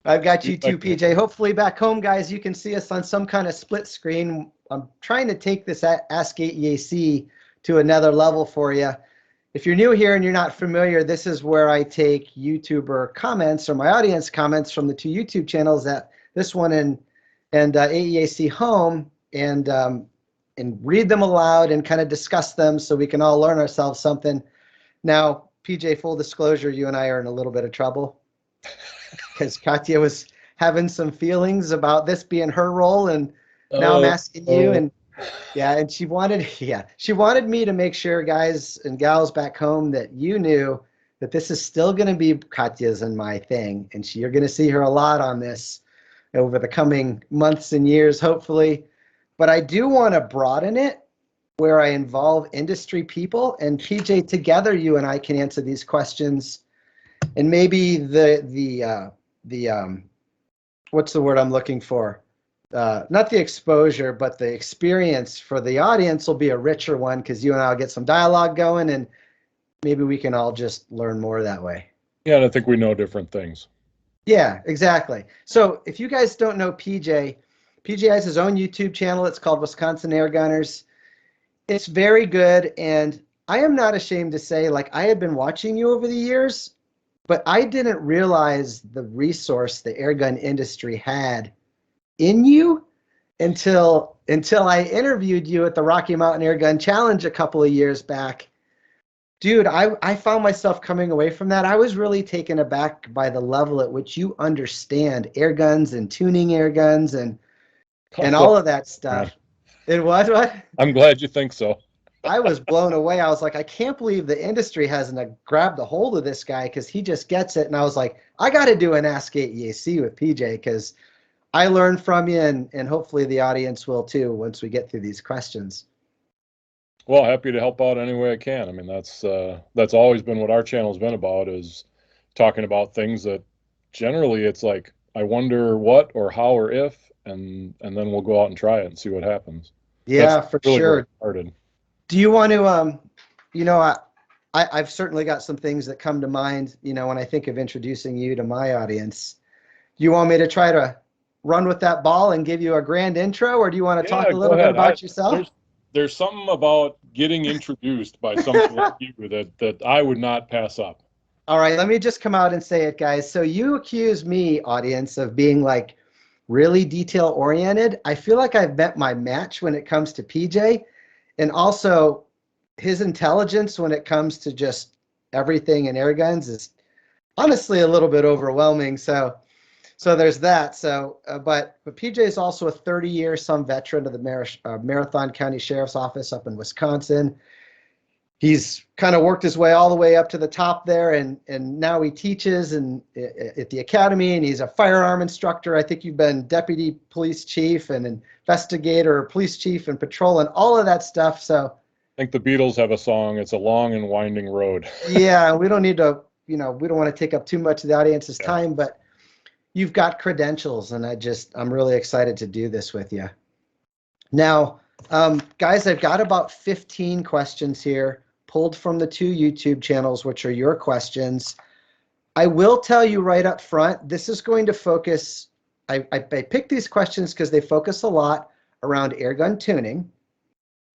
I've got you too, PJ. Hopefully back home, guys, you can see us on some kind of split screen. I'm trying to take this Ask AEAC to another level for you. If you're new here and you're not familiar, this is where I take YouTuber comments or my audience comments from the two YouTube channels, this one and AEAC Home, and read them aloud and kind of discuss them so we can all learn ourselves something. Now, PJ, full disclosure, you and I are in a little bit of trouble because Katya was having some feelings about this being her role, and now I'm asking you, and yeah, and she wanted me to make sure, guys and gals back home, that you knew that this is still going to be Katya's and my thing, and you're going to see her a lot on this over the coming months and years, hopefully. But I do want to broaden it where I involve industry people, and PJ, together you and I can answer these questions, and maybe the what's the word I'm looking for? Not the exposure, but the experience for the audience will be a richer one because you and I will get some dialogue going, and maybe we can all just learn more that way. Yeah, and I think we know different things. Yeah, exactly. So if you guys don't know PJ has his own YouTube channel. It's called Wisconsin Airgunners. It's very good, and I am not ashamed to say, like, I had been watching you over the years, but I didn't realize the resource the airgun industry had in you until I interviewed you at the Rocky Mountain Airgun Challenge a couple of years back. Dude, I found myself coming away from that. I was really taken aback by the level at which you understand air guns and tuning air guns and all of that stuff. It was what? I'm glad you think so. I was blown away. I was like, I can't believe the industry hasn't grabbed a hold of this guy because he just gets it. And I was like, I got to do an Ask AEAC with PJ because I learned from you, and hopefully the audience will too once we get through these questions. Well, happy to help out any way I can. I mean, that's always been what our channel's been about, is talking about things that generally it's like, I wonder what or how or if, and then we'll go out and try it and see what happens. Yeah, that's for really sure. Started. Do you want to, I've certainly got some things that come to mind, when I think of introducing you to my audience. Do you want me to try to run with that ball and give you a grand intro, or do you want to talk a little bit about yourself? There's something about getting introduced by somebody like you that I would not pass up. All right, let me just come out and say it, guys. So you accuse me, audience, of being like really detail oriented. I feel like I've met my match when it comes to PJ, and also his intelligence when it comes to just everything in air guns is honestly a little bit overwhelming. So there's that. So, but PJ is also a 30-year some veteran of the Marathon County Sheriff's Office up in Wisconsin. He's kind of worked his way all the way up to the top there, and now he teaches at the academy, and he's a firearm instructor. I think you've been deputy police chief and investigator, police chief and patrol, and all of that stuff. So I think the Beatles have a song. It's a long and winding road. Yeah, we don't need to, we don't want to take up too much of the audience's time, but you've got credentials, and I'm really excited to do this with you. Now, guys, I've got about 15 questions here, pulled from the two YouTube channels, which are your questions. I will tell you right up front, this is going to focus, I picked these questions because they focus a lot around airgun tuning,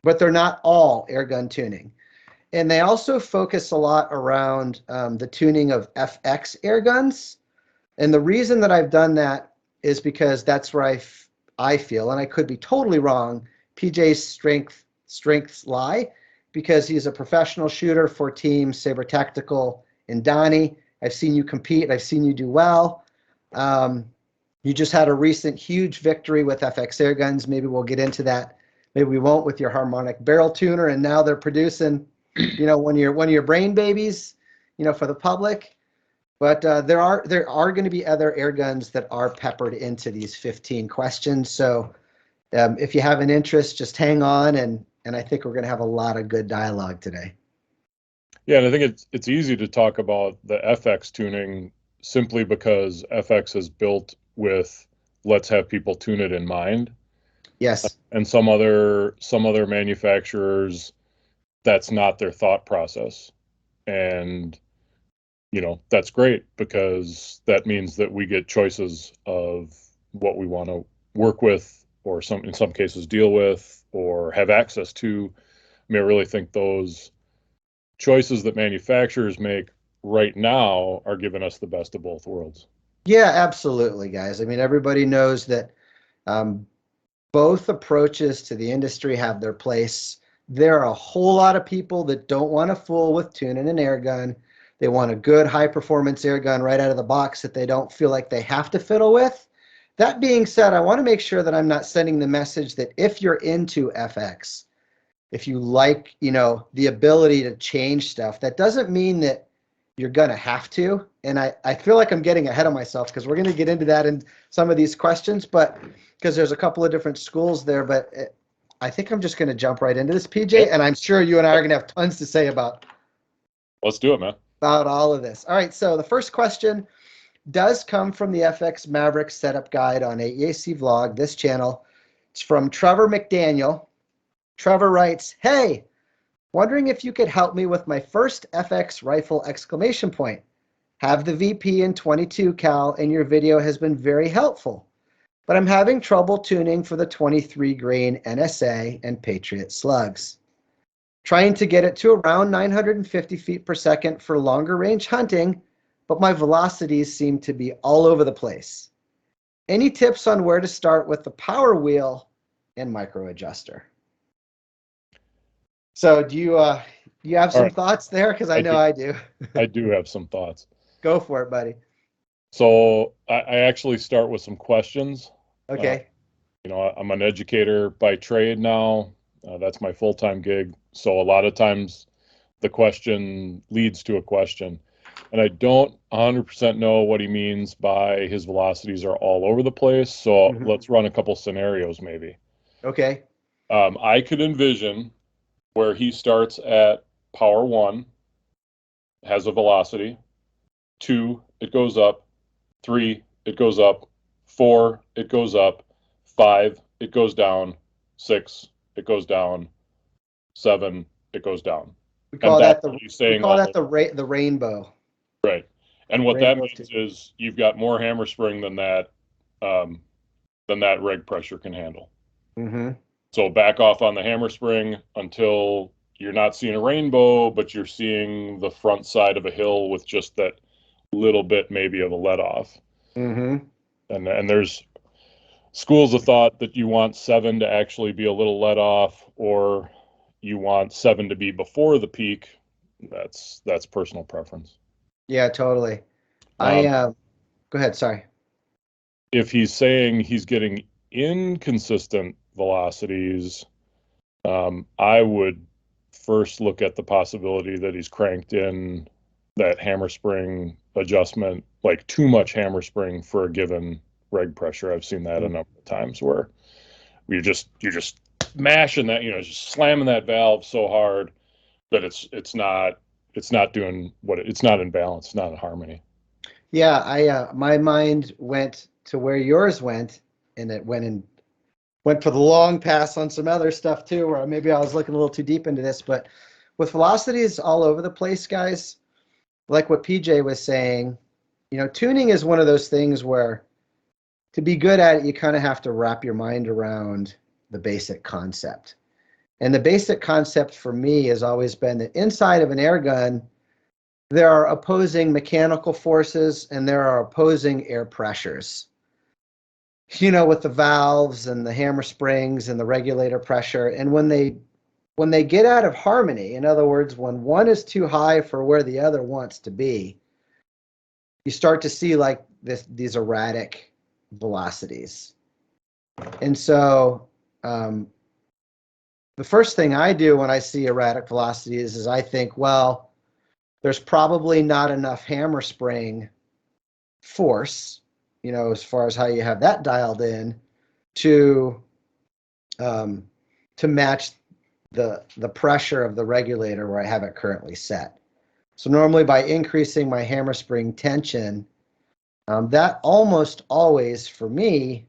but they're not all airgun tuning. And they also focus a lot around the tuning of FX airguns. And the reason that I've done that is because that's where I feel, and I could be totally wrong, PJ's strengths lie, because he's a professional shooter for Team Saber Tactical in Donnie. I've seen you compete. I've seen you do well. You just had a recent huge victory with FX airguns. Maybe we'll get into that. Maybe we won't, with your harmonic barrel tuner. And now they're producing, one of your brain babies, for the public. But there are going to be other air guns that are peppered into these 15 questions. So if you have an interest, just hang on, and I think we're going to have a lot of good dialogue today. Yeah, and I think it's easy to talk about the FX tuning simply because FX is built with let's have people tune it in mind. Yes. And some other manufacturers, that's not their thought process. And that's great, because that means that we get choices of what we want to work with, or in some cases deal with, or have access to. I mean, I really think those choices that manufacturers make right now are giving us the best of both worlds. Yeah, absolutely, guys. I mean, everybody knows that um, both approaches to the industry have their place. There are a whole lot of people that don't want to fool with tuning an air gun. They want a good high performance air gun right out of the box that they don't feel like they have to fiddle with. That being said, I want to make sure that I'm not sending the message that if you're into FX, if you like, the ability to change stuff, that doesn't mean that you're going to have to. And I feel like I'm getting ahead of myself, because we're going to get into that in some of these questions, but because there's a couple of different schools there, but I think I'm just going to jump right into this, PJ, Yep. and I'm sure you and I are going to have tons to say about Let's do it, man. about all of this. All right, so the first question does come from the FX Maverick Setup Guide on AEAC Vlog, this channel. It's from Trevor McDaniel. Trevor writes, "Hey, wondering if you could help me with my first FX rifle ! Have the VP in 22 cal, and your video has been very helpful, but I'm having trouble tuning for the 23 grain NSA and Patriot slugs. Trying to get it to around 950 feet per second for longer range hunting, but my velocities seem to be all over the place. Any tips on where to start with the power wheel and micro adjuster?" So do you have some thoughts there? Because I know I do. I do have some thoughts. Go for it, buddy. So I actually start with some questions. Okay. I'm an educator by trade now. That's my full-time gig. So a lot of times the question leads to a question. And I don't 100% know what he means by his velocities are all over the place. So let's run a couple scenarios maybe. Okay. I could envision where he starts at power 1, has a velocity, 2, it goes up, 3, it goes up, 4, it goes up, 5, it goes down, 6, it goes down, 7, it goes down. We call that the the rainbow. Right. And what that Rainbow means is you've got more hammer spring than that reg pressure can handle. So back off on the hammer spring until you're not seeing a rainbow, but you're seeing the front side of a hill with just that little bit maybe of a let off. And there's schools of thought that you want 7 to actually be a little let off, or you want 7 to be before the peak. That's personal preference. Yeah, totally. Go ahead. Sorry. If he's saying he's getting inconsistent velocities, I would first look at the possibility that he's cranked in that hammer spring adjustment, like too much hammer spring for a given reg pressure. I've seen that a number of times where you're just mashing that, just slamming that valve so hard that it's not doing what it's not in balance, not in harmony. Yeah, my mind went to where yours went, and it went for the long pass on some other stuff too, where maybe I was looking a little too deep into this. But with velocities all over the place, guys, like what PJ was saying, tuning is one of those things where to be good at it, you kind of have to wrap your mind around the basic concept. And the basic concept for me has always been that inside of an air gun, there are opposing mechanical forces and there are opposing air pressures. With the valves and the hammer springs and the regulator pressure. And when they get out of harmony, in other words, when one is too high for where the other wants to be, you start to see like these erratic velocities. And so the first thing I do when I see erratic velocities is I think, well, there's probably not enough hammer spring force, as far as how you have that dialed in to match the pressure of the regulator where I have it currently set. So normally by increasing my hammer spring tension, that almost always for me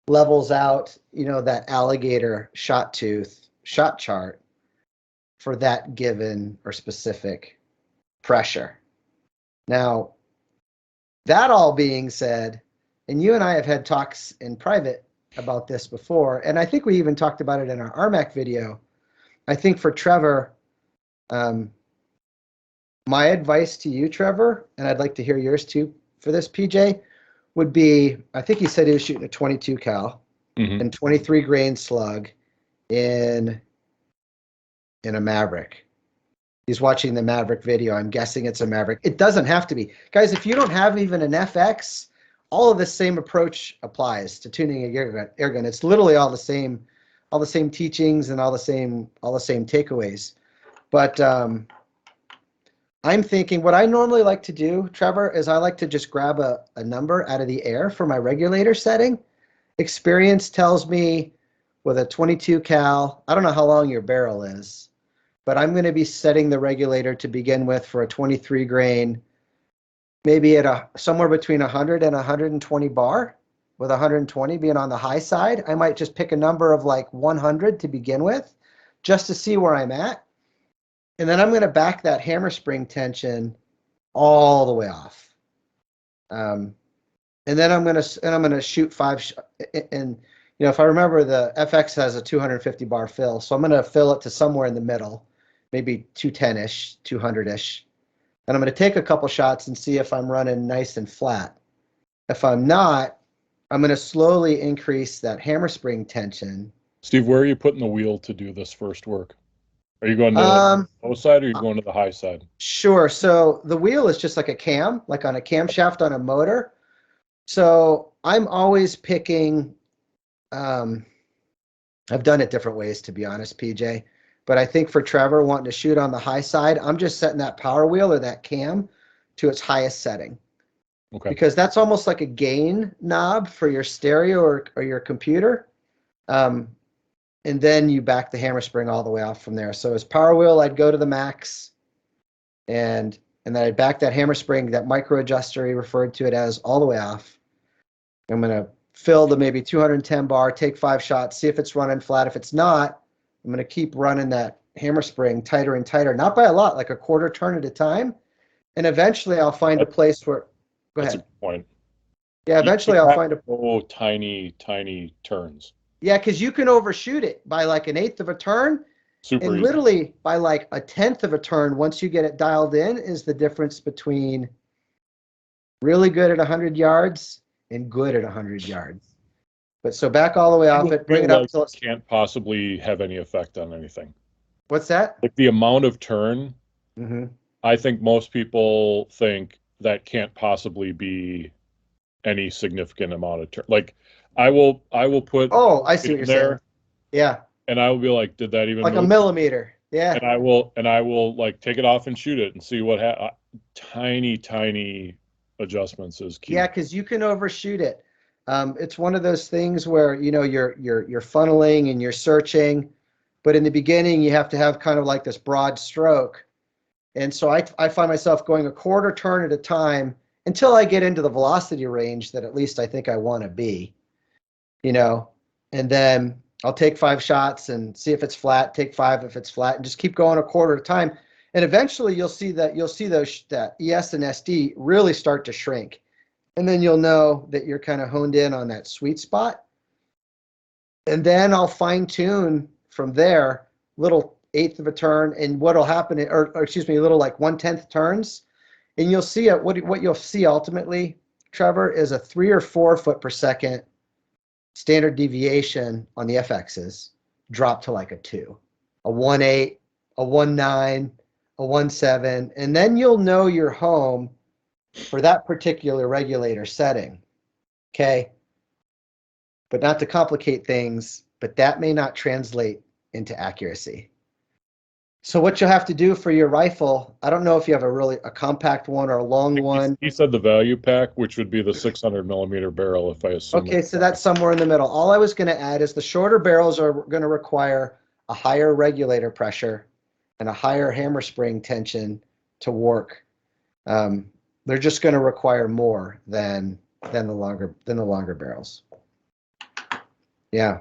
levels out, that alligator shot tooth shot chart for that given or specific pressure. Now, that all being said, and you and I have had talks in private about this before, and I think we even talked about it in our RMAC video. I think for Trevor, my advice to you, Trevor, and I'd like to hear yours too for this, PJ, would be, I think he said he was shooting a 22 cal and 23 grain slug in a Maverick. He's watching the Maverick video. I'm guessing it's a Maverick. It doesn't have to be. Guys, if you don't have even an FX, all of the same approach applies to tuning a airgun. It's literally all the same teachings and all the same takeaways. But I'm thinking what I normally like to do, Trevor, is I like to just grab a number out of the air for my regulator setting. Experience tells me with a 22 cal, I don't know how long your barrel is, but I'm going to be setting the regulator to begin with for a 23 grain, maybe at somewhere between 100 and 120 bar, with 120 being on the high side. I might just pick a number of like 100 to begin with, just to see where I'm at. And then I'm going to back that hammer spring tension all the way off. And then I'm going to shoot and if I remember, the FX has a 250 bar fill, so I'm going to fill it to somewhere in the middle, maybe 210-ish, 200-ish. And I'm going to take a couple shots and see if I'm running nice and flat. If I'm not, I'm going to slowly increase that hammer spring tension. Steve, where are you putting the wheel to do this first work? Are you going to the low side or are you going to the high side? Sure. So the wheel is just like a cam, like on a camshaft on a motor. So I'm always picking, I've done it different ways, to be honest, PJ. But I think for Trevor wanting to shoot on the high side, I'm just setting that power wheel or that cam to its highest setting. Okay. Because that's almost like a gain knob for your stereo or your computer. And then you back the hammer spring all the way off from there. So as power wheel, I'd go to the max, and then I'd back that hammer spring, that micro adjuster he referred to it as, all the way off. I'm going to fill the maybe 210 bar, take 5 shots, see if it's running flat. If it's not, I'm going to keep running that hammer spring tighter and tighter, not by a lot, like a quarter turn at a time. And eventually I'll find a place where, go ahead. That's a good point. Yeah, eventually I'll find tiny turns. Yeah, because you can overshoot it by like 1/8 of a turn. Super and easy. Literally by like 1/10 of a turn, once you get it dialed in, is the difference between really good at 100 yards and good at 100 yards. But so back all the way off it, bring it up till it can't possibly have any effect on anything. What's that? Like the amount of turn, Mm-hmm. I think most people think that can't possibly be any significant amount of turn. Like I will put I see what you're there, saying. Yeah. And I will be like, did that even like move? A millimeter? Yeah. And I will like take it off and shoot it and see what tiny adjustments is key. Yeah, because you can overshoot it. It's one of those things where you're funneling and you're searching, but in the beginning you have to have kind of like this broad stroke, and so I find myself going a quarter turn at a time until I get into the velocity range that at least I think I want to be, and then I'll take 5 shots and see if it's flat, take 5 if it's flat, and just keep going a quarter at a time. And eventually you'll see that ES and SD really start to shrink. And then you'll know that you're kind of honed in on that sweet spot. And then I'll fine tune from there, little 1/8 of a turn, and what'll happen, little like 1/10 turns. And you'll see what you'll see ultimately, Trevor, is a 3 or 4 foot per second standard deviation on the FXs drop to like a 2, a 1/8, a 1/9, a 1/7, and then you'll know you're home for that particular regulator setting. Okay. But not to complicate things, but that may not translate into accuracy. So what you'll have to do for your rifle, I don't know if you have a compact one or a long one. He said the value pack, which would be the 600 millimeter barrel, if I assume. Okay, so that's somewhere in the middle. All I was going to add is the shorter barrels are going to require a higher regulator pressure and a higher hammer spring tension to work. They're just going to require more than the longer barrels. Yeah.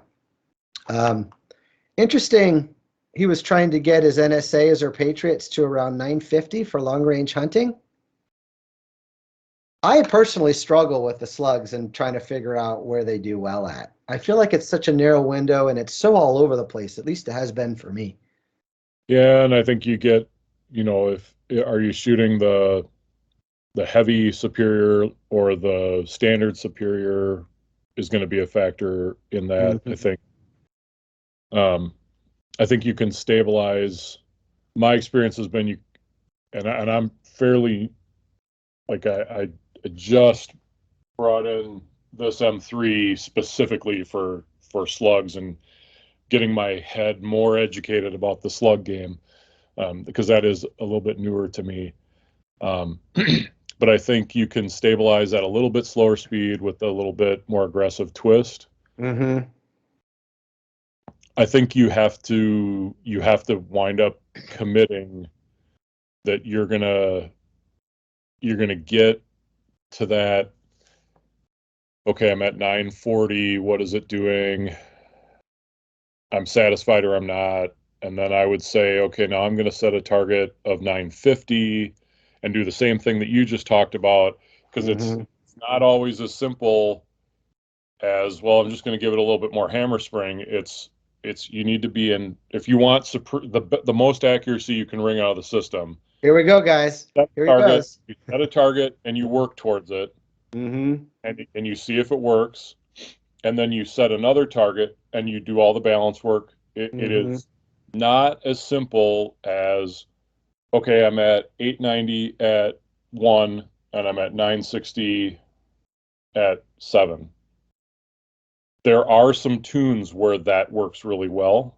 Interesting. He was trying to get his NSAs or Patriots to around 950 for long range hunting. I personally struggle with the slugs and trying to figure out where they do well at. I feel like it's such a narrow window and it's so all over the place. At least it has been for me. Yeah, and I think you get, if are you shooting the heavy superior or the standard superior is going to be a factor in that. Mm-hmm. Um, I think you can stabilize. My experience has been and I'm fairly like I just brought in this M3 specifically for slugs and getting my head more educated about the slug game, because that is a little bit newer to me. But I think you can stabilize at a little bit slower speed with a little bit more aggressive twist. Mm-hmm. I think you have to wind up committing that you're gonna get to that. Okay, I'm at 940. What is it doing? I'm satisfied or I'm not. And then I would say, okay, now I'm going to set a target of 950 and do the same thing that you just talked about, because it's Mm-hmm. not always as simple as, well, I'm just going to give it a little bit more hammer spring. It's you need to be in, if you want the most accuracy you can wring out of the system. Here we go, guys. Set Here a he target, goes. you set a target and you work towards it, Mm-hmm. and you see if it works, and then you set another target and you do all the balance work. It Mm-hmm. is not as simple as, okay, I'm at 890 at 1 and I'm at 960 at 7. There are some tunes where that works really well.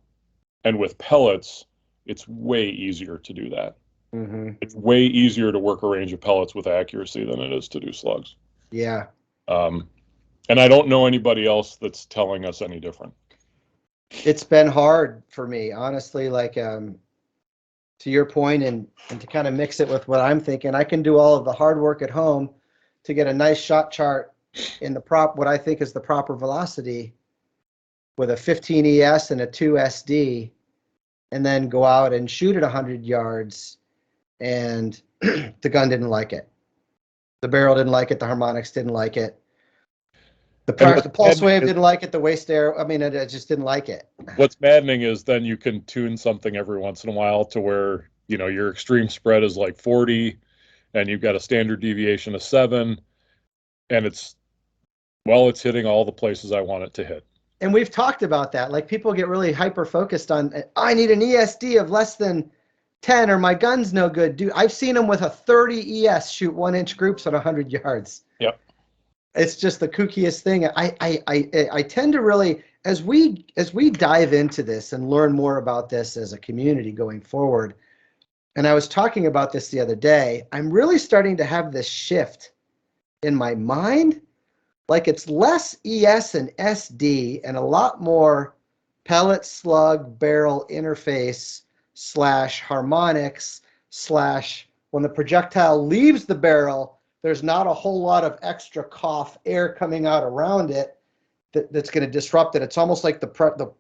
And with pellets, it's way easier to do that. Mm-hmm. It's way easier to work a range of pellets with accuracy than it is to do slugs. Yeah. Um, and I don't know anybody else that's telling us any different. It's been hard for me, honestly, like to your point, and to kind of mix it with what I'm thinking. I can do all of the hard work at home to get a nice shot chart in what I think is the proper velocity with a 15 ES and a 2 SD, and then go out and shoot at 100 yards, and the gun didn't like it. The barrel didn't like it. The harmonics didn't like it. The pulse wave didn't like it. The waist air, I mean, it just didn't like it. What's maddening is then you can tune something every once in a while to where, your extreme spread is like 40 and you've got a standard deviation of 7, and it's hitting all the places I want it to hit. And we've talked about that. Like, people get really hyper focused on, I need an ESD of less than 10 or my gun's no good. Dude, I've seen them with a 30 ES shoot 1-inch groups at 100 yards. Yep. It's just the kookiest thing. I tend to really, as we dive into this and learn more about this as a community going forward, and I was talking about this the other day, I'm really starting to have this shift in my mind. Like, it's less ES and SD and a lot more pellet, slug, barrel interface / harmonics / when the projectile leaves the barrel, there's not a whole lot of extra cough air coming out around it that's going to disrupt it. It's almost like the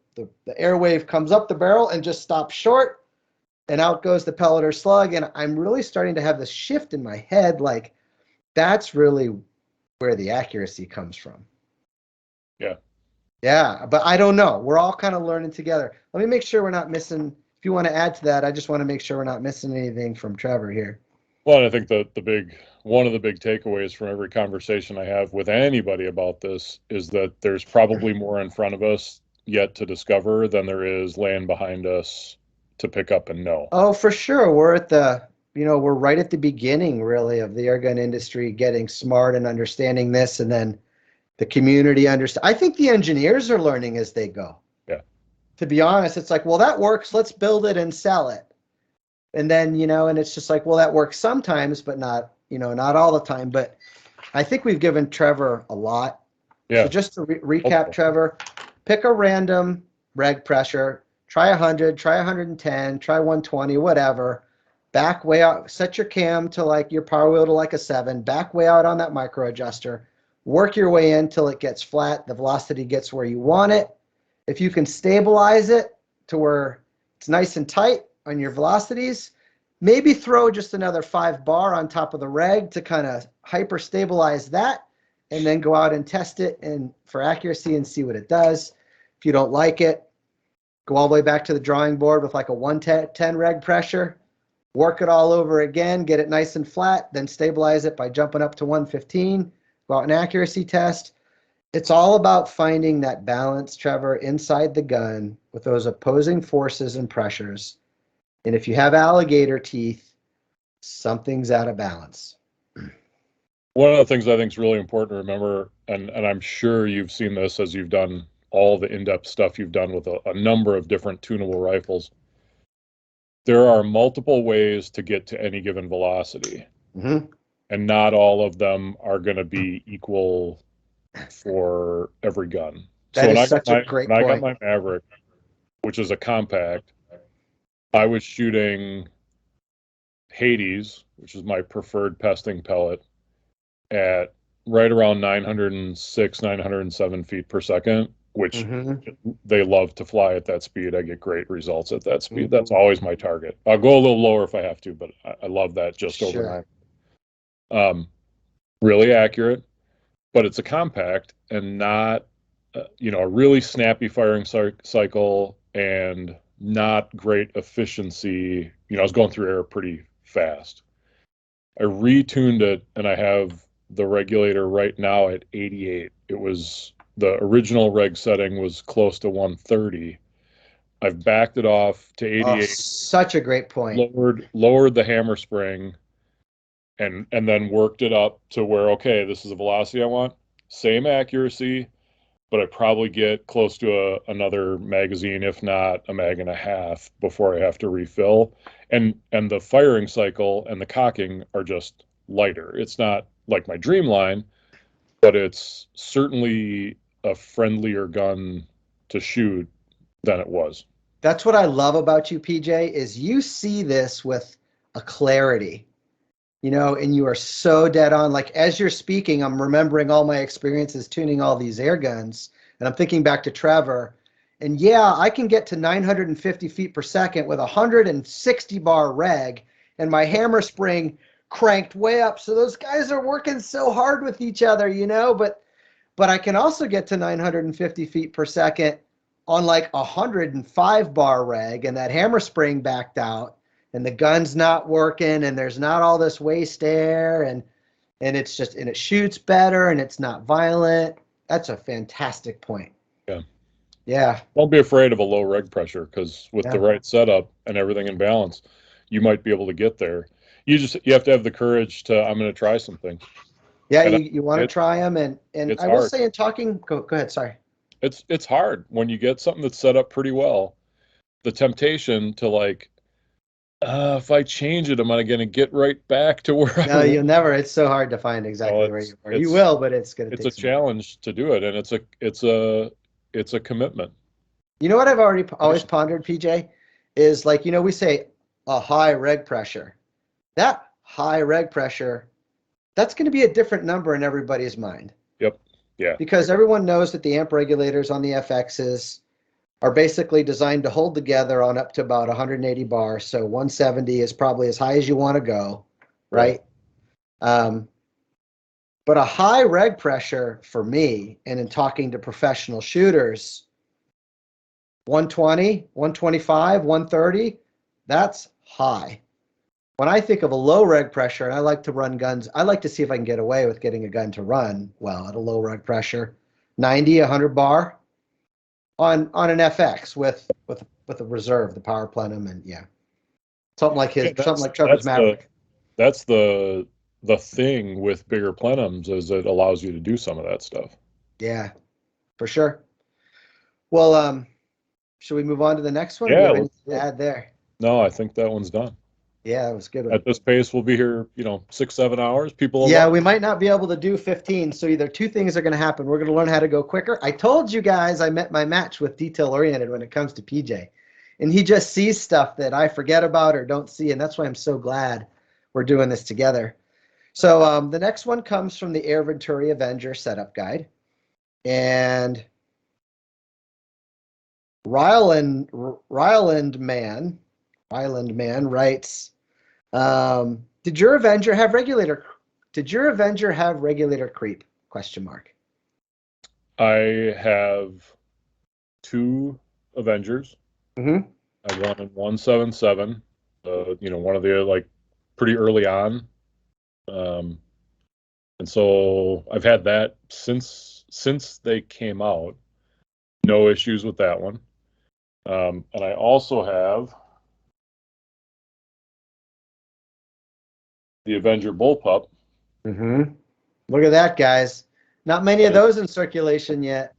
air wave comes up the barrel and just stops short, and out goes the pellet or slug. And I'm really starting to have this shift in my head, like, that's really where the accuracy comes from. Yeah, but I don't know. We're all kind of learning together. Let me make sure we're not missing. If you want to add to that, I just want to make sure we're not missing anything from Trevor here. Well, and I think one of the big takeaways from every conversation I have with anybody about this is that there's probably more in front of us yet to discover than there is laying behind us to pick up and know. Oh, for sure. We're right at the beginning, really, of the airgun industry getting smart and understanding this, and then the community understand. I think the engineers are learning as they go. Yeah. To be honest, it's like, well, that works. Let's build it and sell it. And then, and it's just like, well, that works sometimes, but not all the time. But I think we've given Trevor a lot. Yeah. So just to recap, Trevor, pick a random reg pressure, try 100, try 110, try 120, whatever. Back way out, set your cam to like your power wheel to like a 7, back way out on that micro adjuster. Work your way in till it gets flat, the velocity gets where you want it. If you can stabilize it to where it's nice and tight on your velocities, maybe throw just another 5 bar on top of the reg to kind of hyper stabilize that, and then go out and test it and for accuracy and see what it does. If you don't like it, go all the way back to the drawing board with like a 110 reg pressure, work it all over again, get it nice and flat, then stabilize it by jumping up to 115, go out and accuracy test. It's all about finding that balance, Trevor, inside the gun with those opposing forces and pressures. And if you have alligator teeth, something's out of balance. One of the things I think is really important to remember, and I'm sure you've seen this as you've done all the in-depth stuff you've done with a number of different tunable rifles, there are multiple ways to get to any given velocity. Mm-hmm. And not all of them are going to be equal for every gun. That is such a great point. When I got my Maverick, which is a compact, I was shooting Hades, which is my preferred pesting pellet, at right around 906, 907 feet per second, which they love to fly at that speed. I get great results at that speed. That's always my target. I'll go a little lower if I have to, but I love that just over 9. Really accurate, but it's a compact and not, a really snappy firing cycle and not great efficiency. I was going through air pretty fast. I retuned it and I have the regulator right now at 88. It was the original reg setting was close to 130. I've backed it off to 88. Oh, such a great point. Lowered the hammer spring and then worked it up to where, okay, this is the velocity I want. Same accuracy, but I probably get close to another magazine, if not a mag and a half, before I have to refill. And the firing cycle and the cocking are just lighter. It's not like my Dreamline, but it's certainly a friendlier gun to shoot than it was. That's what I love about you, PJ, is you see this with a clarity, and you are so dead on. Like as you're speaking, I'm remembering all my experiences tuning all these air guns, and I'm thinking back to Trevor. And yeah, I can get to 950 feet per second with 160 bar reg, and my hammer spring cranked way up. So those guys are working so hard with each other, but I can also get to 950 feet per second on like 105 bar reg, and that hammer spring backed out, and the gun's not working, and there's not all this waste air, and it's just, and it shoots better, and it's not violent. That's a fantastic point. Yeah. Don't be afraid of a low reg pressure, because with the right setup and everything in balance, you might be able to get there. You have to have the courage to, I'm going to try something. Yeah, you want to try them, and I will say in talking, go ahead, sorry. It's hard when you get something that's set up pretty well. The temptation to like, if I change it, am I going to get right back to where I was? You'll never. It's so hard to find exactly where you are. You will, but it's going to take a challenge to do it, and it's a commitment. You know what I've always pondered, PJ, is like, we say a high reg pressure. That high reg pressure, that's going to be a different number in everybody's mind. Yep. Yeah. Because everyone knows that the amp regulators on the FXs are basically designed to hold together on up to about 180 bars. So 170 is probably as high as you want to go, right? But a high reg pressure for me, and in talking to professional shooters, 120, 125, 130, that's high. When I think of a low reg pressure, and I like to run guns, I like to see if I can get away with getting a gun to run well at a low reg pressure, 90, 100 bar on an FX with a reserve, the power plenum, and something like Trevor's Maverick. That's the thing with bigger plenums, is it allows you to do some of that stuff. Yeah, for sure. Well, should we move on to the next one? Yeah. Anything to add there? No, I think that one's done. Yeah, it was a good one. At this pace, we'll be here, 6-7 hours. We might not be able to do 15. So either two things are going to happen. We're going to learn how to go quicker. I told you guys I met my match with detail oriented when it comes to PJ, and he just sees stuff that I forget about or don't see. And that's why I'm so glad we're doing this together. So the next one comes from the Air Venturi Avenger setup guide, and Ryland Man writes, Did your Avenger have regulator? Did your Avenger have regulator creep? Question mark. I have 2 Avengers. Mm-hmm. I have one in 177. One of the like pretty early on. And so I've had that since they came out. No issues with that one. And I also have the Avenger Bullpup. Mm-hmm. Look at that, guys. Not many of those in circulation yet.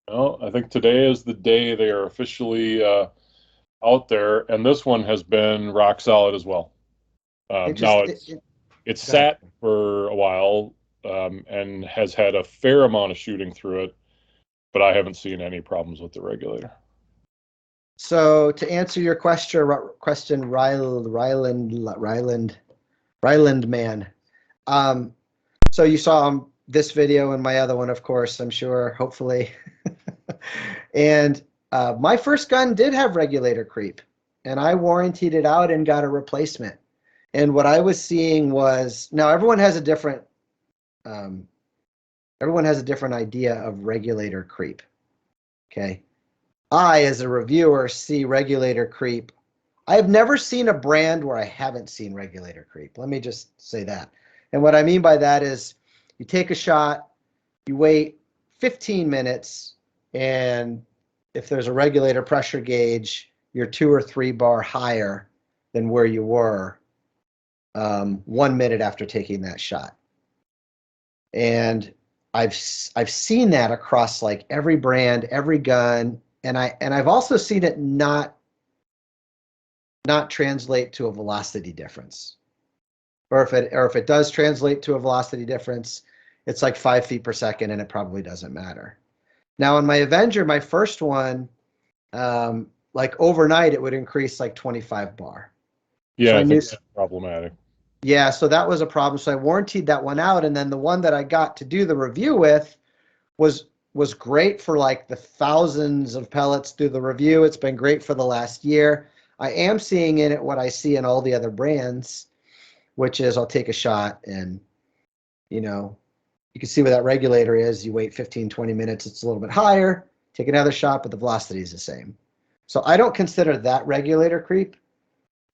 No, I think today is the day they are officially out there, and this one has been rock solid as well. Now it's sat for a while and has had a fair amount of shooting through it, but I haven't seen any problems with the regulator. So to answer your question, Ryland man. So you saw this video and my other one, of course, I'm sure, hopefully. And my first gun did have regulator creep, and I warrantied it out and got a replacement. And what I was seeing was, now everyone has a different idea of regulator creep. Okay. I, as a reviewer, see regulator creep. I have never seen a brand where I haven't seen regulator creep. Let me just say that. And what I mean by that is you take a shot, you wait 15 minutes, and if there's a regulator pressure gauge, you're 2 or 3 bar higher than where you were 1 minute after taking that shot. And I've seen that across like every brand, every gun, and I've also seen it not translate to a velocity difference. Or if it does translate to a velocity difference, it's like 5 feet per second, and it probably doesn't matter. Now on my Avenger, my first one, like overnight, it would increase like 25 bar. Yeah, so I think that's problematic. Yeah, so that was a problem. So I warrantied that one out, and then the one that I got to do the review with was great for like the thousands of pellets through the review. It's been great for the last year. I am seeing in it what I see in all the other brands, which is I'll take a shot and, you can see where that regulator is. You wait 15, 20 minutes, it's a little bit higher. Take another shot, but the velocity is the same. So I don't consider that regulator creep,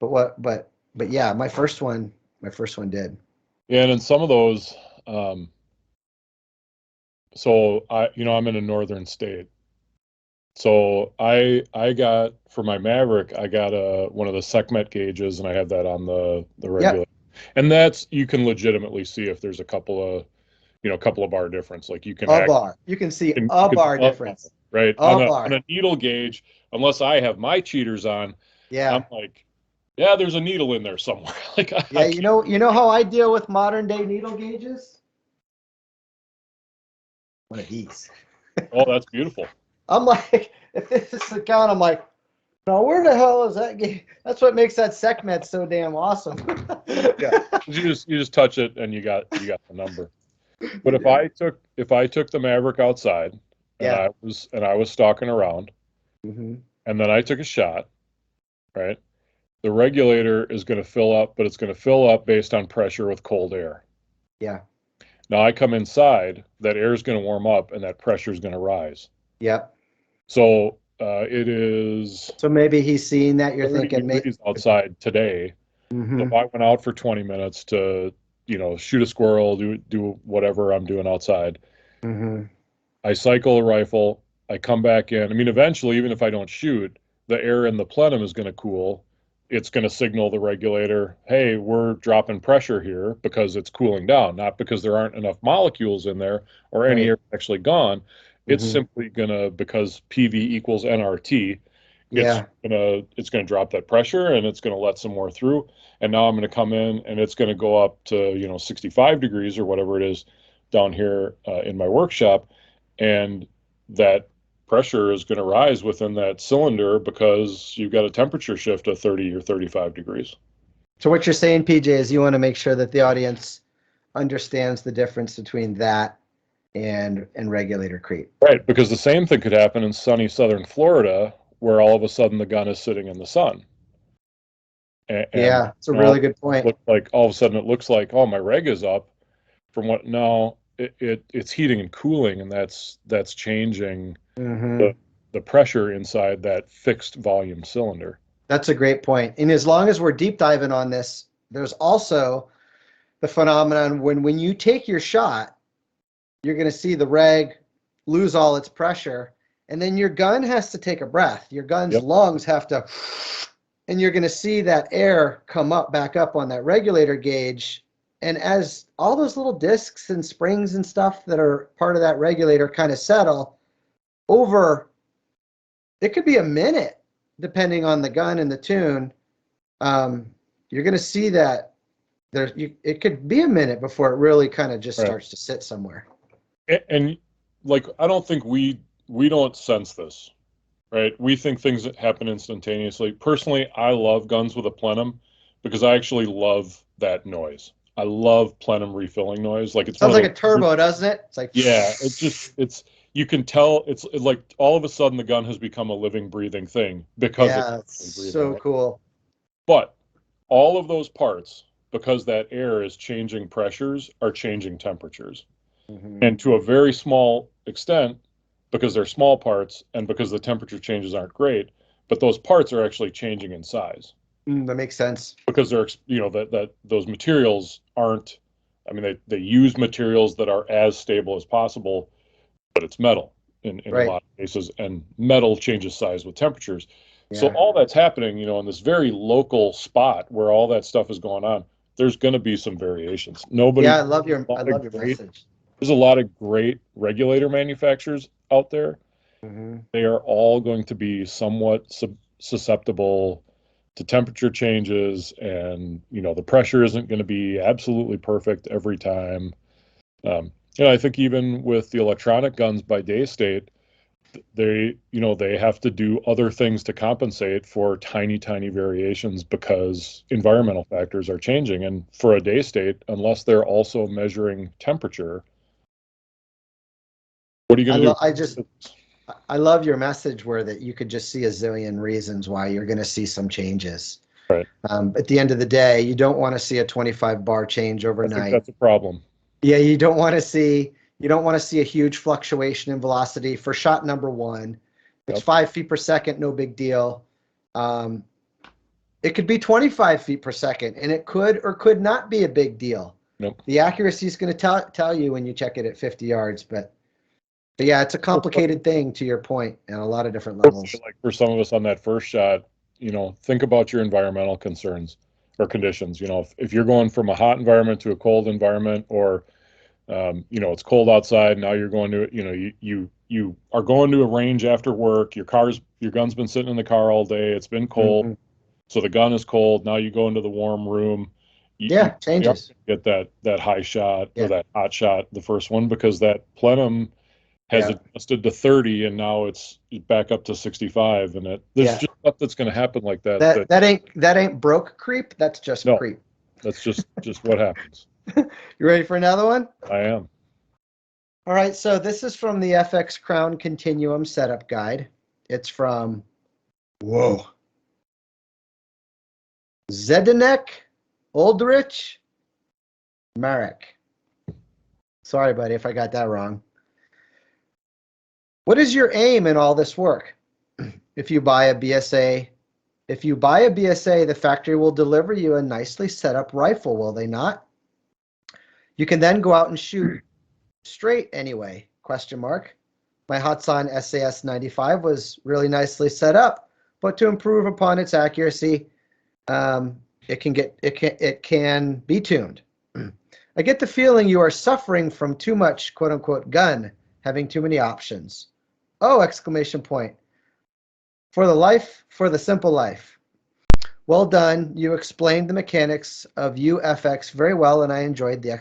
but yeah, my first one did. Yeah, and in some of those, so I'm in a northern state. So I got, for my Maverick, I got one of the SecMet gauges, and I have that on the regulator. Yep. And that's, you can legitimately see if there's a couple of bar difference. Like you can see a bar difference. Right. On a needle gauge, unless I have my cheaters on, yeah, I'm like, yeah, there's a needle in there somewhere. Like, yeah, you know how I deal with modern day needle gauges? One of these. Oh, that's beautiful. I'm like, if this is the count, I'm like, no, where the hell is that gauge? That's what makes that SecMet so damn awesome. Yeah, you just touch it and you got the number. But if I took the Maverick outside and I was stalking around, mm-hmm. and then I took a shot, right? The regulator is going to fill up, but it's going to fill up based on pressure with cold air. Yeah. Now I come inside, that air is going to warm up, and that pressure is going to rise. Yep. So it is. So maybe he's seeing that. You're thinking maybe outside today. Mm-hmm. So if I went out for 20 minutes to, shoot a squirrel, do whatever I'm doing outside, mm-hmm. I cycle a rifle, I come back in. I mean, eventually, even if I don't shoot, the air in the plenum is going to cool. It's going to signal the regulator, hey, we're dropping pressure here because it's cooling down, not because there aren't enough molecules in there or any air actually gone. It's simply going to, because PV equals nRT, it's going to drop that pressure, and it's going to let some more through. And now I'm going to come in, and it's going to go up to 65 degrees or whatever it is down here in my workshop, and that pressure is going to rise within that cylinder because you've got a temperature shift of 30 or 35 degrees. So what you're saying, PJ, is you want to make sure that the audience understands the difference between that and regulator creep. Right, because the same thing could happen in sunny southern Florida, where all of a sudden the gun is sitting in the sun. Yeah, it's a really good point. Look like all of a sudden it looks like, oh, my reg is up from what now it's heating and cooling, and that's changing Mm-hmm. the pressure inside that fixed volume cylinder. That's a great point. And as long as we're deep diving on this, there's also the phenomenon when you take your shot, you're going to see the reg lose all its pressure, and then your gun has to take a breath. Your gun's lungs have to, and you're going to see that air come up, back up on that regulator gauge. And as all those little discs and springs and stuff that are part of that regulator kind of settle over, it could be a minute, depending on the gun and the tune. You're going to see that it could be a minute before it really kind of just starts to sit somewhere. And like, I don't think we don't sense this, right? We think things happen instantaneously. Personally, I love guns with a plenum because I actually love that noise. I love plenum refilling noise. Like, it's sounds like a turbo, doesn't it? It's like, yeah, it's you can tell it's like all of a sudden the gun has become a living, breathing thing because it's so cool. But all of those parts, because that air is changing pressures, are changing temperatures. Mm-hmm. And to a very small extent, because they're small parts and because the temperature changes aren't great, but those parts are actually changing in size. That makes sense. Because they're, that those materials aren't, I mean, they use materials that are as stable as possible, but it's metal in a lot of cases, and metal changes size with temperatures. Yeah. So all that's happening, in this very local spot where all that stuff is going on, there's going to be some variations. I love your message. There's a lot of great regulator manufacturers out there. Mm-hmm. They are all going to be somewhat susceptible to temperature changes, and the pressure isn't going to be absolutely perfect every time. I think even with the electronic guns by Daystate, they have to do other things to compensate for tiny variations because environmental factors are changing. And for a Daystate, unless they're also measuring temperature, what are you going to do? I love your message where that you could just see a zillion reasons why you're going to see some changes. Right. At the end of the day, you don't want to see a 25 bar change overnight. I think that's a problem. Yeah, you don't want to see a huge fluctuation in velocity for shot number one. It's 5 feet per second, no big deal. It could be 25 feet per second, and it could or could not be a big deal. Nope. The accuracy is going to tell you when you check it at 50 yards, but yeah, it's a complicated thing, to your point, and a lot of different levels. Like for some of us on that first shot, think about your environmental concerns or conditions. If you're going from a hot environment to a cold environment, or it's cold outside, now you're going to, you are going to a range after work, your gun's been sitting in the car all day, it's been cold, mm-hmm. So the gun is cold, now you go into the warm room. Changes. You get that high shot or that hot shot, the first one, because that plenum has adjusted to 30, and now it's back up to 65, and there's just stuff that's going to happen like that. That ain't broke creep. That's just creep. That's just what happens. You ready for another one? I am. All right, so this is from the FX Crown Continuum Setup Guide. It's from Zdenek Oldrich Marek. Sorry, buddy, if I got that wrong. What is your aim in all this work? If you buy a BSA, the factory will deliver you a nicely set up rifle, will they not? You can then go out and shoot straight anyway, ? My Hatsan SAS 95 was really nicely set up, but to improve upon its accuracy, it can be tuned. I get the feeling you are suffering from too much quote unquote gun, having too many options. Oh, exclamation point. For the simple life. Well done. You explained the mechanics of UFX very well, and I enjoyed the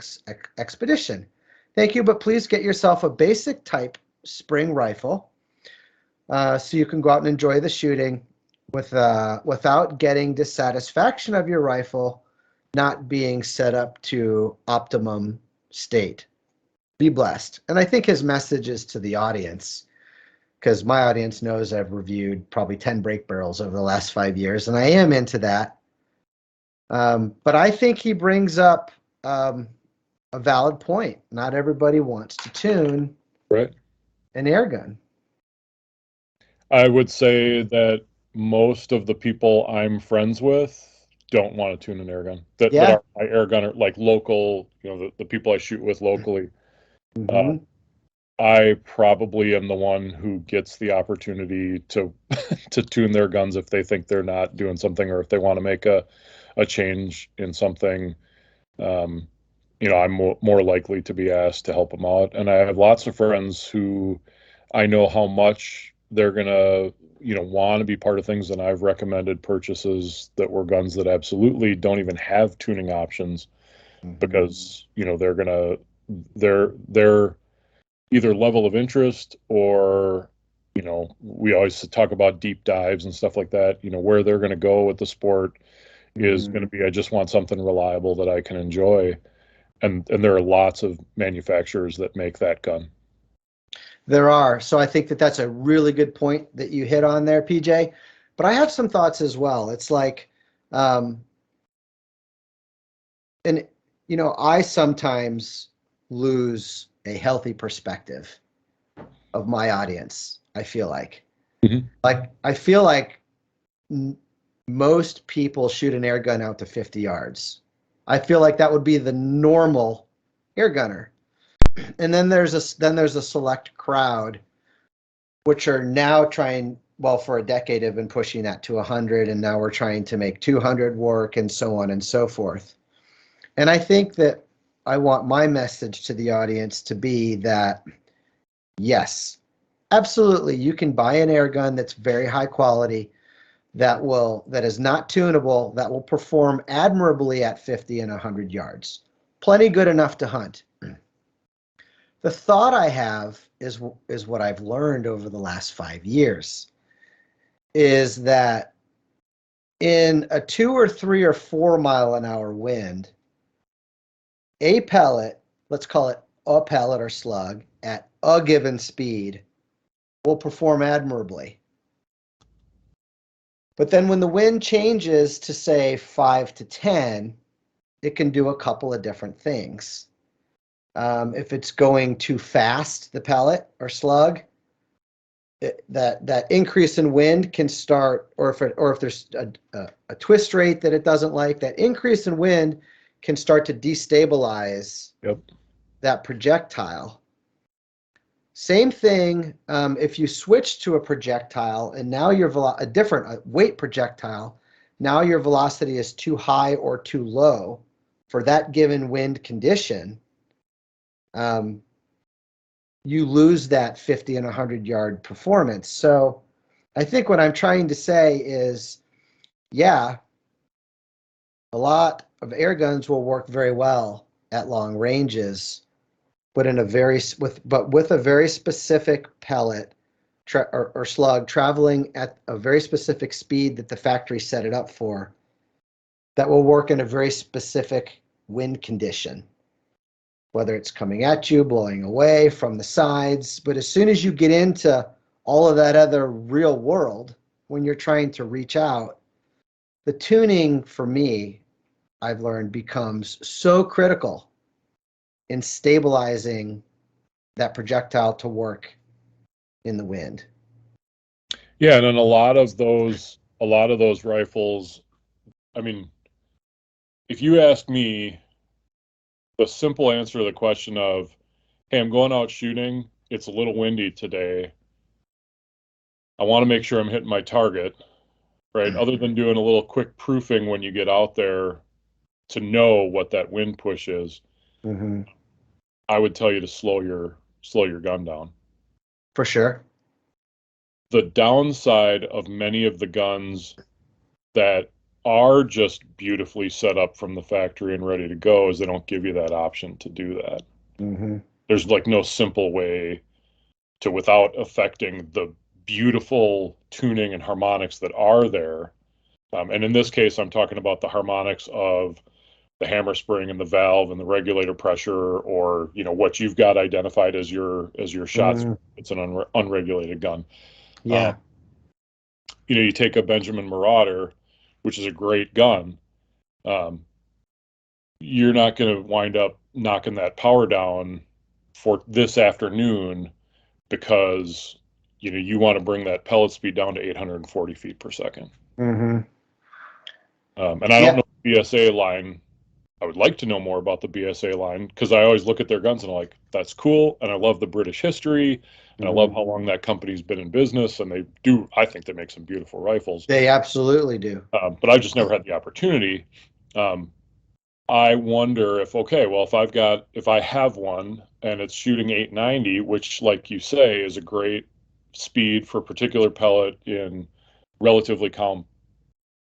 expedition. Thank you, but please get yourself a basic type spring rifle so you can go out and enjoy the shooting without getting dissatisfaction of your rifle not being set up to optimum state. Be blessed. And I think his message is to the audience, because my audience knows I've reviewed probably 10 brake barrels over the last 5 years, and I am into that. But I think he brings up a valid point. Not everybody wants to tune Right. an air gun. I would say that most of the people I'm friends with don't want to tune an air gun. That Yeah. are my air gunner, like local, the people I shoot with locally. Uh, Mm-hmm. I probably am the one who gets the opportunity to to tune their guns if they think they're not doing something, or if they want to make a change in something. Um, I'm more likely to be asked to help them out. And I have lots of friends who I know how much they're gonna, want to be part of things, and I've recommended purchases that were guns that absolutely don't even have tuning options, Mm-hmm. because their either level of interest, or we always talk about deep dives and stuff like that, where they're going to go with the sport is Mm-hmm. going to be, I just want something reliable that I can enjoy. And there are lots of manufacturers that make that gun. There are. So I think that that's a really good point that you hit on there, PJ. But I have some thoughts as well. It's like, um, and I sometimes lose a healthy perspective of my audience. I feel like, Mhm. I feel like most people shoot an air gun out to 50 yards. I feel like that would be the normal air gunner. And then there's a select crowd which are now trying, well, for a decade have been pushing that to 100, and now we're trying to make 200 work, and so on and so forth. And I think that I want my message to the audience to be that, yes, absolutely, you can buy an air gun that's very high quality, that is not tunable, that will perform admirably at 50 and 100 yards. Plenty good enough to hunt. The thought I have is what I've learned over the last 5 years is that in a 2 or 3 or 4 mile an hour wind, a pellet, let's call it a pellet or slug, at a given speed will perform admirably. But then when the wind changes to, say, 5 to 10, it can do a couple of different things. If it's going too fast, the pellet or slug, that increase in wind can start, or if there's a twist rate that it doesn't like, that increase in wind can start to destabilize Yep. that projectile. Same thing if you switch to a projectile and now a different weight projectile, now your velocity is too high or too low for that given wind condition. You lose that 50 and 100-yard performance. So I think what I'm trying to say is, yeah, a lot of air guns will work very well at long ranges, but with a very specific pellet or slug traveling at a very specific speed that the factory set it up for, that will work in a very specific wind condition, whether it's coming at you, blowing away from the sides. But as soon as you get into all of that other real world, when you're trying to reach out, the tuning for me, I've learned, becomes so critical in stabilizing that projectile to work in the wind. Yeah, and then a lot of those rifles, I mean, if you ask me, the simple answer to the question of, hey, I'm going out shooting, it's a little windy today, I want to make sure I'm hitting my target, right? Other than doing a little quick proofing when you get out there to know what that wind push is, Mm-hmm. I would tell you to slow your gun down. For sure. The downside of many of the guns that are just beautifully set up from the factory and ready to go is they don't give you that option to do that. Mm-hmm. There's like no simple way to, without affecting the beautiful tuning and harmonics that are there. And in this case, I'm talking about the harmonics of the hammer spring and the valve and the regulator pressure, or what you've got identified as your shots. Mm-hmm. It's an unregulated gun. Um, Yeah. you take a Benjamin Marauder, which is a great gun, you're not going to wind up knocking that power down for this afternoon because you want to bring that pellet speed down to 840 feet per second. Mm-hmm. And I don't know the BSA line. I would like to know more about the BSA line because I always look at their guns and I'm like, that's cool. And I love the British history and I love how long that company's been in business. And I think they make some beautiful rifles. They absolutely do. But I've just never had the opportunity. I wonder if I have one and it's shooting 890, which, like you say, is a great speed for a particular pellet in relatively calm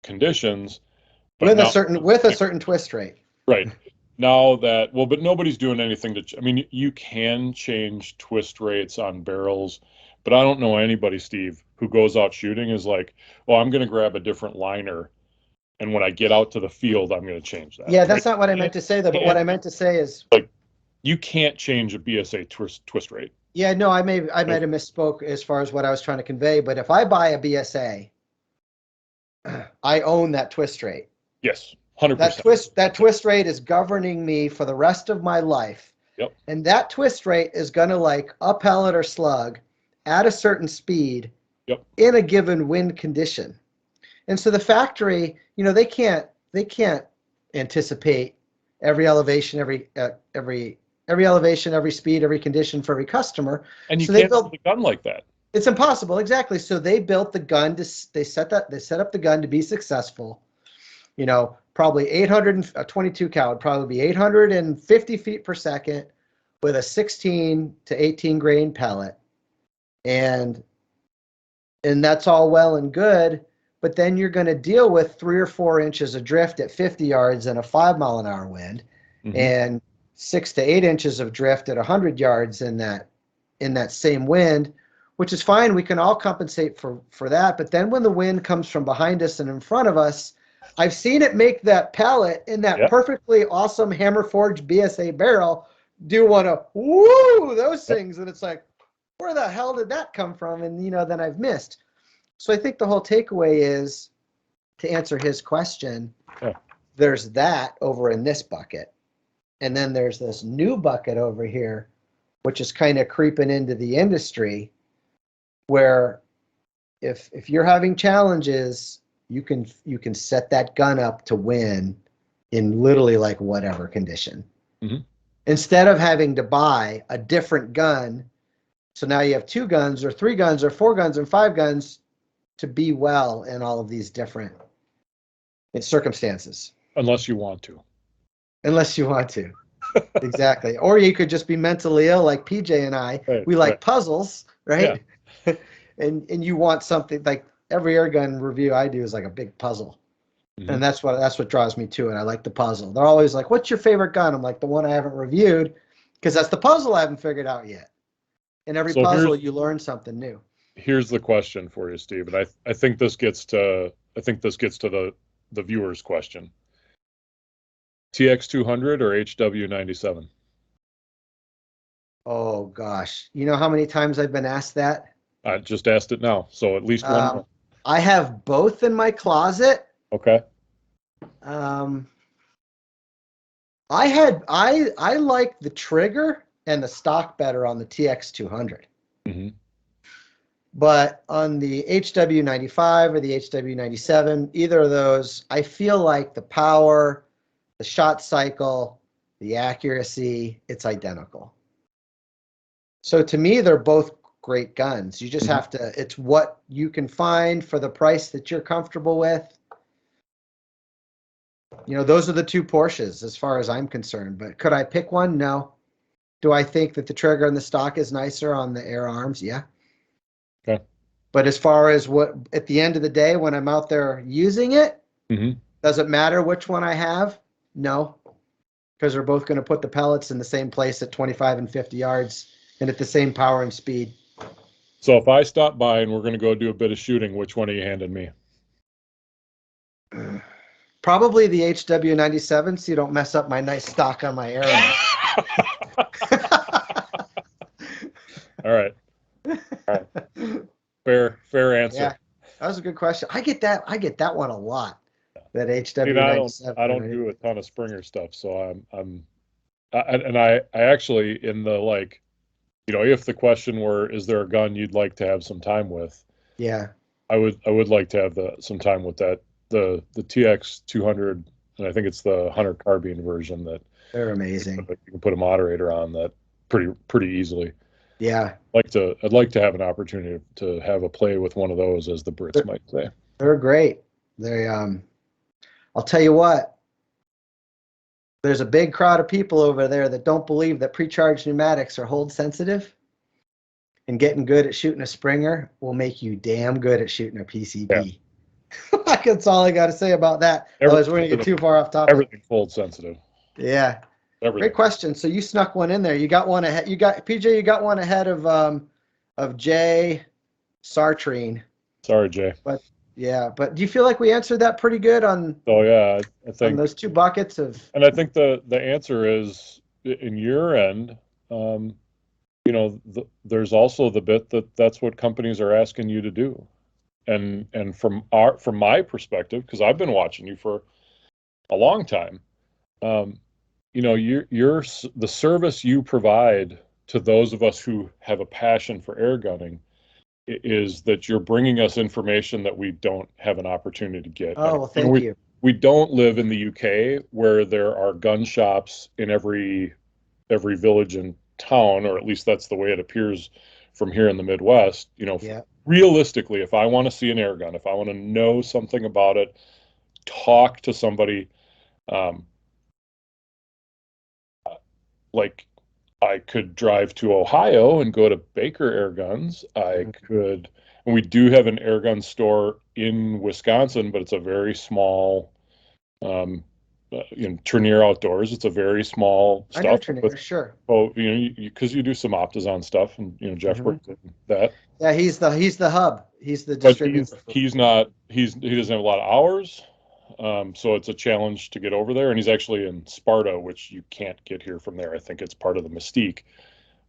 conditions. With a certain twist rate. Right. But nobody's doing anything I mean, you can change twist rates on barrels, but I don't know anybody, Steve, who goes out shooting is like, oh, I'm going to grab a different liner. And when I get out to the field, I'm going to change that. Yeah, that's not what I meant to say, though. But what I meant to say is, like, you can't change a BSA twist rate. Yeah, no, I might have misspoke as far as what I was trying to convey. But if I buy a BSA, I own that twist rate. Yes, 100%. That twist rate is governing me for the rest of my life. Yep. And that twist rate is going to, like, a pellet or slug at a certain speed. Yep. In a given wind condition. And so the factory, they can't anticipate every elevation, every elevation, every speed, every condition for every customer. And you can't build the gun like that. It's impossible, exactly. So they built the gun they set up the gun to be successful. Probably 22 cal would probably be 850 feet per second with a 16 to 18 grain pellet. And that's all well and good, but then you're going to deal with 3 or 4 inches of drift at 50 yards and a 5-mile-an-hour wind, and 6 to 8 inches of drift at 100 yards in that same wind, which is fine. We can all compensate for that. But then when the wind comes from behind us and in front of us, I've seen it make that pellet in that perfectly awesome hammer forged BSA barrel do one of those things, and it's like, where the hell did that come from? And then I've missed. So I think the whole takeaway is, to answer his question, there's that over in this bucket. And then there's this new bucket over here, which is kind of creeping into the industry, where if you're having challenges, you can set that gun up to win in literally like whatever condition. Mm-hmm. Instead of having to buy a different gun. So now you have 2 guns or 3 guns or 4 guns and 5 guns to be well in all of these different circumstances. Unless you want to. Exactly. Or you could just be mentally ill like PJ and I. Right, we like puzzles, right? Yeah. and you want something like every airgun review I do is like a big puzzle. Mm-hmm. And that's what draws me to it. I like the puzzle. They're always like, what's your favorite gun? I'm like, the one I haven't reviewed, because that's the puzzle I haven't figured out yet. In every puzzle, you learn something new. Here's the question for you, Steve, and I think this gets to the viewer's question. TX200 or HW97? Oh gosh, you know how many times I've been asked that? I just asked it now, so at least one more. I have both in my closet. Okay. I like the trigger and the stock better on the TX200. Mm-hmm. But on the HW95 or the HW97, either of those, I feel like the power, the shot cycle, the accuracy, it's identical. So to me, they're both great guns. You just have to, it's what you can find for the price that you're comfortable with. Those are the 2 Porsches as far as I'm concerned. But could I pick one? No. Do I think that the trigger and the stock is nicer on the Air Arms? Yeah. Okay. But as far as what, at the end of the day, when I'm out there using it, does it matter which one I have? No. Because they're both going to put the pellets in the same place at 25 and 50 yards and at the same power and speed. So if I stop by and we're going to go do a bit of shooting, which one are you handing me? Probably the HW97, so you don't mess up my nice stock on my Airgun. All right. Fair answer. Yeah, that was a good question. I get that one a lot. That You know, HW97. I don't do a ton of Springer stuff, so I actually in the like, you know, if the question were, is there a gun you'd like to have some time with? Yeah. I would like to have some time with that the TX 200, and I think it's the Hunter carbine version that They're amazing. you can put a moderator on that pretty easily. Yeah. I'd like to have an opportunity to have a play with one of those, as the Brits might say. They're great. They I'll tell you what, there's a big crowd of people over there that don't believe that pre-charged pneumatics are hold sensitive, and getting good at shooting a Springer will make you damn good at shooting a PCP. Yeah. That's all I got to say about that. Otherwise, we're going to get too far off topic. Everything's hold sensitive. Yeah. Everything. Great question. So you snuck one in there. You got one ahead. You got PJ. You got one ahead of Jay Sartrine. Sorry, Jay. But yeah. But do you feel like we answered that pretty good on? Oh yeah, I think on those two buckets of. And I think the answer is in your end. You know, there's also the bit that's what companies are asking you to do, and from my perspective, because I've been watching you for a long time, you know, you're the service you provide to those of us who have a passion for air gunning is that you're bringing us information that we don't have an opportunity to get. Oh, well, thank you. We don't live in the UK where there are gun shops in every village and town, or at least that's the way it appears from here in the Midwest. You know, yeah. Realistically, if I want to see an air gun, if I want to know something about it, talk to somebody, like I could drive to Ohio and go to Baker Airguns. I could, and we do have an airgun store in Wisconsin, but it's a very small, in Trenier Outdoors. It's a very small stuff. I know Trenier, sure. Oh, you know, because you do some Optizon stuff, and you know Jeff worked in that. Yeah, he's the hub. He's the distributor. But he doesn't have a lot of hours, so it's a challenge to get over there. And he's actually in Sparta, which you can't get here from there. I think it's part of the mystique.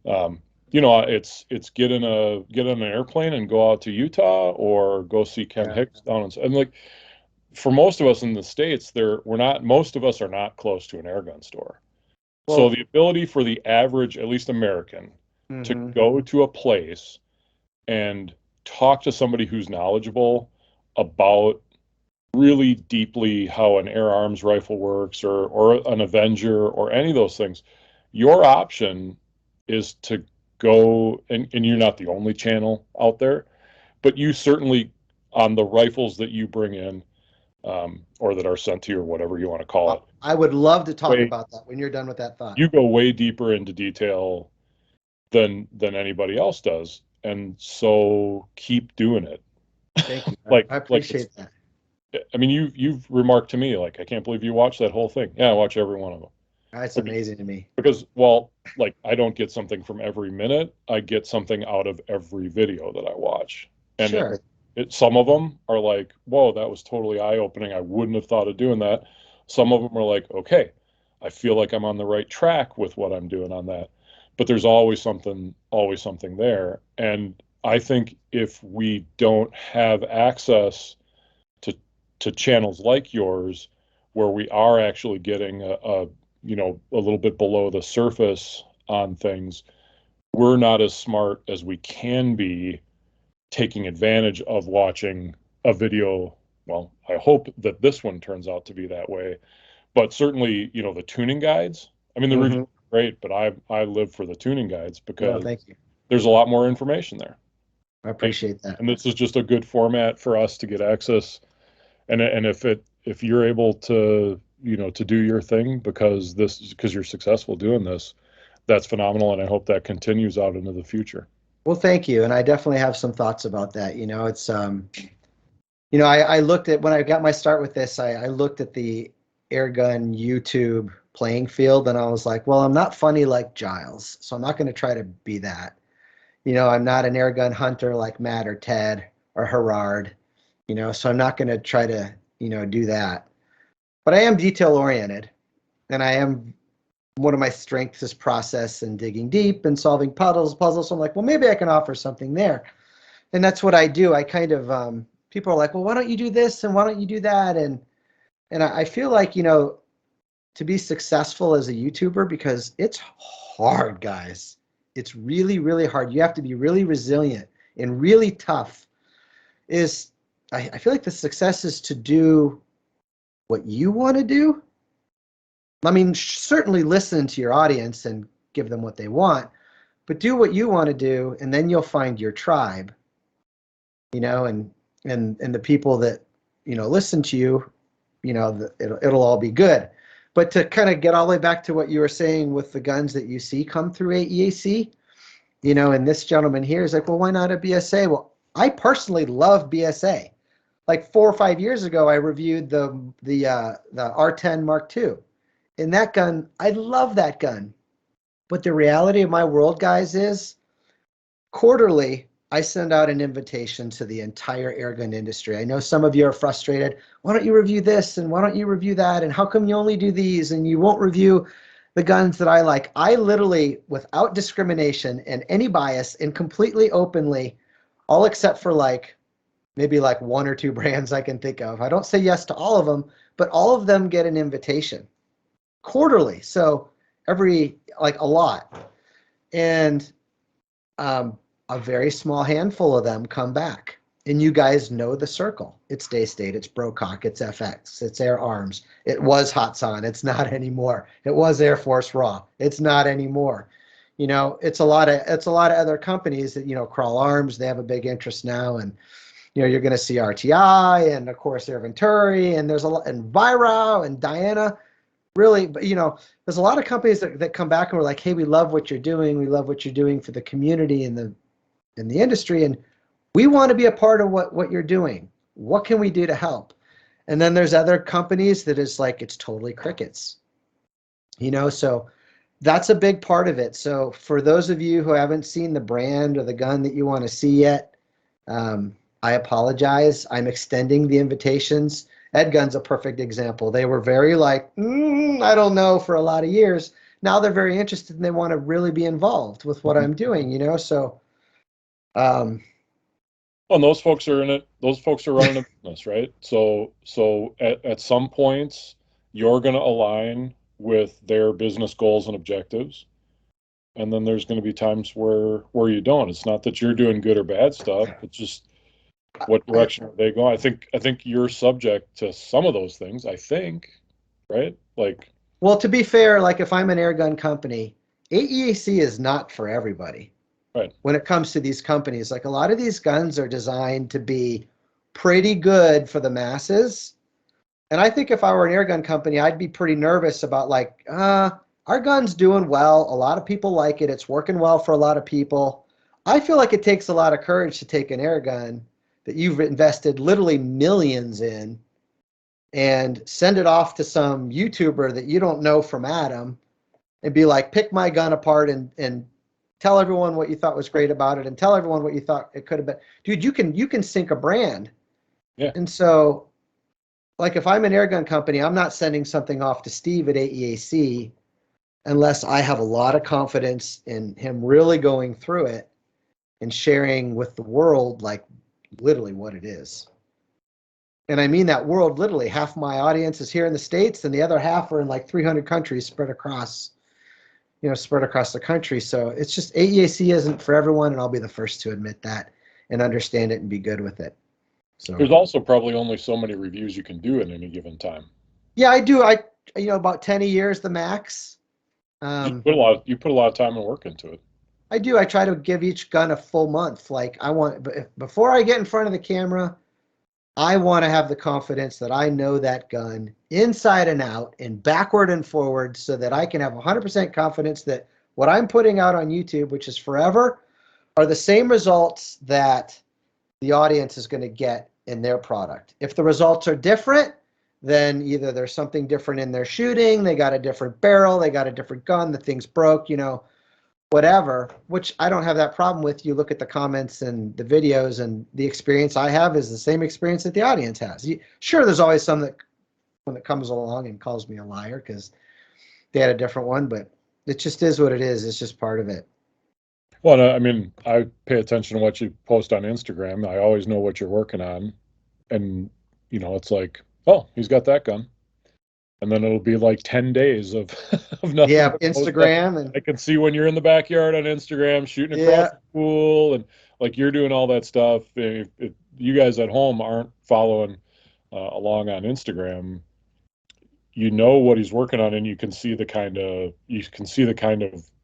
You know, it's get on an airplane and go out to Utah, or go see Ken Hicks down and like. For most of us in the States, most of us are not close to an airgun store. Well, so the ability for the average, at least American, to go to a place and talk to somebody who's knowledgeable about really deeply how an air arms rifle works, or an Avenger, or any of those things, your option is to go, and you're not the only channel out there, but you certainly, on the rifles that you bring in, or that are sent to you, or whatever you want to call it. I would love to talk about that when you're done with that thought. You go way deeper into detail than anybody else does, and so keep doing it. Thank you. I appreciate that. I mean, you've remarked to me, like, I can't believe you watched that whole thing. Yeah, I watch every one of them. That's amazing to me. Because, well, like, I don't get something from every minute. I get something out of every video that I watch. And sure. Some of them are like, whoa, that was totally eye-opening. I wouldn't have thought of doing that. Some of them are like, okay, I feel like I'm on the right track with what I'm doing on that. But there's always something there. And I think if we don't have access to channels like yours, where we are actually getting a little bit below the surface on things, we're not as smart as we can be taking advantage of watching a video. Well, I hope that this one turns out to be that way, but certainly, you know, the tuning guides, I mean, the reviews are great, but I live for the tuning guides, because thank you. There's a lot more information there. I appreciate that. And this is just a good format for us to get access. And if you're able to, you know, to do your thing because you're successful doing this, that's phenomenal. And I hope that continues out into the future. Well, thank you. And I definitely have some thoughts about that. You know, it's, you know, I looked at, when I got my start with this, I looked at the Airgun YouTube playing field, and I was like, well, I'm not funny like Giles, so I'm not going to try to be that. You know, I'm not an airgun hunter like Matt or Ted or Gerard, you know, so I'm not going to try to, you know, do that. But I am detail oriented, and one of my strengths is process and digging deep and solving puzzles. So I'm like, well, maybe I can offer something there. And that's what I do. I kind of, people are like, well, why don't you do this and why don't you do that? And And I feel like, to be successful as a YouTuber, because it's hard, guys. It's really, really hard. You have to be really resilient and really tough. I feel like the success is to do what you want to do. I mean, certainly listen to your audience and give them what they want, but do what you want to do, and then you'll find your tribe, and the people that, listen to you, it'll all be good. But to kind of get all the way back to what you were saying with the guns that you see come through AEAC, and this gentleman here is like, well, why not a BSA? Well, I personally love BSA. Like 4 or 5 years ago, I reviewed the R10 Mark II. And that gun, I love that gun. But the reality of my world, guys, is quarterly, I send out an invitation to the entire airgun industry. I know some of you are frustrated. Why don't you review this? And why don't you review that? And how come you only do these? And you won't review the guns that I like. I literally, without discrimination and any bias and completely openly, all except for maybe 1 or 2 brands I can think of. I don't say yes to all of them, but all of them get an invitation quarterly. So a lot. And a very small handful of them come back. And you guys know the circle. It's Daystate, it's Brocock, it's FX, it's Air Arms. It was Hatsan, it's not anymore. It was Air Force Raw, it's not anymore. It's a lot of other companies that, Crawl Arms, they have a big interest now. And you're going to see RTI and of course Air Venturi, and there's a lot, and Viro and Diana. Really, but there's a lot of companies that come back and we're like, hey, we love what you're doing. We love what you're doing for the community and the industry, and we want to be a part of what you're doing. What can we do to help? And then there's other companies that is like, it's totally crickets. So that's a big part of it. So for those of you who haven't seen the brand or the gun that you want to see yet, I apologize. I'm extending the invitations. Airgun's a perfect example. They were very I don't know, for a lot of years. Now they're very interested and they want to really be involved with what I'm doing, So, well, and those folks are in it. Those folks are running a business, right? So at some points, you're going to align with their business goals and objectives. And then there's going to be times where you don't. It's not that you're doing good or bad stuff. It's just, what direction are they going? I think you're subject to some of those things, I think, right? Well, to be fair, if I'm an airgun company, AEAC is not for everybody. Right. When it comes to these companies, a lot of these guns are designed to be pretty good for the masses. And I think if I were an airgun company, I'd be pretty nervous about our gun's doing well. A lot of people like it. It's working well for a lot of people. I feel like it takes a lot of courage to take an airgun that you've invested literally millions in and send it off to some YouTuber that you don't know from Adam and be like, pick my gun apart and tell everyone what you thought was great about it and tell everyone what you thought it could have been. Dude, you can sink a brand. Yeah. And so, if I'm an airgun company, I'm not sending something off to Steve at AEAC unless I have a lot of confidence in him really going through it and sharing with the world, literally what it is. And I mean that world literally. Half my audience is here in the States and the other half are in 300 countries spread across the country. So it's just, AEAC isn't for everyone, and I'll be the first to admit that and understand it and be good with it. So there's also probably only so many reviews you can do at any given time. Yeah, I do. About 10 a year is the max. You put a lot of time and work into it. I do. I try to give each gun a full month. Before I get in front of the camera, I want to have the confidence that I know that gun inside and out and backward and forward so that I can have 100% confidence that what I'm putting out on YouTube, which is forever, are the same results that the audience is going to get in their product. If the results are different, then either there's something different in their shooting, they got a different barrel, they got a different gun, the thing's broke, whatever, which I don't have that problem with. You look at the comments and the videos, and the experience I have is the same experience that the audience has. Sure, there's always some that when it comes along and calls me a liar because they had a different one, but it just is what it is. It's just part of it. Well, I mean, I pay attention to what you post on Instagram. I always know what you're working on. And, it's like, oh, he's got that gun. and then it'll be like 10 days of of nothing. Yeah, but Instagram and I can see when you're in the backyard on Instagram shooting across yeah. the pool, and like you're doing all that stuff. If you guys at home aren't following along on Instagram, you know what he's working on, and you can see the kind of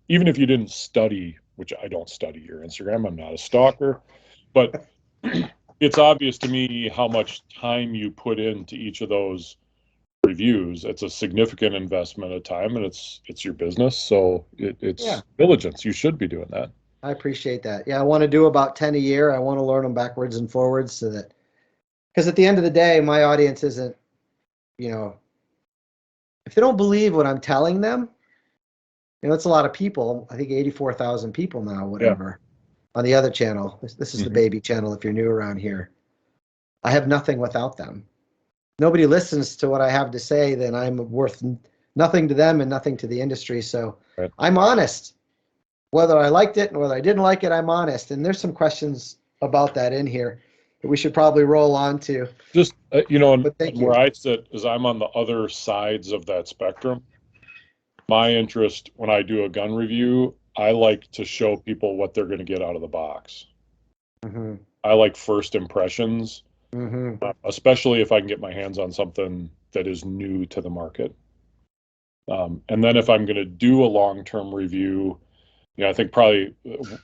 even if you didn't study, which I don't study your Instagram, I'm not a stalker, but it's obvious to me how much time you put into each of those reviews. It's a significant investment of time, and it's your business, so Yeah, it's diligence. You should be doing that. I appreciate that. Yeah, I want to do about 10 a year. I want to learn them backwards and forwards so that, because at the end of the day, my audience isn't, you know, if they don't believe what I'm telling them, it's a lot of people. I think 84,000 people now, Yeah. whatever, on the other channel. This is the Mhm. baby channel if you're new around here. I have nothing without them. Nobody listens to what I have to say, then I'm worth nothing to them and nothing to the industry. So Right. I'm honest. Whether I liked it and whether I didn't like it, I'm honest. And there's some questions about that in here that we should probably roll on to. Just and But thank where you. I sit is I'm on the other sides of that spectrum. My interest when I do a gun review, I like to show people what they're going to get out of the box. Mm-hmm. I like first impressions, Mm-hmm. especially if I can get my hands on something that is new to the market. And then if I'm going to do a long-term review, I think probably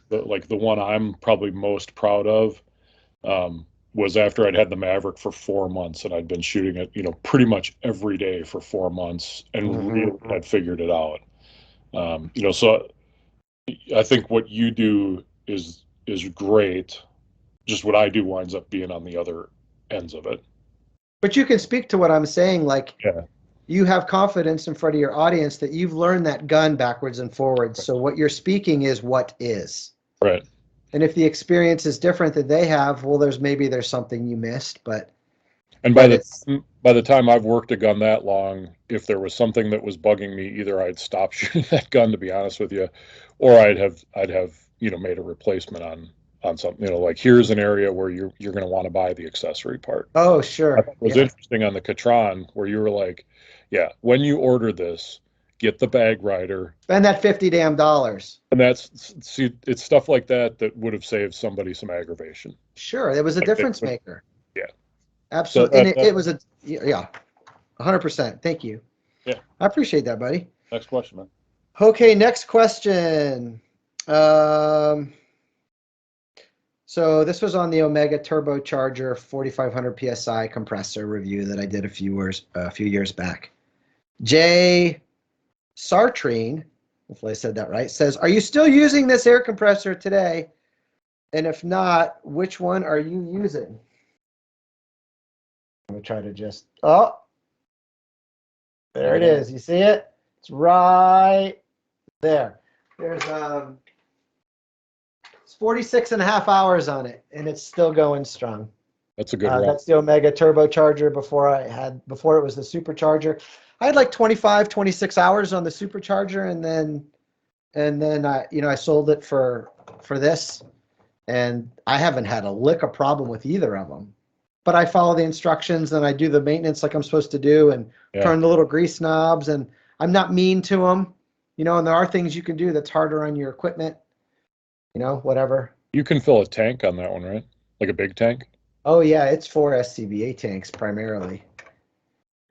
like the one I'm probably most proud of was after I'd had the Maverick for 4 months and I'd been shooting it, pretty much every day for 4 months and really Mm-hmm. had figured it out. So I think what you do is great. Just what I do winds up being on the other ends of it. But you can speak to what I'm saying. Like, Yeah. you have confidence in front of your audience that you've learned that gun backwards and forwards. So what you're speaking is what is. Right. And if the experience is different that they have, well, there's something you missed, but And but it's by the time I've worked a gun that long, if there was something that was bugging me, either I'd stop shooting that gun, to be honest with you, or I'd have made a replacement on something. Like here's an area where you're going to want to buy the accessory part. oh I sure. thought it was Yeah. interesting on the Catron where you were like, yeah, when you order this, get the bag rider, Spend that 50 damn dollars. and it's stuff like that would have saved somebody some aggravation. Sure. It was a Like they difference would, maker. yeah. So Absolutely. And it was yeah, 100%. Thank you. yeah. I appreciate that, buddy. Next question, man. Okay, next question. So this was on the Omega turbocharger 4500 psi compressor review that I did a few years back. Jay Sartrine, hopefully I said that right, says, "Are you still using this air compressor today? And if not, which one are you using?" I'm gonna try to just there it is. You see it? It's right there. There's it's 46 and a half hours on it, and it's still going strong. That's a good run. That's the Omega turbocharger before it was the supercharger. I had like 25, 26 hours on the supercharger, and then I sold it for this, and I haven't had a lick of problem with either of them. But I follow the instructions and I do the maintenance like I'm supposed to do, and turn the little grease knobs, and I'm not mean to them, and there are things you can do that's harder on your equipment, whatever. You can fill a tank on that one, right? Like a big tank? Oh yeah, it's 4 SCBA tanks primarily.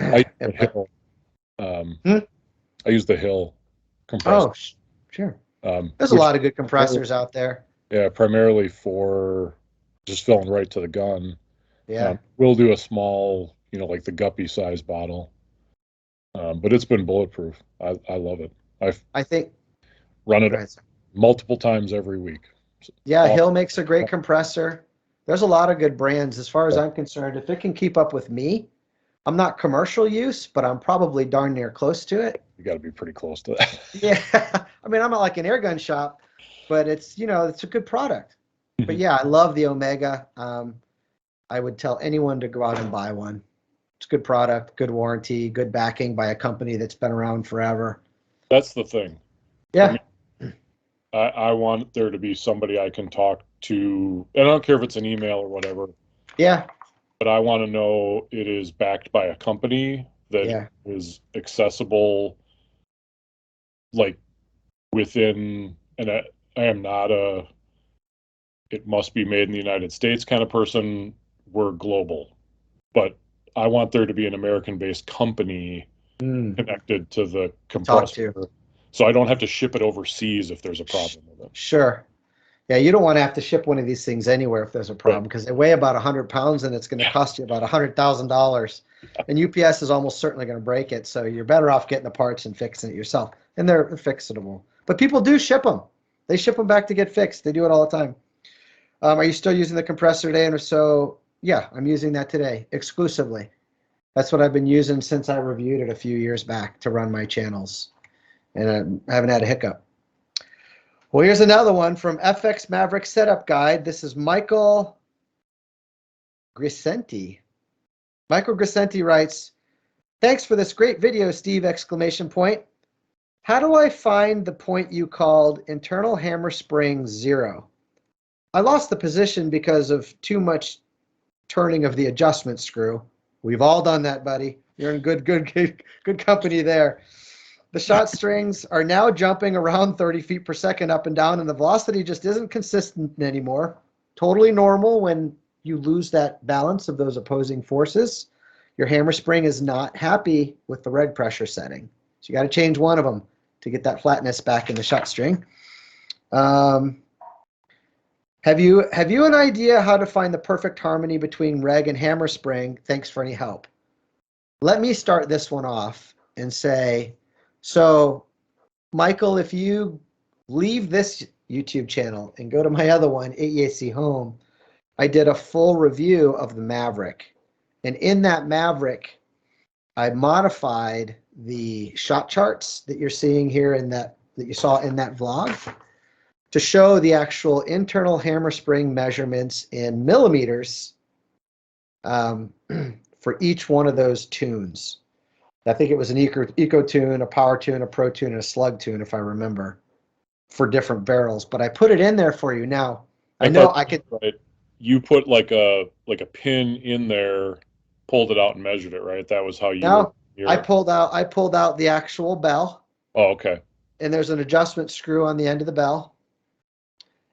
I use the Hill. I use the Hill compressor. Oh, sure. There's a Which lot of good compressors out there. yeah, primarily for just filling right to the gun. Yeah. We'll do a small, like the guppy size bottle. But it's been bulletproof. I love it. I think Run it go ahead, sir. multiple times every week. Yeah, Hill makes a great compressor. There's a lot of good brands as far as I'm concerned. If it can keep up with me, I'm not commercial use, but I'm probably darn near close to it. You got to be pretty close to that. Yeah. I mean, I'm not like an airgun shop, but it's a good product. But yeah, I love the Omega. I would tell anyone to go out and buy one. It's a good product, good warranty, good backing by a company that's been around forever. That's the thing. Yeah. I want there to be somebody I can talk to, and I don't care if it's an email or whatever. Yeah. But I want to know it is backed by a company that is accessible, like within, and I am not it must be made in the United States kind of person. We're global, but I want there to be an American-based company connected to the compressor, so I don't have to ship it overseas if there's a problem with it. Sure. Yeah, you don't want to have to ship one of these things anywhere if there's a problem, because they weigh about 100 pounds and it's going to cost you about $100,000. And UPS is almost certainly going to break it. So you're better off getting the parts and fixing it yourself. And they're fixable. But people do ship them. They ship them back to get fixed. They do it all the time. Are you still using the compressor today? And if so, yeah, I'm using that today exclusively. That's what I've been using since I reviewed it a few years back to run my channels. And I haven't had a hiccup. Well, here's another one from FX Maverick Setup Guide. This is Michael Grisenti. Michael Grisenti writes, "Thanks for this great video, Steve! Exclamation point. How do I find the point you called internal hammer spring 0? I lost the position because of too much turning of the adjustment screw." We've all done that, buddy. You're in good company there. "The shot strings are now jumping around 30 feet per second up and down, and the velocity just isn't consistent anymore. Totally normal when you lose that balance of those opposing forces. Your hammer spring is not happy with the reg pressure setting. So you got to change one of them to get that flatness back in the shot string. Have you an idea how to find the perfect harmony between reg and hammer spring? Thanks for any help." Let me start this one off and say, so Michael, if you leave this YouTube channel and go to my other one, AEAC Home, I did a full review of the Maverick. And in that Maverick, I modified the shot charts that you're seeing here in that you saw in that vlog to show the actual internal hammer spring measurements in millimeters for each one of those tunes. I think it was an eco tune, a power tune, a pro tune, and a slug tune, if I remember, for different barrels. But I put it in there for you. Now, I know I could. Right. You put like a pin in there, pulled it out and measured it, right? That was how you. No, I pulled out the actual bell. Oh, okay. And there's an adjustment screw on the end of the bell.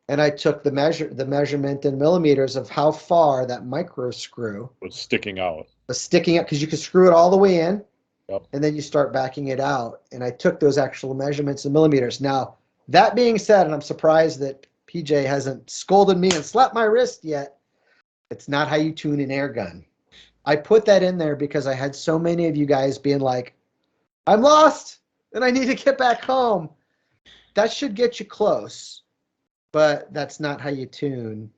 And I took the measurement in millimeters of how far that micro screw was sticking out. Because you could screw it all the way in. Yep. And then you start backing it out. And I took those actual measurements in millimeters. Now, that being said, and I'm surprised that PJ hasn't scolded me and slapped my wrist yet, it's not how you tune an air gun. I put that in there because I had so many of you guys being like, "I'm lost and I need to get back home." That should get you close, but that's not how you tune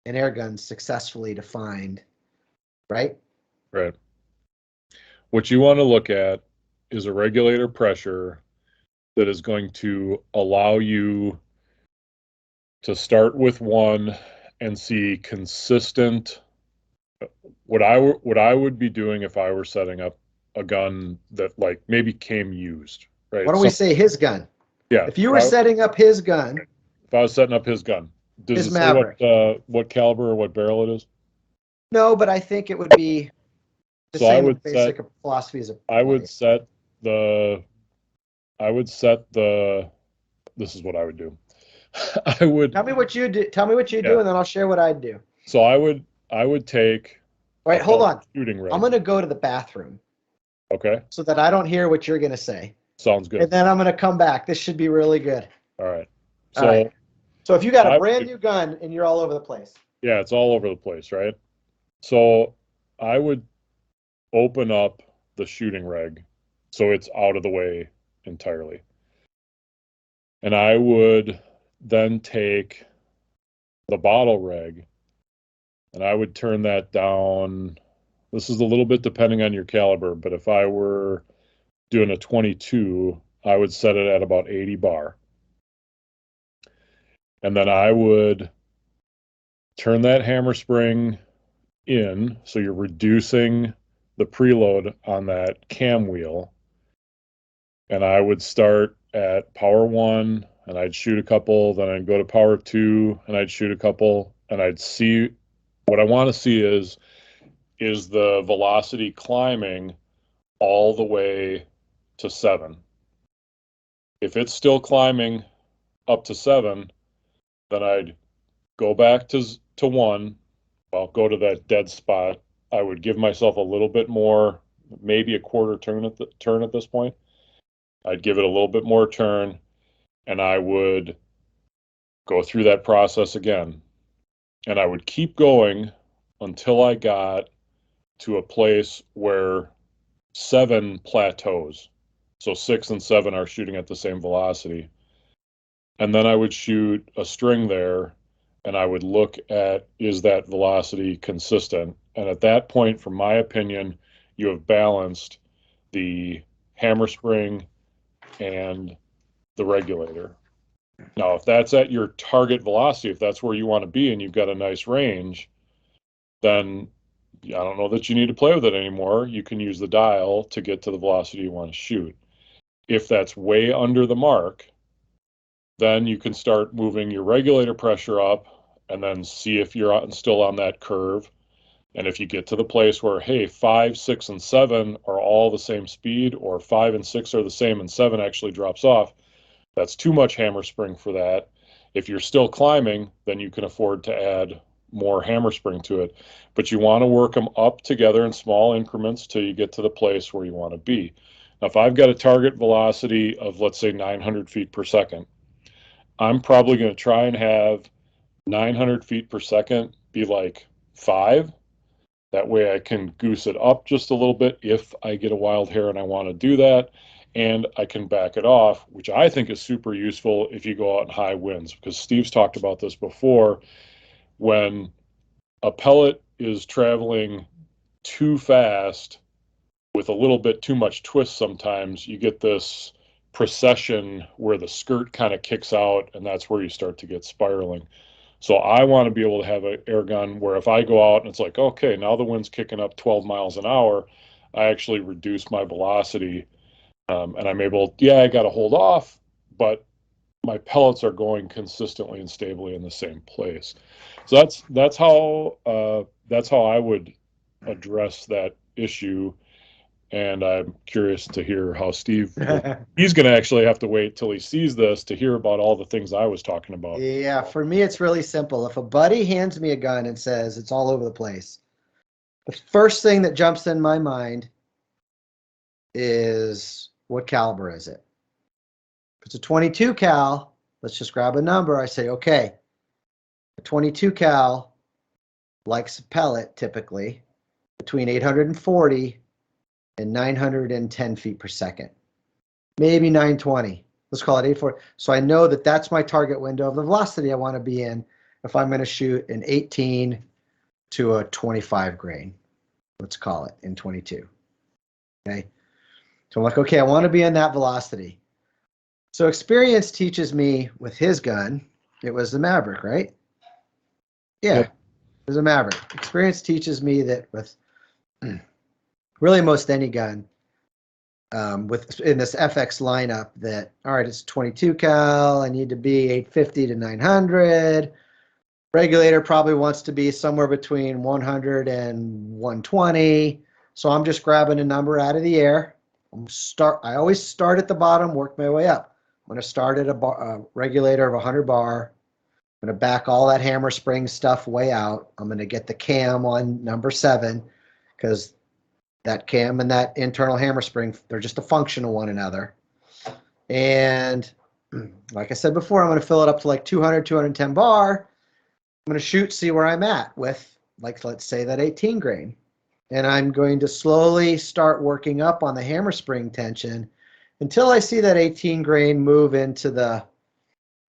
an air gun successfully defined, right? Right. What you want to look at is a regulator pressure that is going to allow you to start with one and see consistent. What I would be doing if I were setting up a gun that like maybe came used, right? Why don't we say his gun? Yeah. If you were setting up his gun. If I was setting up his gun, does it Maverick. say what caliber or what barrel it is? No, but I think it would be the same basic philosophy as I would set the. This is what I would do. I would tell me what you do. Tell me what you do, and then I'll share what I'd do. So I would take. All right, hold on. Shooting range. I'm going to go to the bathroom. Okay. So that I don't hear what you're going to say. Sounds good. And then I'm going to come back. This should be really good. All right. So, all right. So if you got a brand new gun and you're all over the place. Yeah, it's all over the place, right? So I would open up the shooting reg so it's out of the way entirely. And I would then take the bottle reg and I would turn that down. This is a little bit depending on your caliber, but if I were doing a 22, I would set it at about 80 bar. And then I would turn that hammer spring in, so you're reducing the preload on that cam wheel. And I would start at power 1, and I'd shoot a couple, then I'd go to power 2, and I'd shoot a couple, and I'd see, what I want to see is the velocity climbing all the way to 7. If it's still climbing up to 7, then I'd go back to 1. I'll go to that dead spot. I would give myself a little bit more, maybe a quarter turn at this point. I'd give it a little bit more turn, and I would go through that process again. And I would keep going until I got to a place where 7 plateaus. So 6 and 7 are shooting at the same velocity. And then I would shoot a string there, and I would look at, is that velocity consistent? And at that point, from my opinion, you have balanced the hammer spring and the regulator. Now, if that's at your target velocity, if that's where you want to be and you've got a nice range, then I don't know that you need to play with it anymore. You can use the dial to get to the velocity you want to shoot. If that's way under the mark, then you can start moving your regulator pressure up and then see if you're still on that curve. And if you get to the place where, hey, 5, 6, and 7 are all the same speed, or 5 and 6 are the same and 7 actually drops off, that's too much hammer spring for that. If you're still climbing, then you can afford to add more hammer spring to it. But you want to work them up together in small increments till you get to the place where you want to be. Now, if I've got a target velocity of, let's say, 900 feet per second, I'm probably going to try and have 900 feet per second be like 5. That way I can goose it up just a little bit if I get a wild hair and I want to do that. And I can back it off, which I think is super useful if you go out in high winds, because Steve's talked about this before. When a pellet is traveling too fast with a little bit too much twist, sometimes you get this precession where the skirt kind of kicks out, and that's where you start to get spiraling. So I want to be able to have an air gun where if I go out and it's like, okay, now the wind's kicking up 12 miles an hour, I actually reduce my velocity. And I'm able, I got to hold off, but my pellets are going consistently and stably in the same place. So that's how I would address that issue. And I'm curious to hear how Steve, he's going to actually have to wait till he sees this to hear about all the things I was talking about. Yeah, for me, it's really simple. If a buddy hands me a gun and says it's all over the place, the first thing that jumps in my mind is, what caliber is it? If it's a 22 cal, let's just grab a number. I say, okay, a 22 cal likes a pellet typically between 840 and 910 feet per second, maybe 920. Let's call it 840. So I know that that's my target window of the velocity I want to be in if I'm going to shoot an 18 to a 25 grain. Let's call it in 22. Okay. So I'm like, okay, I want to be in that velocity. So experience teaches me with his gun, it was the Maverick, right? Yeah, yep. It was a Maverick. Experience teaches me that with really most any gun, in this FX lineup, that, all right, it's 22 cal, I need to be 850 to 900. Regulator probably wants to be somewhere between 100 and 120. So I'm just grabbing a number out of the air. I always start at the bottom, work my way up. I'm going to start at a regulator of 100 bar. I'm going to back all that hammer spring stuff way out. I'm going to get the cam on number 7, because that cam and that internal hammer spring, they're just a function of one another. And like I said before, I'm going to fill it up to like 200, 210 bar. I'm going to shoot, see where I'm at with, like, let's say that 18 grain. And I'm going to slowly start working up on the hammer spring tension until I see that 18 grain move into the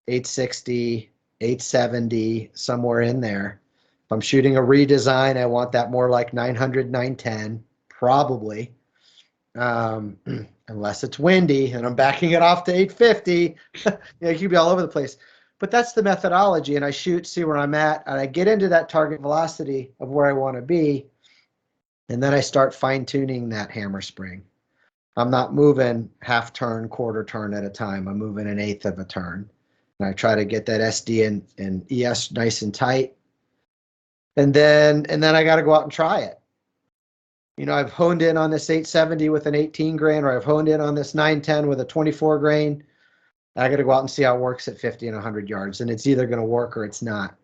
860, 870, somewhere in there. If I'm shooting a redesign, I want that more like 900, 910, probably. Unless it's windy and I'm backing it off to 850. It could be all over the place. But that's the methodology, and I shoot, see where I'm at, and I get into that target velocity of where I want to be. And then I start fine-tuning that hammer spring. I'm not moving half turn, quarter turn at a time. I'm moving an eighth of a turn. And I try to get that SD and ES nice and tight. And then I got to go out and try it. I've honed in on this 870 with an 18 grain, or I've honed in on this 910 with a 24 grain. I got to go out and see how it works at 50 and 100 yards. And it's either going to work or it's not.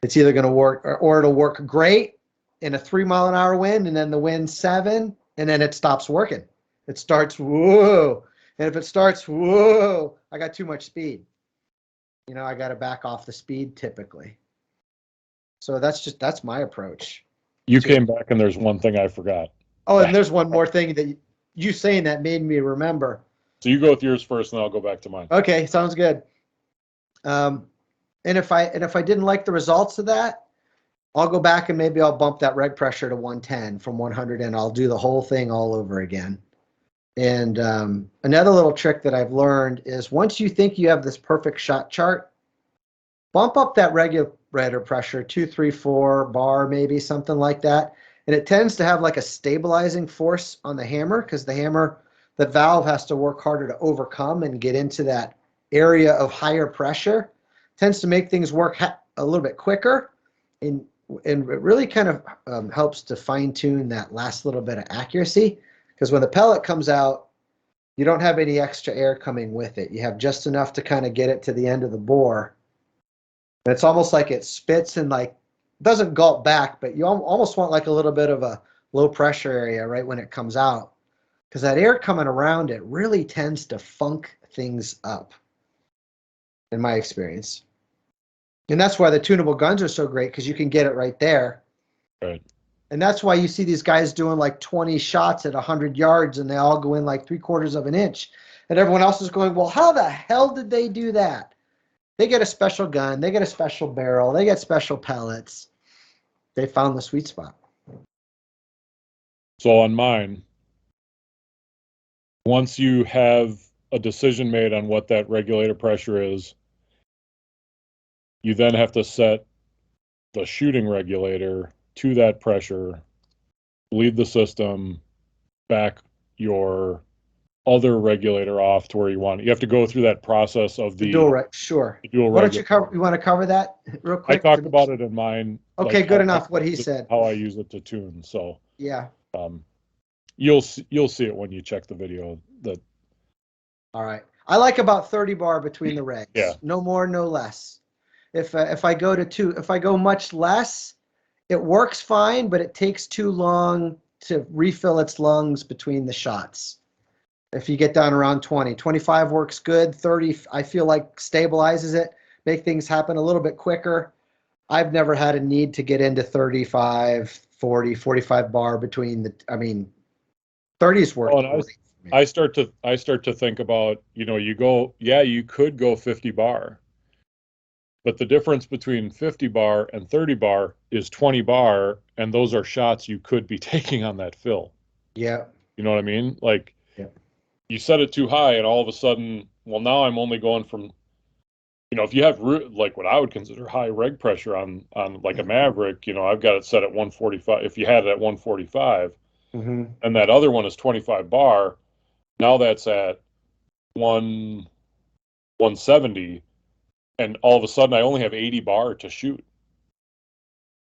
It's either going to work or it'll work great in a 3-mile-an-hour wind, and then the wind's 7, and then it stops working. It starts, whoa. And if it starts, whoa, I got too much speed. I got to back off the speed typically. So that's my approach. You came back and there's one thing I forgot. Oh, and there's one more thing that you saying that made me remember. So you go with yours first, and I'll go back to mine. Okay, sounds good. And if I didn't like the results of that, I'll go back and maybe I'll bump that reg pressure to 110 from 100, and I'll do the whole thing all over again. And another little trick that I've learned is once you think you have this perfect shot chart, bump up that regulator pressure 2, 3, 4 bar, maybe something like that. And it tends to have like a stabilizing force on the hammer, because the valve has to work harder to overcome and get into that area of higher pressure. Tends to make things work a little bit quicker, and it really kind of helps to fine tune that last little bit of accuracy. Because when the pellet comes out, you don't have any extra air coming with it. You have just enough to kind of get it to the end of the bore. And it's almost like it spits and doesn't gulp back, but you almost want like a little bit of a low pressure area right when it comes out. Because that air coming around it really tends to funk things up, in my experience. And that's why the tunable guns are so great, because you can get it right there. Right. And that's why you see these guys doing like 20 shots at 100 yards, and they all go in like 3/4 of an inch. And everyone else is going, well, how the hell did they do that? They get a special gun. They get a special barrel. They get special pellets. They found the sweet spot. So on mine, once you have a decision made on what that regulator pressure is, you then have to set the shooting regulator to that pressure, bleed the system, back your other regulator off to where you want it. You have to go through that process of the dual sure. The dual Why don't you cover? You want to cover that real quick? I talked about it in mine. Okay, good enough. What he said. How I use it to tune. So yeah. You'll see it when you check the video. All right. I like about 30 bar between the regs. Yeah. No more, no less. If I go to 2, if I go much less, it works fine, but it takes too long to refill its lungs between the shots. If you get down around 20, 25 works good. 30, I feel like stabilizes it, make things happen a little bit quicker. I've never had a need to get into 35, 40, 45 bar between 30s work. Oh, I start to think about, you could go 50 bar. But the difference between 50 bar and 30 bar is 20 bar, and those are shots you could be taking on that fill. Yeah. You know what I mean? Like, yeah. You set it too high, and all of a sudden, well, now I'm only going from, if you have like what I would consider high reg pressure on like a Maverick, I've got it set at 145. If you had it at 145, and that other one is 25 bar, now that's at 170. And all of a sudden, I only have 80 bar to shoot,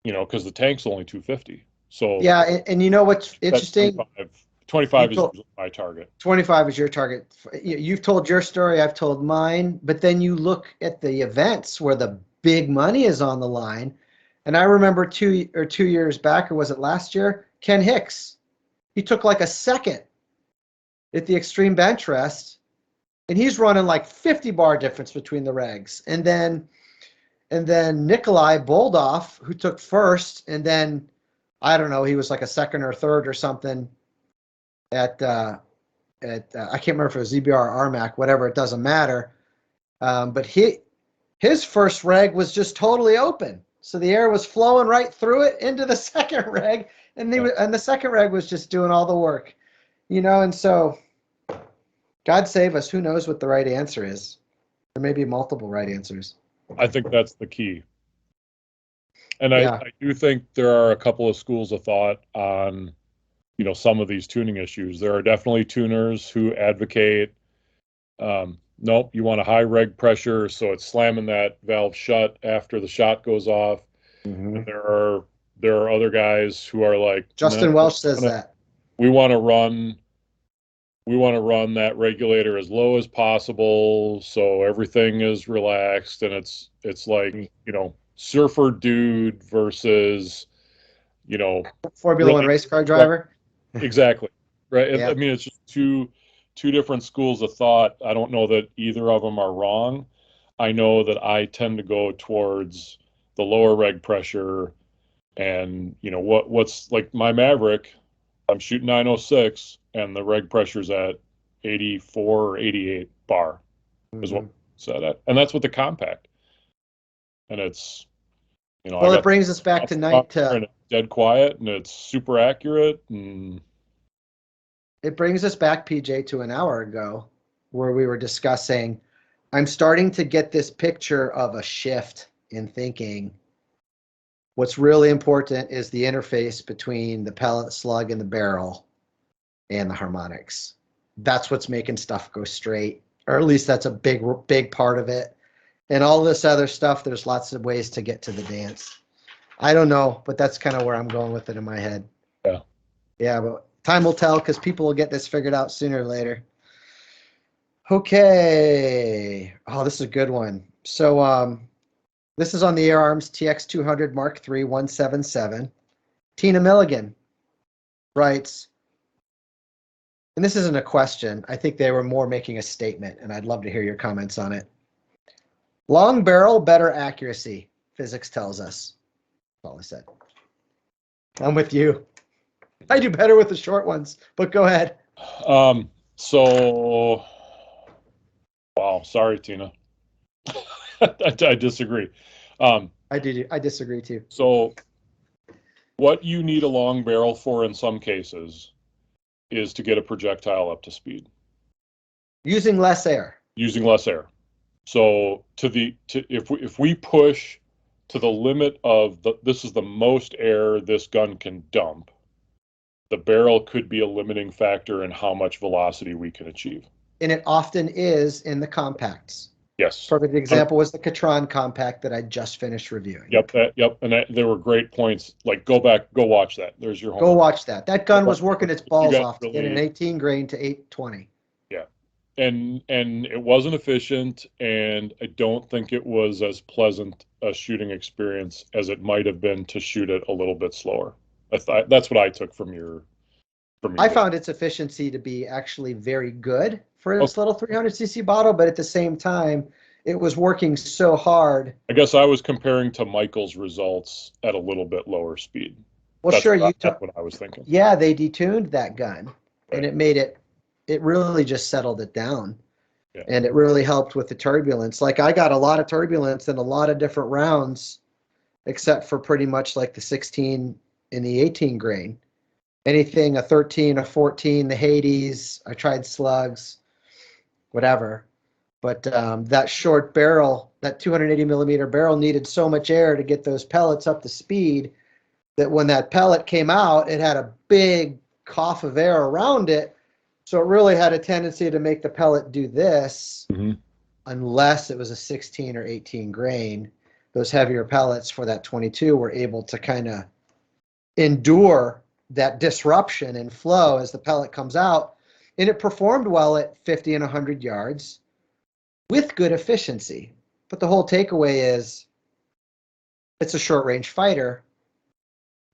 because the tank's only 250. So yeah, and you know what's interesting? 25 is my target. 25 is your target. You've told your story, I've told mine, but then you look at the events where the big money is on the line. And I remember 2 years back, or was it last year? Ken Hicks, he took like a second at the extreme bench rest. And he's running like 50 bar difference between the regs. And then Nikolai Boldoff, who took first, and then, I don't know, he was like a second or third or something at I can't remember if it was ZBR or RMAC, whatever, it doesn't matter. But his first reg was just totally open. So the air was flowing right through it into the second reg, and the second reg was just doing all the work. And so God save us, who knows what the right answer is? There may be multiple right answers. I think that's the key. And I do think there are a couple of schools of thought on, some of these tuning issues. There are definitely tuners who advocate, nope, you want a high reg pressure, so it's slamming that valve shut after the shot goes off. And there are other guys who are like, Justin Welsh says that. we want to run that regulator as low as possible so everything is relaxed, and it's like, you know, surfer dude versus, you know, Formula One really, race car driver. exactly. Right. Yeah. I mean, it's just two different schools of thought. I don't know that either of them are wrong. I know that I tend to go towards the lower reg pressure, and you know what's like my Maverick, I'm shooting 906 and the reg pressure's at 84 or 88 bar is what Mhm. set at. And that's with the compact. And it's, you know, I Well, it got brings us back the on tonight there to and it's dead quiet and it's super accurate. And it brings us back, PJ, to an hour ago where we were discussing. I'm starting to get this picture of a shift in thinking. What's really important is the interface between the pellet, slug, and the barrel and the harmonics. That's what's making stuff go straight, or at least that's a big part of it. And all this other stuff, there's lots of ways to get to the dance. I don't know, but that's kind of where I'm going with it in my head. yeah. Yeah, but time will tell because people will get this figured out sooner or later. Okay. Oh, this is a good one. So this is on the Air Arms TX200 Mark III 177. Tina Milligan writes, and this isn't a question. I think they were more making a statement, and I'd love to hear your comments on it. Long barrel, better accuracy, physics tells us. That's all I said. I'm with you. I do better with the short ones, but go ahead. So wow, sorry, Tina. I disagree. I disagree too. So what you need a long barrel for in some cases is to get a projectile up to speed Using less air. using less air. So if we push to the limit of this is the most air this gun can dump, the barrel could be a limiting factor in how much velocity we can achieve. And it often is in the compacts. Yes. Perfect example was the Catron compact that I just finished reviewing. Yep. And there were great points. Like go watch that. There's your Go homework. watch that. That gun was working its balls off to get really, an 18 grain to 820. Yeah. And it wasn't efficient, and I don't think it was as pleasant a shooting experience as it might have been to shoot it a little bit slower. That's what I took from your I found its efficiency to be actually very good for its little 300cc bottle, but at the same time, it was working so hard. I guess I was comparing to Michael's results at a little bit lower speed. Well, That's sure, that's what I was thinking. Yeah, they detuned that gun, Right. and it made it really just settled it down. Yeah. And it really helped with the turbulence. Like I got a lot of turbulence in a lot of different rounds, except for pretty much like the 16 and the 18 grain. Anything a 13, a 14, the Hades, I tried slugs, whatever. But that short barrel, that 280 millimeter barrel needed so much air to get those pellets up to speed that when that pellet came out, it had a big cough of air around it. So it really had a tendency to make the pellet do this, unless it was a 16 or 18 grain. Those heavier pellets for that 22 were able to kind of endure that disruption and flow as the pellet comes out. And it performed well at 50 and 100 yards with good efficiency. But the whole takeaway is it's a short range fighter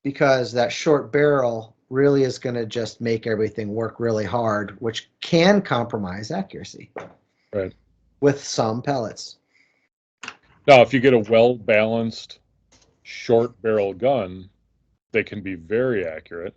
because that short barrel really is going to just make everything work really hard, which can compromise accuracy. Right. With some pellets. Now, if you get a well-balanced short barrel gun, they can be very accurate.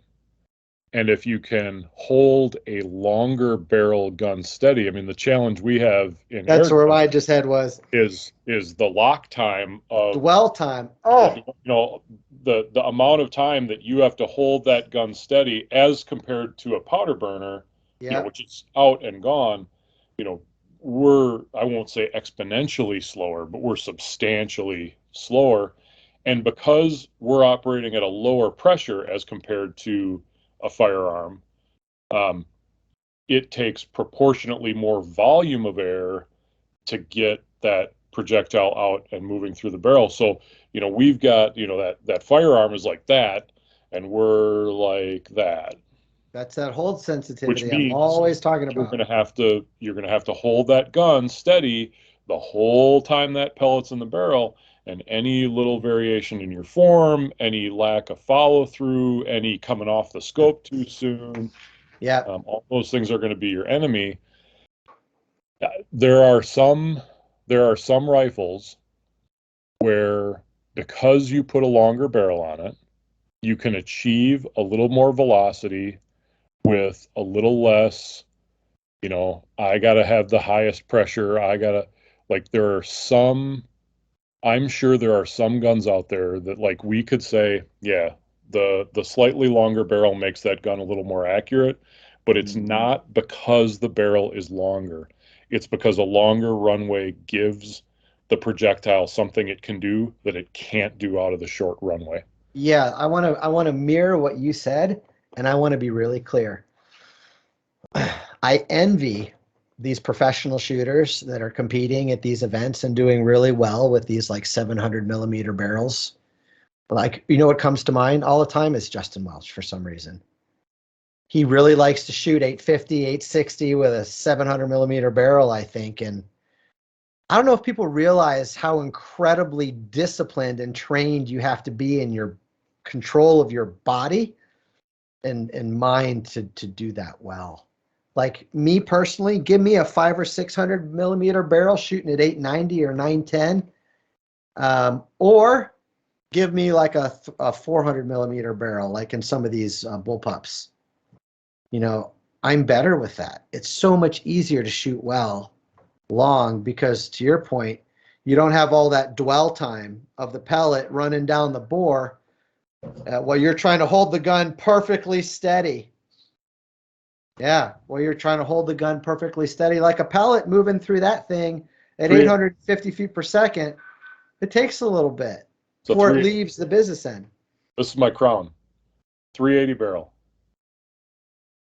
And if you can hold a longer barrel gun steady, I mean, the challenge we have in That's air where my just head was. Is the lock time of dwell time. Oh, you know, the amount of time that you have to hold that gun steady as compared to a powder burner, you know, which is out and gone. You know, I won't say exponentially slower, but we're substantially slower. And because we're operating at a lower pressure as compared to a firearm, it takes proportionately more volume of air to get that projectile out and moving through the barrel. So, you know, we've got, you know, that firearm is like that, and we're like that. That's that hold which sensitivity I'm means always talking you're about. gonna have to hold that gun steady the whole time that pellet's in the barrel, and any little variation in your form, any lack of follow through, any coming off the scope too soon, Yeah. all those things are going to be your enemy. There are some rifles where, because you put a longer barrel on it, you can achieve a little more velocity with a little less, I got to have the highest pressure. There are some, I'm sure there are some guns out there that, like, we could say, yeah, the slightly longer barrel makes that gun a little more accurate, but it's not because the barrel is longer. It's because a longer runway gives the projectile something it can do that it can't do out of the short runway. Yeah, I want to mirror what you said, and I want to be really clear. I envy these professional shooters that are competing at these events and doing really well with these like 700 millimeter barrels. Like, what comes to mind all the time is Justin Welch for some reason. He really likes to shoot 850, 860 with a 700 millimeter barrel, I think. And I don't know if people realize how incredibly disciplined and trained you have to be in your control of your body and mind to do that well. Like me personally, give me a 500 or 600 millimeter barrel shooting at 890 or 910, or give me like a 400 millimeter barrel, like in some of these bullpups. I'm better with that. It's so much easier to shoot well long because, to your point, you don't have all that dwell time of the pellet running down the bore while you're trying to hold the gun perfectly steady. Yeah, while you're trying to hold the gun perfectly steady, like a pellet moving through that thing at 850 feet per second, it takes a little bit before it leaves the business end. This is my Crown, 380 barrel.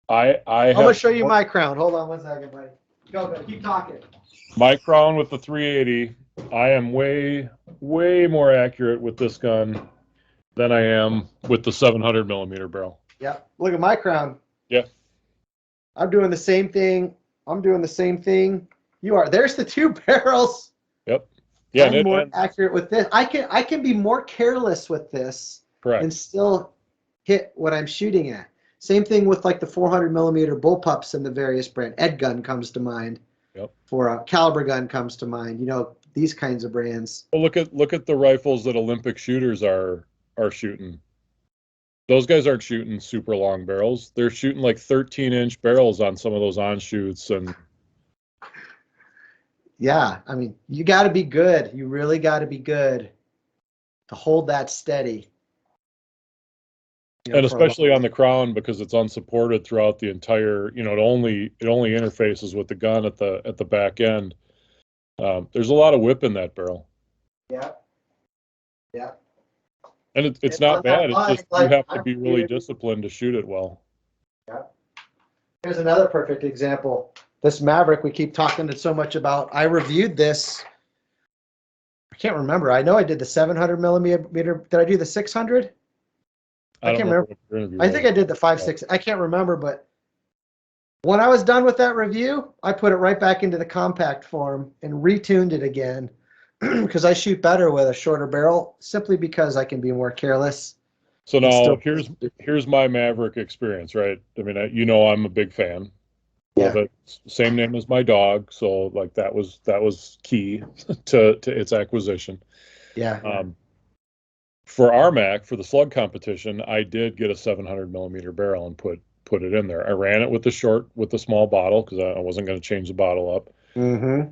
I'm gonna show you my Crown. Hold on one second, buddy. Go, keep talking. My Crown with the 380, I am way, way more accurate with this gun than I am with the 700 millimeter barrel. Yeah, look at my Crown. Yeah. I'm doing the same thing. You are. There's the two barrels. Yep. Yeah. I'm more accurate with this. I can be more careless with this. Correct. And still hit what I'm shooting at. Same thing with like the 400 millimeter bullpups and the various brand. Airgun comes to mind. Yep. For a caliber gun comes to mind. These kinds of brands. Well, look at the rifles that Olympic shooters are shooting. Those guys aren't shooting super long barrels. They're shooting like 13-inch barrels on some of those on-shoots. And yeah, I mean, you got to be good. You really got to be good to hold that steady. And especially on the Crown, because it's unsupported throughout the entire, it only interfaces with the gun at the back end. There's a lot of whip in that barrel. Yeah. Yeah. And it's not bad. It's just you have to be really disciplined to shoot it well. Yeah. Here's another perfect example. This Maverick we keep talking so much about. I reviewed this. I can't remember. I know I did the 700 millimeter. Did I do the 600? I can't remember. I think I did the 5.6. I can't remember, but when I was done with that review, I put it right back into the compact form and retuned it again because I shoot better with a shorter barrel simply because I can be more careless. So now here's my Maverick experience, right? I mean, I'm a big fan. Love it. Same name as my dog, so like that was key to its acquisition. Yeah. For RMAC, for the slug competition, I did get a 700 millimeter barrel and put it in there. I ran it with the small bottle because I wasn't going to change the bottle up. Mm-hmm.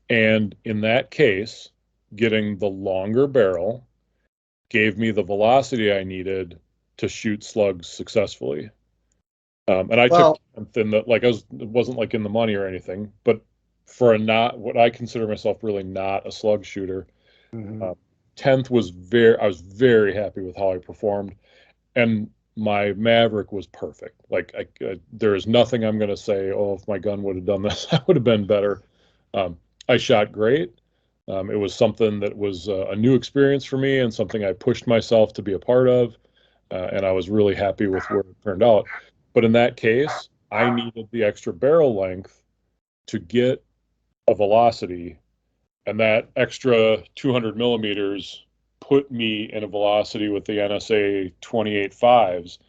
And in that case, getting the longer barrel gave me the velocity I needed to shoot slugs successfully. And I took something that it wasn't like in the money or anything, but for what I consider myself really not a slug shooter, 10th I was very happy with how I performed, and my Maverick was perfect. Like there is nothing I'm going to say, oh, if my gun would have done this, I would have been better. I shot great. It was something that was a new experience for me and something I pushed myself to be a part of, and I was really happy with where it turned out. But in that case, I needed the extra barrel length to get a velocity, and that extra 200 millimeters put me in a velocity with the NSA 28.5s,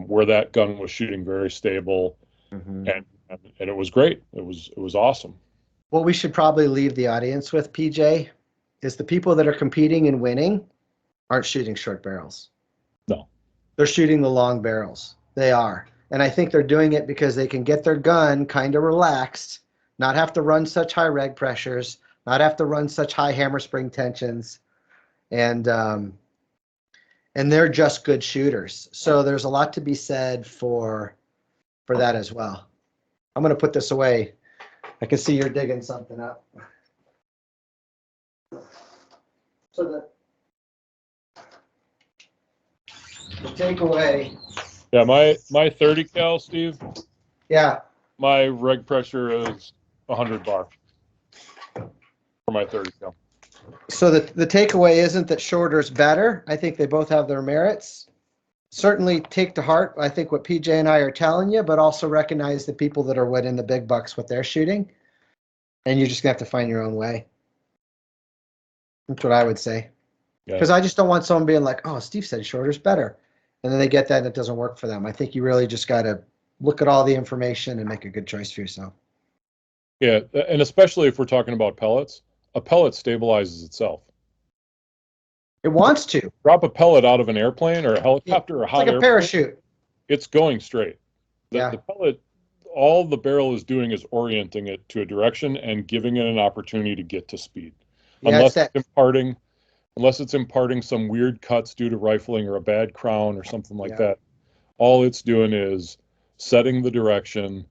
where that gun was shooting very stable, and it was great. It was awesome. What we should probably leave the audience with, PJ, is the people that are competing and winning aren't shooting short barrels. No. They're shooting the long barrels. They are. And I think they're doing it because they can get their gun kind of relaxed, not have to run such high reg pressures, not have to run such high hammer spring tensions, and they're just good shooters. So there's a lot to be said for that as well. I'm going to put this away. I can see you're digging something up. So the takeaway. Yeah, my 30 cal, Steve. Yeah. My reg pressure is 100 bar for my 30 cal. So the takeaway isn't that shorter is better. I think they both have their merits. Certainly take to heart, I think, what PJ and I are telling you, but also recognize the people that are winning the big bucks with their shooting. And you're just going to have to find your own way. That's what I would say. Because I just don't want someone being like, oh, Steve said shorter's better. And then they get that and it doesn't work for them. I think you really just got to look at all the information and make a good choice for yourself. Yeah, and especially if we're talking about pellets, a pellet stabilizes itself. It wants to. Drop a pellet out of an airplane or a helicopter or a hot air. It's like a parachute. It's going straight. Yeah. The pellet, all the barrel is doing is orienting it to a direction and giving it an opportunity to get to speed. Yeah, Unless it's imparting some weird cuts due to rifling or a bad crown or something like that. All it's doing is setting the direction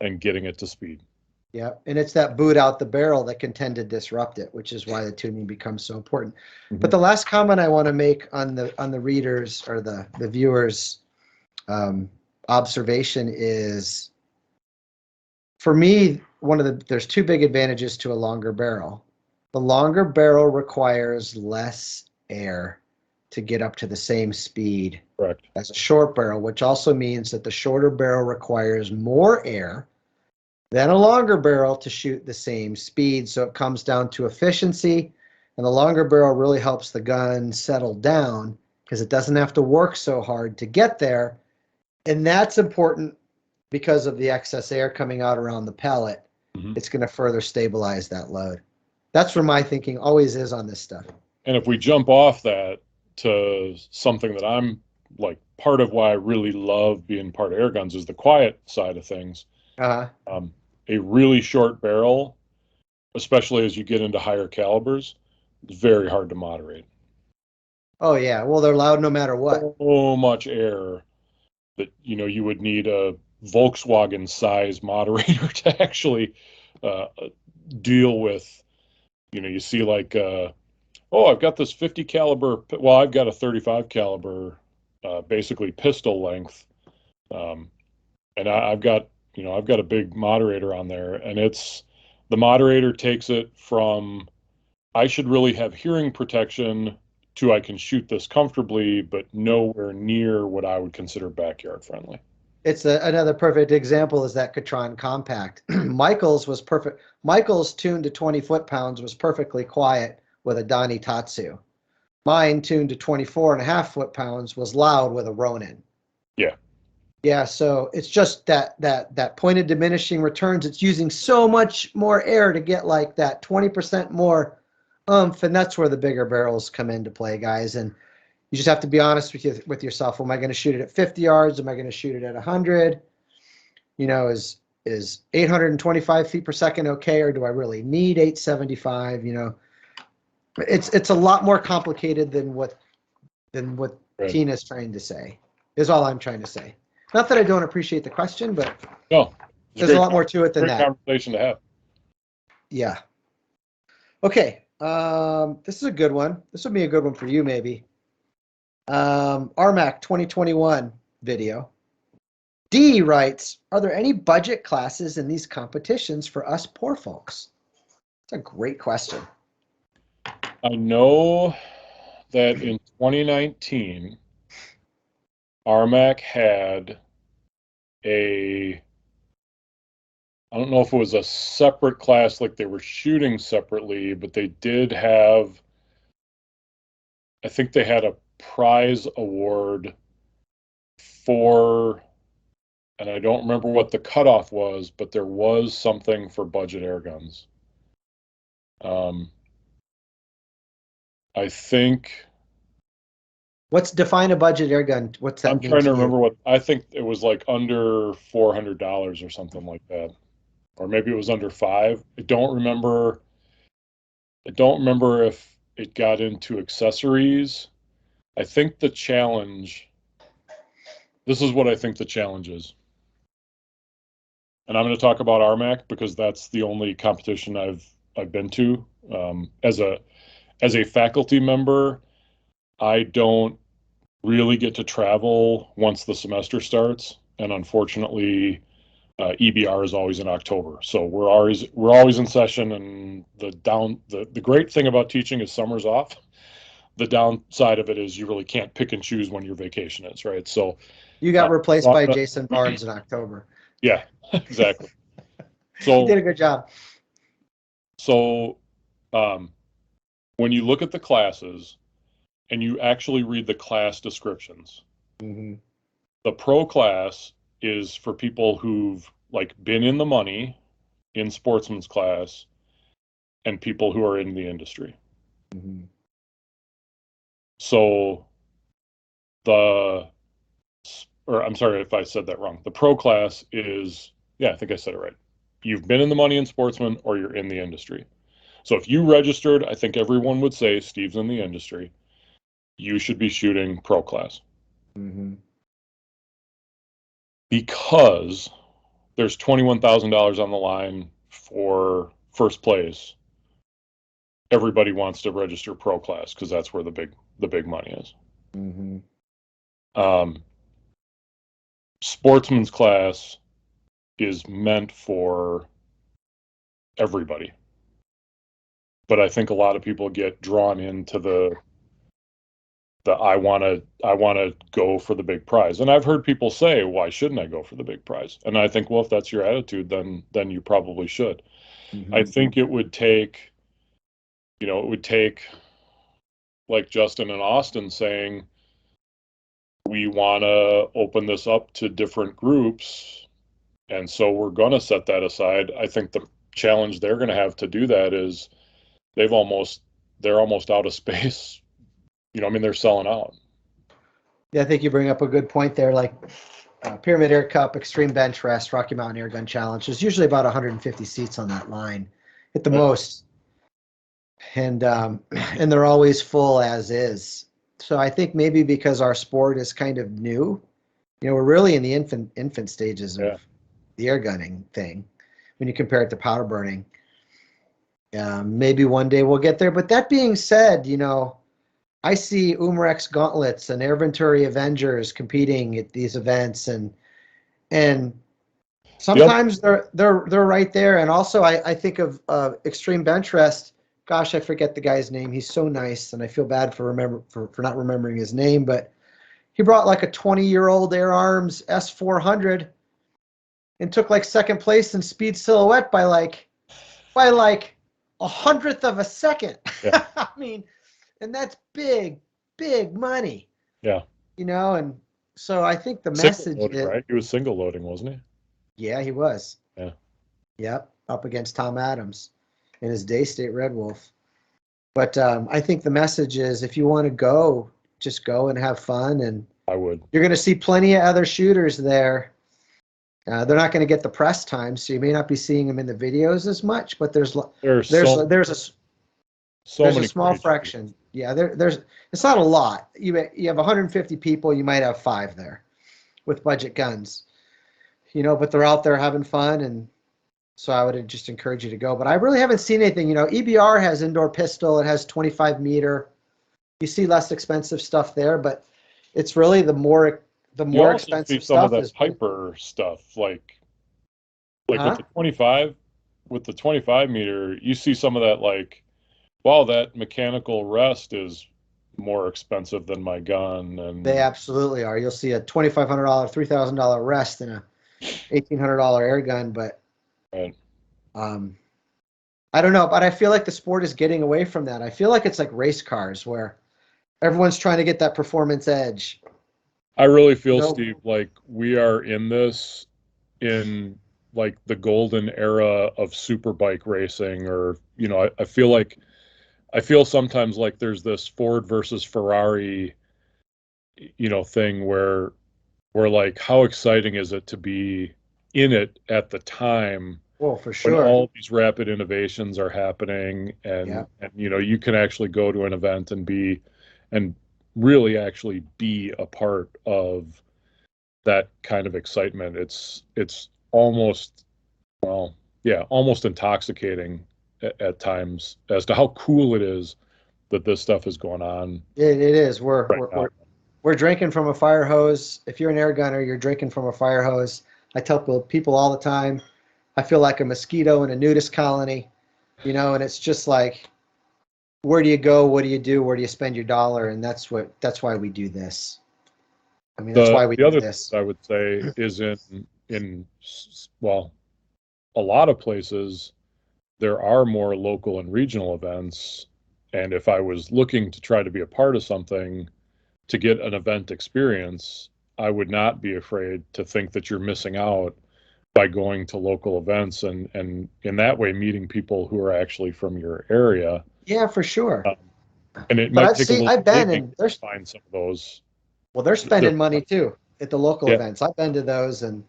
and getting it to speed. Yeah, and it's that boot out the barrel that can tend to disrupt it, which is why the tuning becomes so important. But the last comment I want to make on the readers or the viewers' observation is, for me, there's two big advantages to a longer barrel. The longer barrel requires less air to get up to the same speed as a short barrel, which also means that the shorter barrel requires more air than a longer barrel to shoot the same speed. So it comes down to efficiency, and the longer barrel really helps the gun settle down because it doesn't have to work so hard to get there. And that's important because of the excess air coming out around the pellet. It's going to further stabilize that load. That's where my thinking always is on this stuff. And if we jump off that to something that I'm like, part of why I really love being part of Airguns is the quiet side of things. A really short barrel, especially as you get into higher calibers, is very hard to moderate. Oh yeah, well they're loud no matter what. So much air that you would need a Volkswagen size moderator to actually deal with. You see like, I've got this 50 caliber. Well, I've got a 35 caliber, basically pistol length, and I've got a big moderator on there, and the moderator takes it from I should really have hearing protection to I can shoot this comfortably, but nowhere near what I would consider backyard friendly. It's another perfect example is that Catron Compact. Michael's was perfect. Michael's tuned to 20 foot-pounds was perfectly quiet with a Donnie Tatsu. Mine tuned to 24.5 foot-pounds was loud with a Ronin. Yeah. Yeah, so it's just that point of diminishing returns. It's using so much more air to get like that 20% more oomph, and that's where the bigger barrels come into play, guys. And you just have to be honest with yourself. Am I going to shoot it at 50 yards? Am I going to shoot it at 100? Is 825 feet per second okay, or do I really need 875? It's a lot more complicated than what Tina's trying to say. Is all I'm trying to say. Not that I don't appreciate the question, but no, there's a lot more to it than that. Great conversation to have. Yeah. Okay. This is a good one. This would be a good one for you, maybe. RMAC 2021 video. D writes, are there any budget classes in these competitions for us poor folks? That's a great question. I know that in 2019, RMAC had I don't know if it was a separate class, like they were shooting separately, but they did have, I think they had a prize award for, and I don't remember what the cutoff was, but there was something for budget air guns. I think. What's define a budget air gun? What's that I'm mean trying to to remember you? what, I think it was like under $400 or something like that. Or maybe it was under five. I don't remember if it got into accessories. I think the challenge, this is what I think the challenge is. And I'm going to talk about RMAC because that's the only competition I've been to. As a faculty member, I don't really get to travel once the semester starts, and unfortunately, EBR is always in October. So we're always in session, and the great thing about teaching is summer's off. The downside of it is you really can't pick and choose when your vacation is, right? So You got replaced so by Jason Barnes in October. yeah, exactly. You did So a good job. so when you look at the classes and you actually read the class descriptions, Mm-hmm. the pro class is for people who've like been in the money in sportsman's class and people who are in the industry. Mm-hmm. So the, or I'm sorry if I said that wrong. The pro class is, yeah, I think I said it right. You've been in the money in sportsman or you're in the industry. So if you registered, I think everyone would say Steve's in the industry. You should be shooting pro class. Mm-hmm. Because there's $21,000 on the line for first place. Everybody wants to register pro class because that's where the big money is. Mm-hmm. Sportsman's class is meant for everybody, but I think a lot of people get drawn into the I want to go for the big prize. And I've heard people say, why shouldn't I go for the big prize? And I think, well, if that's your attitude, then you probably should. Mm-hmm. I think it would take like Justin and Austin saying, we want to open this up to different groups. And so we're going to set that aside. I think the challenge they're going to have to do that is they're almost out of space. I mean, they're selling out. Yeah, I think you bring up a good point there. Like Pyramid Air Cup, Extreme Bench Rest, Rocky Mountain Air Gun Challenge. There's usually about 150 seats on that line at the most. And they're always full as is. So I think maybe because our sport is kind of new, we're really in the infant stages of the air gunning thing when you compare it to powder burning. Maybe one day we'll get there. But that being said, I see Umarex Gauntlets and Air Venturi Avengers competing at these events, and sometimes they're right there. And also I think of Extreme Bench Rest. Gosh, I forget the guy's name. He's so nice, and I feel bad for not remembering his name. But he brought like a 20-year-old Air Arms S400 and took like second place in speed silhouette by like 1/100th of a second. Yeah. I mean, and that's big money. Yeah. And so I think the Single message loading, is, right? He was single loading, wasn't he? yeah, he was. Yeah. Yep, up against Tom Adams in his Day State Red Wolf. But I think the message is, if you want to go, just go and have fun. And I would. You're going to see plenty of other shooters there. They're not going to get the press time, so you may not be seeing them in the videos as much. But there's a small fraction. Yeah, there's it's not a lot. You have 150 people. You might have 5 there with budget guns. But they're out there having fun, and so I would just encourage you to go. But I really haven't seen anything. EBR has indoor pistol. It has 25 meter. You see less expensive stuff there, but it's really the more expensive some stuff of that is hyper stuff, like Huh? with the 25 meter, you see some of that, like, wow, that mechanical rest is more expensive than my gun. And They absolutely are. You'll see a $2,500, $3,000 rest in a $1,800 air gun, but Right. I don't know. But I feel like the sport is getting away from that. I feel like it's like race cars where everyone's trying to get that performance edge. I really feel, No, Steve, like we are in this in like the golden era of super bike racing, or I feel sometimes like there's this Ford versus Ferrari, thing where like how exciting is it to be in it at the time well, for when sure. all these rapid innovations are happening, Yeah. and you can actually go to an event and really actually be a part of that kind of excitement. It's almost, well, yeah, almost intoxicating at times as to how cool it is that this stuff is going on It is. We're, right we're, now. we're, we're drinking from a fire hose. If you're an air gunner, you're drinking from a fire hose. I tell people all the time, I feel like a mosquito in a nudist colony, and it's just like, where do you go? What do you do? Where do you spend your dollar? And that's why we do this. I mean, that's The why we the do other thing this. I would say is well, a lot of places there are more local and regional events, and if I was looking to try to be a part of something to get an event experience, I would not be afraid to think that you're missing out by going to local events and in that way meeting people who are actually from your area. Yeah, for sure. Um, and it But might take a little I've been digging and to find some of those. they're They're, spending money too at the local yeah, events. I've been to those and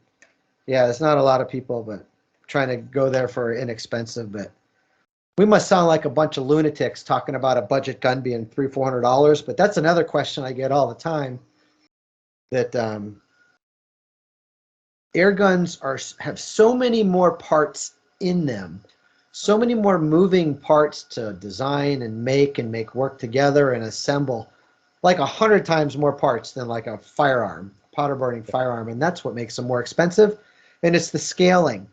yeah, there's not a lot of people, but trying to go there for inexpensive, but we must sound like a bunch of lunatics talking about a budget gun being $300-400, but that's another question I get all the time. That air guns have so many more parts in them, so many more moving parts to design and make work together and assemble, like 100 times more parts than like a firearm, powder burning firearm, and that's what makes them more expensive. And it's the scaling.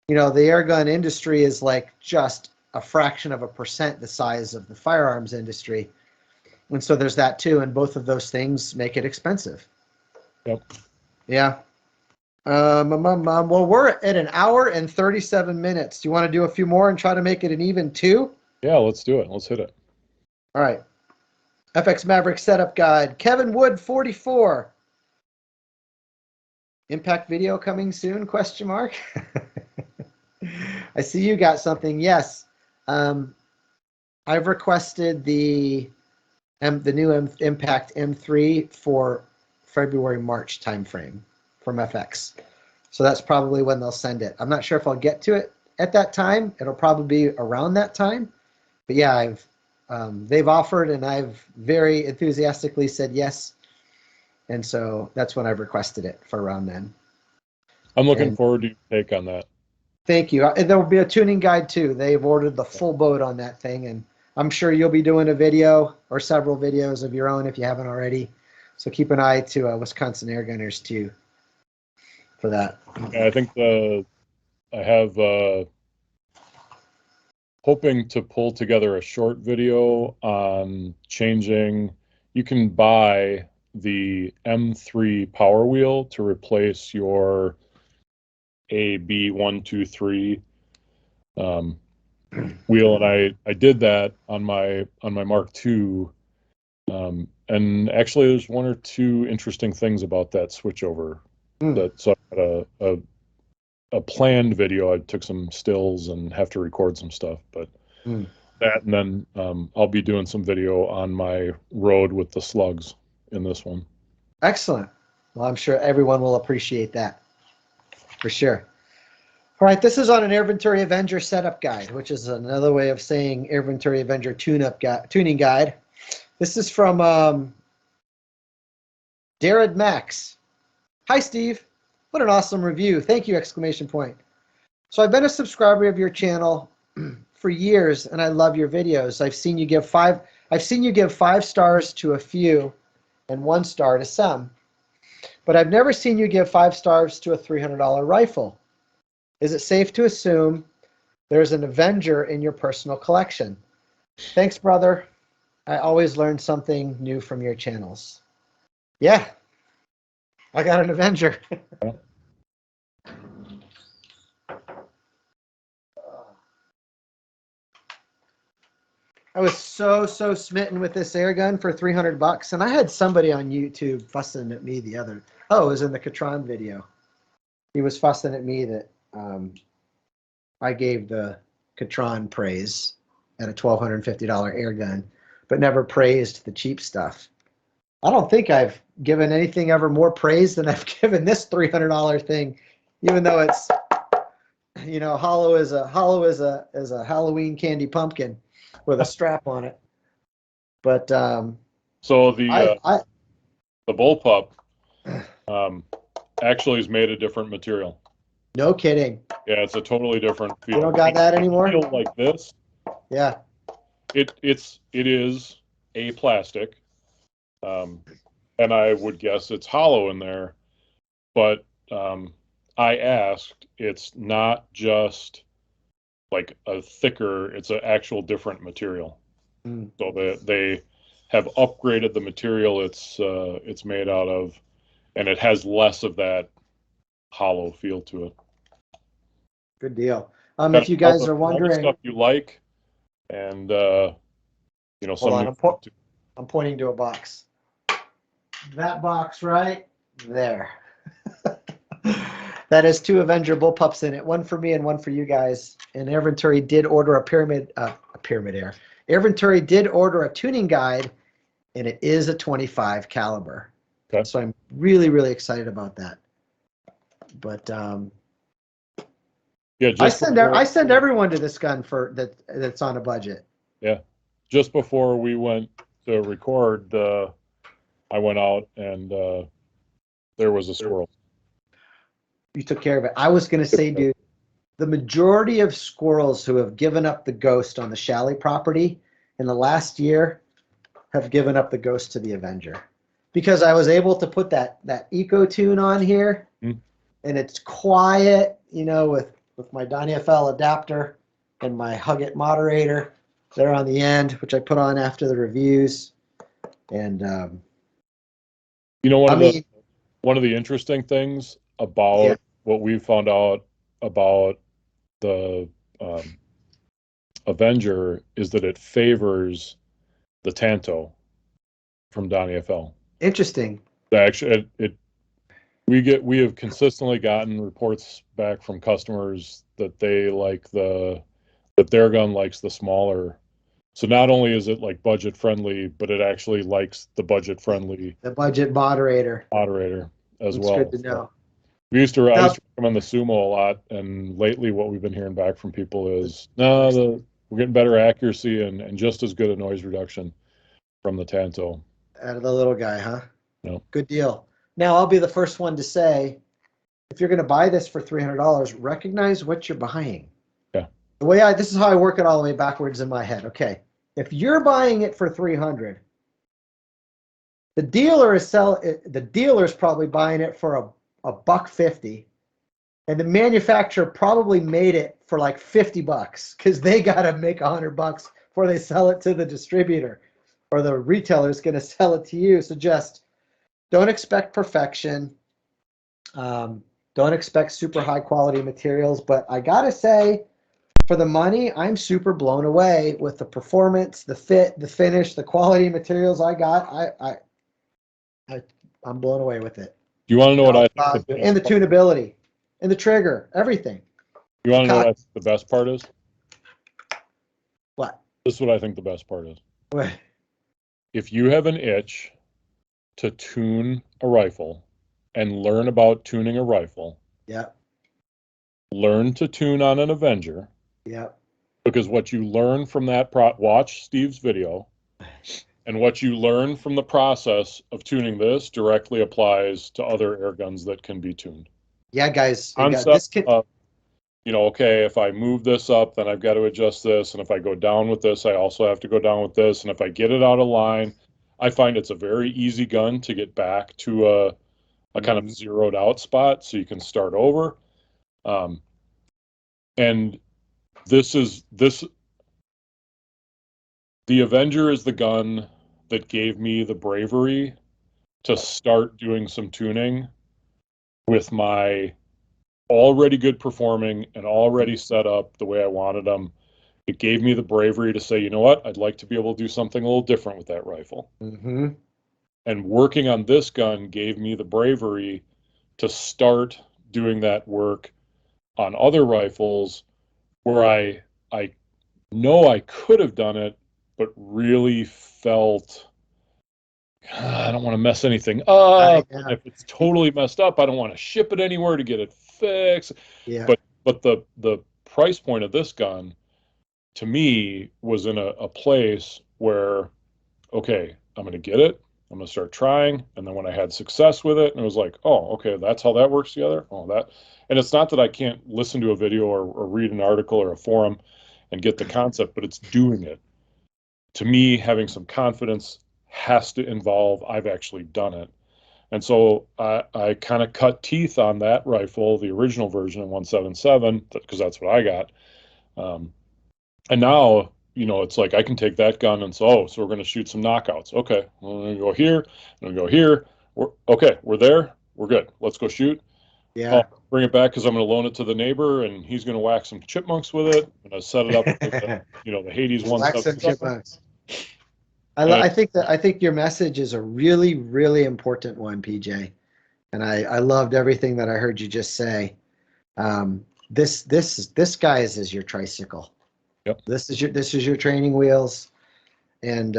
The air gun industry is like just a fraction of a percent the size of the firearms industry. And so there's that too. And both of those things make it expensive. yep. Yeah. Well, we're at an hour and 37 minutes. Do you want to do a few more and try to make it an even two? Yeah, let's do it. Let's hit it. All right. FX Maverick setup guide. Kevin Wood, 44. Impact video coming soon? Question mark. I see you got something. Yes. I've requested the new Impact M3 for February, March timeframe from FX. So that's probably when they'll send it. I'm not sure if I'll get to it at that time. It'll probably be around that time. But yeah, they've offered and I've very enthusiastically said yes. And so that's when I've requested it for around then. I'm looking And forward to your take on that. thank you. And there will be a tuning guide too. They've ordered the full boat on that thing. And I'm sure you'll be doing a video or several videos of your own if you haven't already. So keep an eye to Wisconsin Air Gunners too for that. Yeah, I think I have hoping to pull together a short video on changing. You can buy the M3 Power Wheel to replace your AB123 wheel, and I did that on my Mark II. And actually, there's one or two interesting things about that switchover. So I had a planned video. I took some stills and have to record some stuff, but that, and then I'll be doing some video on my road with the slugs in this one. Excellent. Well, I'm sure everyone will appreciate that for sure. All right, this is on an Air Venturi Avenger setup guide, which is another way of saying Air Venturi Avenger tuning guide. This is from Darren Max. Hi, Steve. What an awesome review. Thank you, exclamation point. So I've been a subscriber of your channel for years, and I love your videos. I've seen you give 5 stars to a few and 1 star to some. But I've never seen you give 5 stars to a $300 rifle. Is it safe to assume there's an Avenger in your personal collection? Thanks, brother. I always learn something new from your channels. Yeah, I got an Avenger. I was so smitten with this air gun for $300, and I had somebody on YouTube fussing at me it was in the Catron video. He was fussing at me that I gave the Catron praise at a $1,250 air gun, but never praised the cheap stuff. I don't think I've given anything ever more praise than I've given this $300 thing, even though it's, hollow as a Halloween candy pumpkin with a strap on it. But so the bullpup actually is made of different material. No kidding. Yeah, it's a totally different feel. You don't got that anymore? Feel like this. Yeah. It is a plastic, and I would guess it's hollow in there. But I asked, it's not just like a thicker; it's an actual different material. Mm. So they have upgraded the material it's made out of, and it has less of that hollow feel to it. Good deal. If you guys are wondering, all the stuff you like, and hold on, I'm pointing to a box. That box right there. That has 2 Avenger bullpups in it, one for me and one for you guys. And Air Venturi did order Air Venturi did order a tuning guide, and it is a 25 caliber. Okay. So I'm really excited about that. But yeah, I send everyone to this gun that's on a budget. Yeah, just before we went to record, I went out and there was a squirrel. You took care of it. I was going to say, dude, the majority of squirrels who have given up the ghost on the Shalley property in the last year have given up the ghost to the Avenger, because I was able to put that eco tune on here, and it's quiet, with my DynFL adapter and my Hug It moderator there on the end, which I put on after the reviews. And one of the interesting things about what we found out about the Avenger is that it favors the Tanto from DynFL. Interesting. Actually, we have consistently gotten reports back from customers that they like that their gun likes the smaller. So not only is it like budget friendly, but it actually likes the budget friendly. The budget moderator as That's well. good to know. I used to recommend the Sumo a lot, and lately what we've been hearing back from people is, we're getting better accuracy and just as good a noise reduction from the Tanto. Out of the little guy, huh? No. Good deal. Now, I'll be the first one to say, if you're going to buy this for $300, recognize what you're buying. Yeah. This is how I work it all the way backwards in my head. Okay. If you're buying it for $300, the dealer's probably buying it for $150, and the manufacturer probably made it for like $50 because they got to make $100 before they sell it to the distributor, or the retailer's going to sell it to you. So just don't expect perfection. Don't expect super high quality materials, but I gotta say, for the money, I'm super blown away with the performance, the fit, the finish, the quality materials I got. I'm blown away with it. You want to know what I think and the tunability, and the trigger, everything. You want to know what the best part is? What? This is what I think the best part is. What? If you have an itch to tune a rifle and learn about tuning a rifle, learn to tune on an Avenger. Because what you learn from that watch Steve's video, and what you learn from the process of tuning this directly applies to other air guns that can be tuned. Yeah, guys. Okay, if I move this up, then I've got to adjust this. And if I go down with this, I also have to go down with this. And if I get it out of line, I find it's a very easy gun to get back to a kind of zeroed out spot so you can start over. And the Avenger is the gun that gave me the bravery to start doing some tuning with my already good performing and already set up the way I wanted them. It gave me the bravery to say, you know what, I'd like to be able to do something a little different with that rifle. Mm-hmm. And working on this gun gave me the bravery to start doing that work on other rifles where I know I could have done it, but really felt I don't want to mess anything up. And Yeah. if it's totally messed up, I don't want to ship it anywhere to get it fixed. Yeah. But the price point of this gun to me was in a place where, okay, I'm going to get it. I'm going to start trying. And then when I had success with it, and it was like, oh, okay, that's how that works together. Oh, that. And it's not that I can't listen to a video or read an article or a forum and get the concept, but it's doing it. To me, having some confidence has to involve I've actually done it. And so I kind of cut teeth on that rifle, the original version in 177, because that's what I got. And now, it's like I can take that gun and say, oh, so we're going to shoot some knockouts. Okay, we're going to go here, I'm going to go here. Okay, we're there. We're good. Let's go shoot. Yeah. Oh, bring it back because I'm going to loan it to the neighbor and he's going to whack some chipmunks with it. I'm going to set it up with the Hades Wax and 177. chipmunks. And I think your message is a really, really important one, PJ. And I loved everything that I heard you just say. This guys is your tricycle. Yep. This is your training wheels. And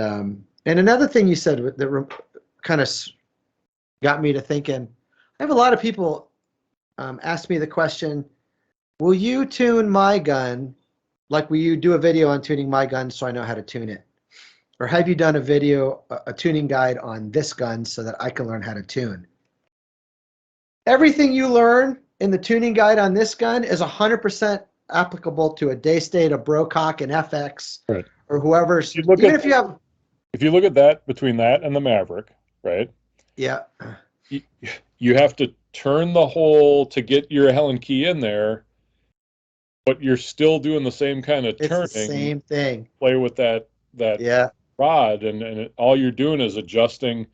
another thing you said that kind of got me to thinking. I have a lot of people ask me the question, will you tune my gun? Like, will you do a video on tuning my gun so I know how to tune it? Or have you done a tuning guide on this gun so that I can learn how to tune? Everything you learn in the tuning guide on this gun is 100% applicable to a Daystate, a Brocock, an FX, right. or whoever's. If you look at that between that and the Maverick, right? Yeah. You have to turn the hole to get your Allen key in there, but you're still doing the same kind of turning. It's the same thing. Play with that Yeah. rod, and all you're doing is adjusting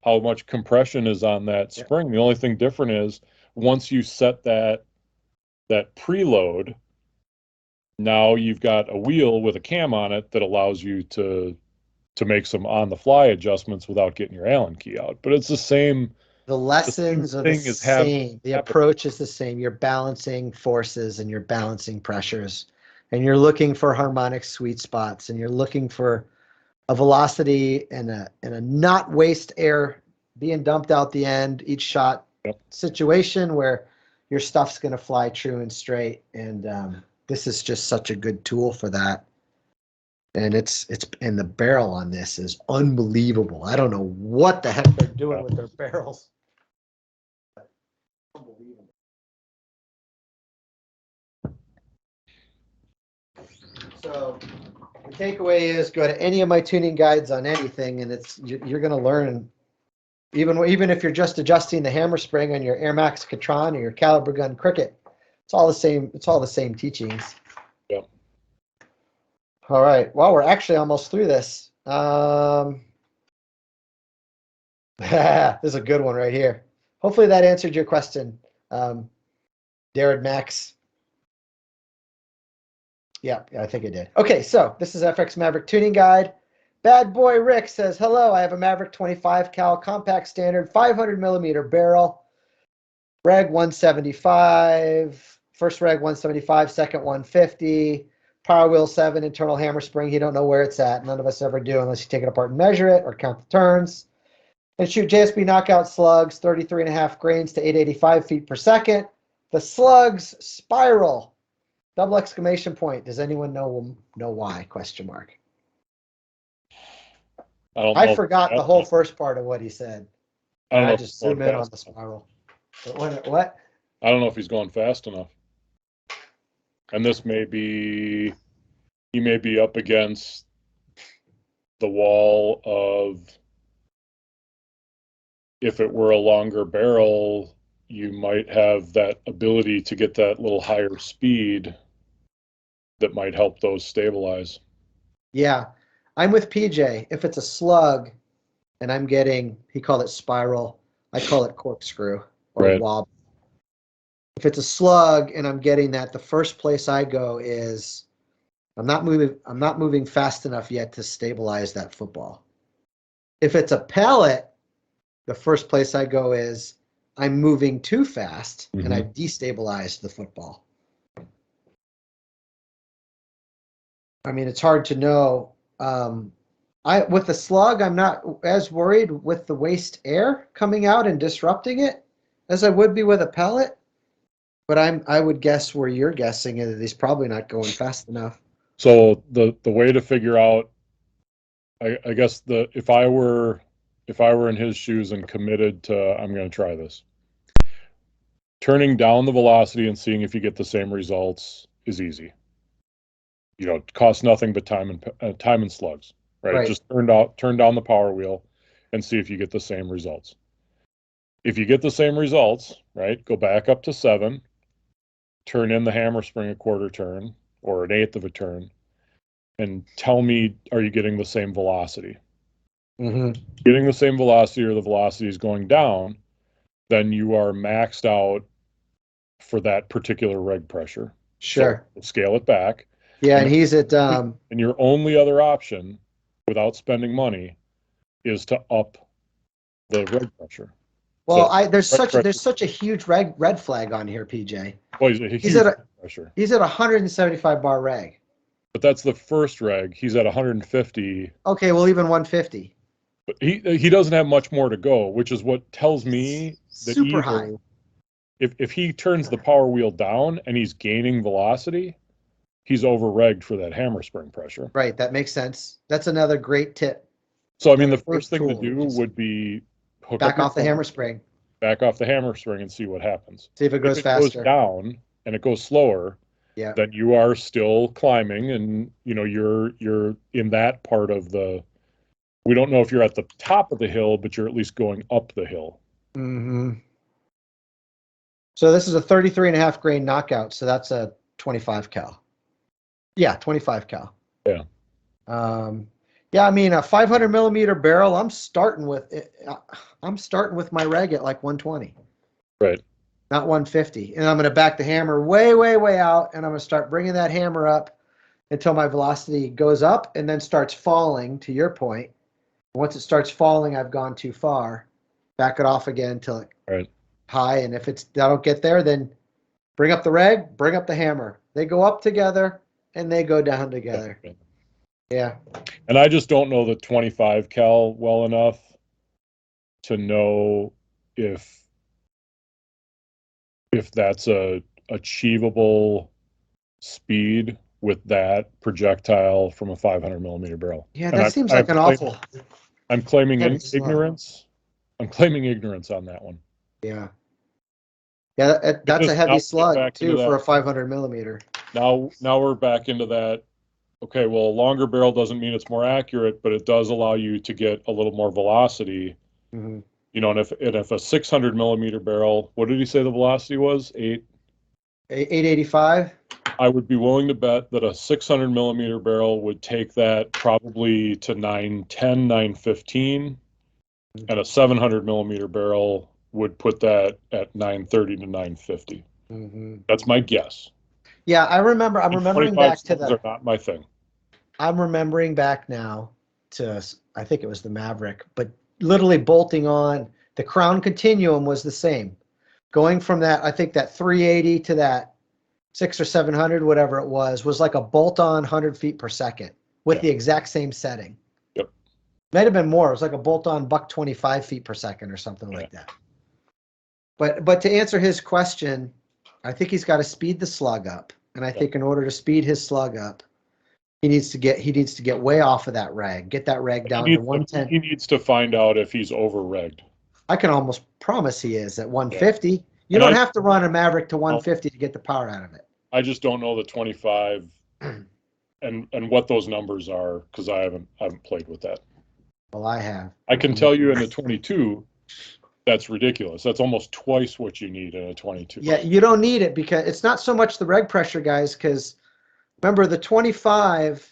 how much compression is on that spring. The only thing different is once you set that preload, now you've got a wheel with a cam on it that allows you to make some on-the-fly adjustments without getting your Allen key out. But it's the same. The lessons are the same. The approach is the same. You're balancing forces and you're balancing pressures, and you're looking for harmonic sweet spots, and you're looking for a velocity and a not waste air being dumped out the end each shot situation where your stuff's going to fly true and straight. And this is just such a good tool for that. And and the barrel on this is unbelievable. I don't know what the heck they're doing with their barrels. Unbelievable. So the takeaway is go to any of my tuning guides on anything, and you're going to learn. Even if you're just adjusting the hammer spring on your Air Max Catron or your Caliber Gun Cricket, it's all the same. It's all the same teachings. Yeah. All right. Well, we're actually almost through this. This is a good one right here. Hopefully that answered your question, Darren Max. Yeah, I think it did. Okay, so this is FX Maverick Tuning Guide. Bad Boy Rick says, hello, I have a Maverick 25 cal compact standard 500 millimeter barrel. Reg 175, first reg 175, second 150. Power wheel 7, internal hammer spring. You don't know where it's at. None of us ever do unless you take it apart and measure it or count the turns. And shoot JSB knockout slugs, 33.5 grains to 885 feet per second. The slugs spiral. Double exclamation point. Does anyone know why? Question mark. I forgot the whole first part of what he said. I just zoom in on the spiral. What? I don't know if he's going fast enough. And this may be, he may be up against the wall of, if it were a longer barrel, you might have that ability to get that little higher speed that might help those stabilize. Yeah, I'm with PJ. If it's a slug and I'm getting, he called it spiral, I call it corkscrew or wobble. If it's a slug and I'm getting that, the first place I go is I'm not moving fast enough yet to stabilize that football. If it's a pellet, the first place I go is I'm moving too fast and I've destabilized the football. I mean, it's hard to know. With the slug, I'm not as worried with the waste air coming out and disrupting it as I would be with a pellet. But I would guess where you're guessing is he's probably not going fast enough. So the way to figure out, I guess if I were in his shoes and committed to, I'm going to try this. Turning down the velocity and seeing if you get the same results is easy. You know, it costs nothing but time and slugs, right? Just turn down the power wheel and see if you get the same results. If you get the same results, right, go back up to 7, turn in the hammer spring a quarter turn or an eighth of a turn, and tell me, are you getting the same velocity? Getting the same velocity or the velocity is going down, then you are maxed out for that particular reg pressure. Sure. So scale it back. Yeah, and he's at and your only other option without spending money is to up the reg pressure. Well, so there's such a huge red flag on here, PJ. Well, he's at pressure. He's at 175 bar reg. But that's the first reg. He's at 150. Okay, well, even 150. But he doesn't have much more to go, which is what tells me that super high. If he turns the power wheel down and he's gaining velocity, he's over-regged for that hammer spring pressure. Right, that makes sense. That's another great tip. So, I mean, the first thing to do would be back off the hammer spring. Back off the hammer spring and see what happens. See if it goes faster. If it goes down and it goes slower, then you are still climbing, and you know you're in that part of the. We don't know if you're at the top of the hill, but you're at least going up the hill. So this is a 33.5 grain knockout. So that's a 25 cal. Yeah, 25 cal. Yeah. Yeah, I mean, a 500 millimeter barrel, I'm starting with my reg at like 120. Right. Not 150. And I'm going to back the hammer way, way, way out, and I'm going to start bringing that hammer up until my velocity goes up and then starts falling, to your point. Once it starts falling, I've gone too far. Back it off again until it's high, and if I don't get there, then bring up the reg, bring up the hammer. They go up together, and they go down together. Yeah. And I just don't know the 25 cal well enough to know if that's a achievable speed with that projectile from a 500 millimeter barrel. Yeah, that seems like an awful. I'm claiming ignorance. I'm claiming ignorance on that one. Yeah. Yeah, that's a heavy slug too for a 500 millimeter. Now we're back into that. Okay, well, a longer barrel doesn't mean it's more accurate, but it does allow you to get a little more velocity. You know, and if a 600 millimeter barrel, what did he say the velocity was? 885. I would be willing to bet that a 600 millimeter barrel would take that probably to 910, 915, and a 700 millimeter barrel would put that at 930 to 950. That's my guess. Yeah, I'm remembering back to that. Are not my thing. I'm remembering back now to, I think it was the Maverick, but literally bolting on the crown continuum was the same. Going from that, I think that 380 to that 600 or 700, whatever it was like a bolt on 100 feet per second with the exact same setting. Yep. Might have been more. It was like a bolt on buck 25 feet per second or something like that. But to answer his question, I think he's got to speed the slug up. And I think in order to speed his slug up, he needs to get way off of that reg, get that reg down to 110. He needs to find out if he's over-regged. I can almost promise he is at 150. You don't have to run a Maverick to 150 to get the power out of it. I just don't know the 25 and what those numbers are because I haven't played with that. Well, I have. I can tell you in the 22, that's ridiculous. That's almost twice what you need in a 22. Yeah, you don't need it because it's not so much the reg pressure, guys, because remember the 25,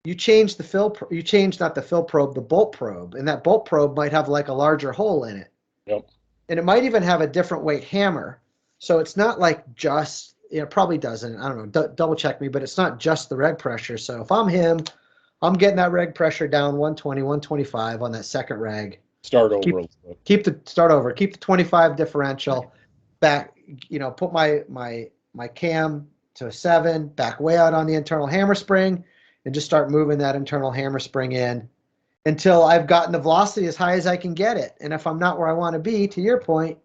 you change not the fill probe, the bolt probe, and that bolt probe might have like a larger hole in it. Yep. And it might even have a different weight hammer. So it's not like just it probably doesn't. I don't know. Double check me, but it's not just the reg pressure. So if I'm him, I'm getting that reg pressure down 120, 125 on that second reg. Start over. Keep the 25 differential back, put my cam to a 7, back way out on the internal hammer spring, and just start moving that internal hammer spring in until I've gotten the velocity as high as I can get it. And if I'm not where I want to be, to your point,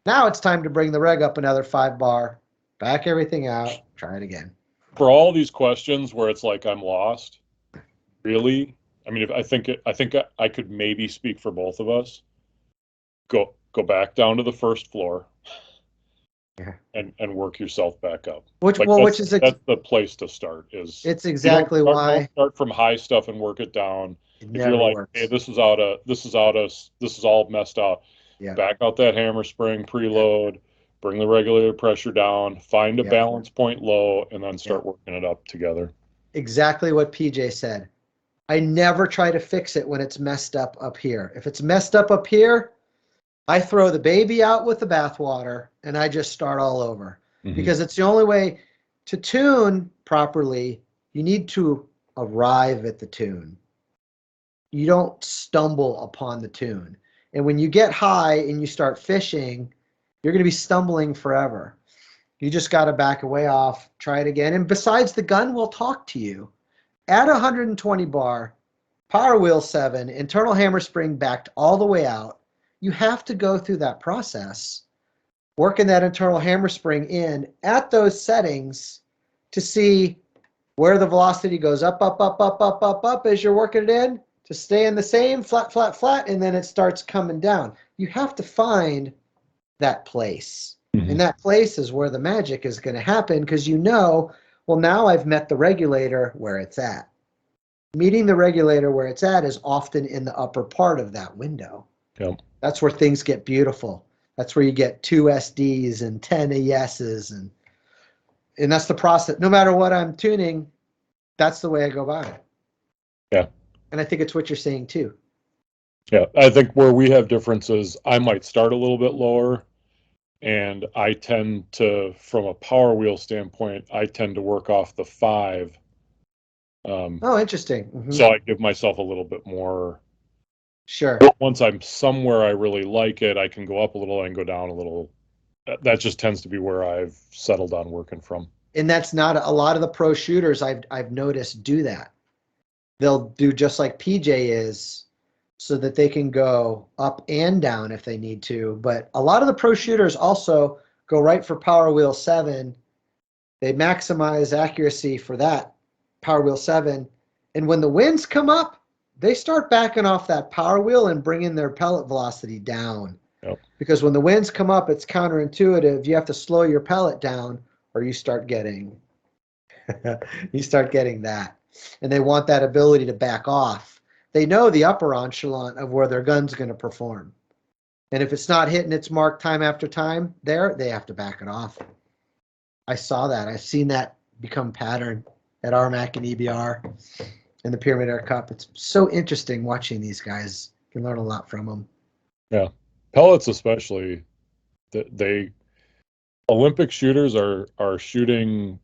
now it's time to bring the reg up another 5 bar, back everything out, try it again. For all these questions where it's like I'm lost, really, I mean, I think I could maybe speak for both of us. Go back down to the first floor, and work yourself back up. That's the place to start. It's exactly why. Don't start from high stuff and work it down. If you're like, works. hey, this is all messed up. Yeah. Back out that hammer spring, preload, bring the regulator pressure down, find a balance point low, and then start working it up together. Exactly what PJ said. I never try to fix it when it's messed up here. If it's messed up here, I throw the baby out with the bathwater and I just start all over. Because it's the only way to tune properly. You need to arrive at the tune. You don't stumble upon the tune. And when you get high and you start fishing, you're going to be stumbling forever. You just got to back away off, try it again. And besides, the gun will talk to you. At 120 bar, power wheel 7, internal hammer spring backed all the way out, you have to go through that process, working that internal hammer spring in at those settings to see where the velocity goes up as you're working it in, to stay in the same flat, flat, flat, and then it starts coming down. You have to find that place. And that place is where the magic is going to happen, because well, now I've met the regulator where it's at. Meeting the regulator where it's at is often in the upper part of that window. Yep. That's where things get beautiful. That's where you get 2 SDs and 10 AESs, and that's the process. No matter what I'm tuning, that's the way I go about it. Yeah. And I think it's what you're saying too. Yeah, I think where we have differences, I might start a little bit lower, and I tend to, from a power wheel standpoint, I tend to work off the 5. Oh, interesting. So I give myself a little bit more. Sure. Once I'm somewhere I really like it, I can go up a little and go down a little. That just tends to be where I've settled on working from. And that's not a lot of the pro shooters I've noticed do that. They'll do just like PJ is, so that they can go up and down if they need to. But a lot of the pro shooters also go right for power wheel 7. They maximize accuracy for that power wheel 7. And when the winds come up, they start backing off that power wheel and bringing their pellet velocity down. Yep. Because when the winds come up, it's counterintuitive. You have to slow your pellet down, or you start getting that. And they want that ability to back off. They know the upper echelon of where their gun's going to perform. And if it's not hitting its mark time after time, they have to back it off. I saw that. I've seen that become pattern at RMAC and EBR and the Pyramid Air Cup. It's so interesting watching these guys. You can learn a lot from them. Yeah. Pellets especially, they Olympic shooters are shooting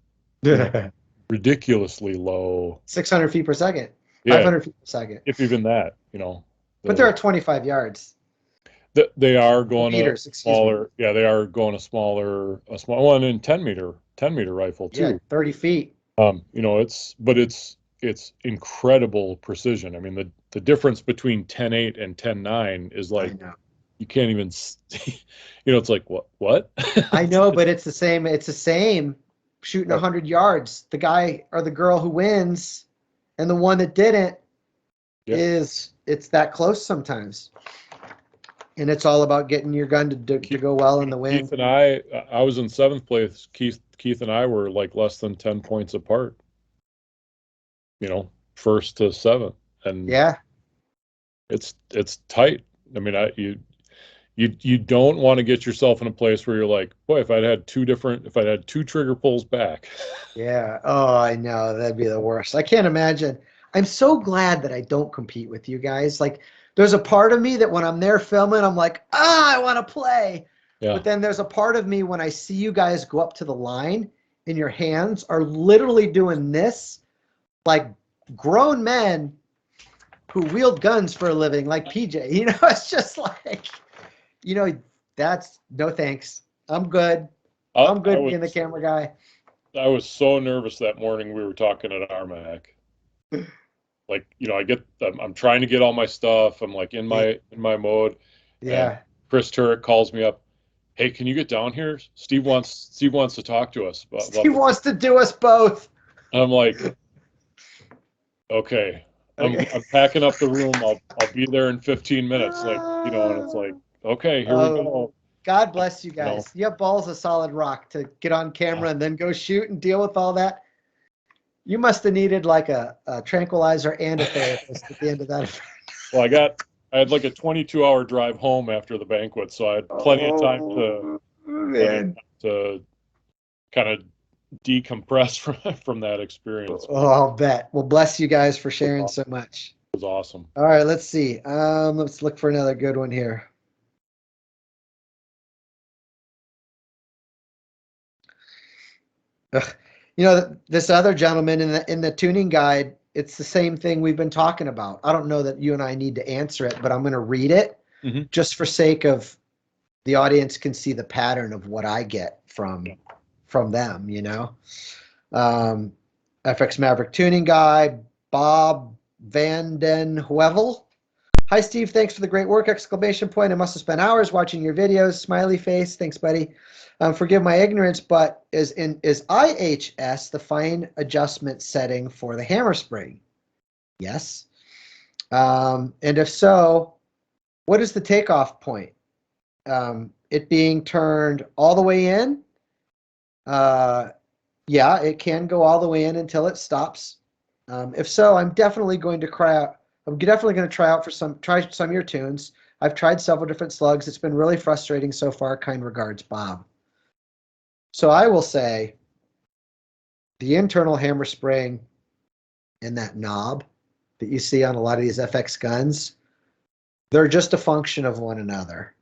ridiculously low. 600 feet per second. 500 feet per second. If even that, But they're at 25 yards. They are going meters, a smaller. Yeah, they are going a small one in 10 meter rifle too. Yeah, 30 feet. It's incredible precision. I mean, the difference between 10.8 and 10.9 is like, you can't even, it's like, what? I know, but it's the same. It's the same shooting 100 yards. The guy or the girl who wins and the one that didn't it's that close sometimes. And it's all about getting your gun to go well in the wind. Keith and I was in 7th place. Keith and I were like less than 10 points apart. 1st to 7th, and it's tight. I mean, you don't want to get yourself in a place where you're like, boy, if I'd had 2 trigger pulls back. Yeah. Oh, I know, that'd be the worst. I can't imagine. I'm so glad that I don't compete with you guys. Like, there's a part of me that when I'm there filming, I'm like, I want to play. Yeah. But then there's a part of me when I see you guys go up to the line in your hands are literally doing this like grown men who wield guns for a living, like PJ. You know, it's just like, you know, that's no thanks. I'm good. I'm good being the camera guy. I was so nervous that morning we were talking at ARMAC. Like, you know, I'm trying to get all my stuff. I'm like in my mode. Yeah. And Chris Turek calls me up. Hey, can you get down here? Steve wants to talk to us. Steve wants to do us both. I'm like, okay. I'm packing up the room. I'll be there in 15 minutes. Like, you know, and it's like, okay, here we go. God bless you guys. You have balls of solid rock to get on camera and then go shoot and deal with all that. You must have needed like a tranquilizer and a therapist at the end of that. Well, I had like a 22-hour drive home after the banquet, so I had plenty of time to kind of decompress from that experience. Oh, I'll bet. Well, bless you guys for sharing so much. It was awesome. All right, let's see. Let's look for another good one here. You know, this other gentleman in the tuning guide, it's the same thing we've been talking about. I don't know that you and I need to answer it, but I'm going to read it just for sake of the audience can see the pattern of what I get from them, you know. FX Maverick tuning guy, Bob Vanden Heuvel. Hi, Steve. Thanks for the great work! Exclamation point. I must have spent hours watching your videos. Smiley face. Thanks, buddy. Forgive my ignorance, but is IHS the fine adjustment setting for the hammer spring? Yes. And if so, what is the takeoff point? It being turned all the way in? Yeah, it can go all the way in until it stops. If so, I'm definitely going to try out. I'm definitely going to try some of your tunes. I've tried several different slugs. It's been really frustrating so far. Kind regards, Bob. So I will say the internal hammer spring and that knob that you see on a lot of these FX guns, they're just a function of one another.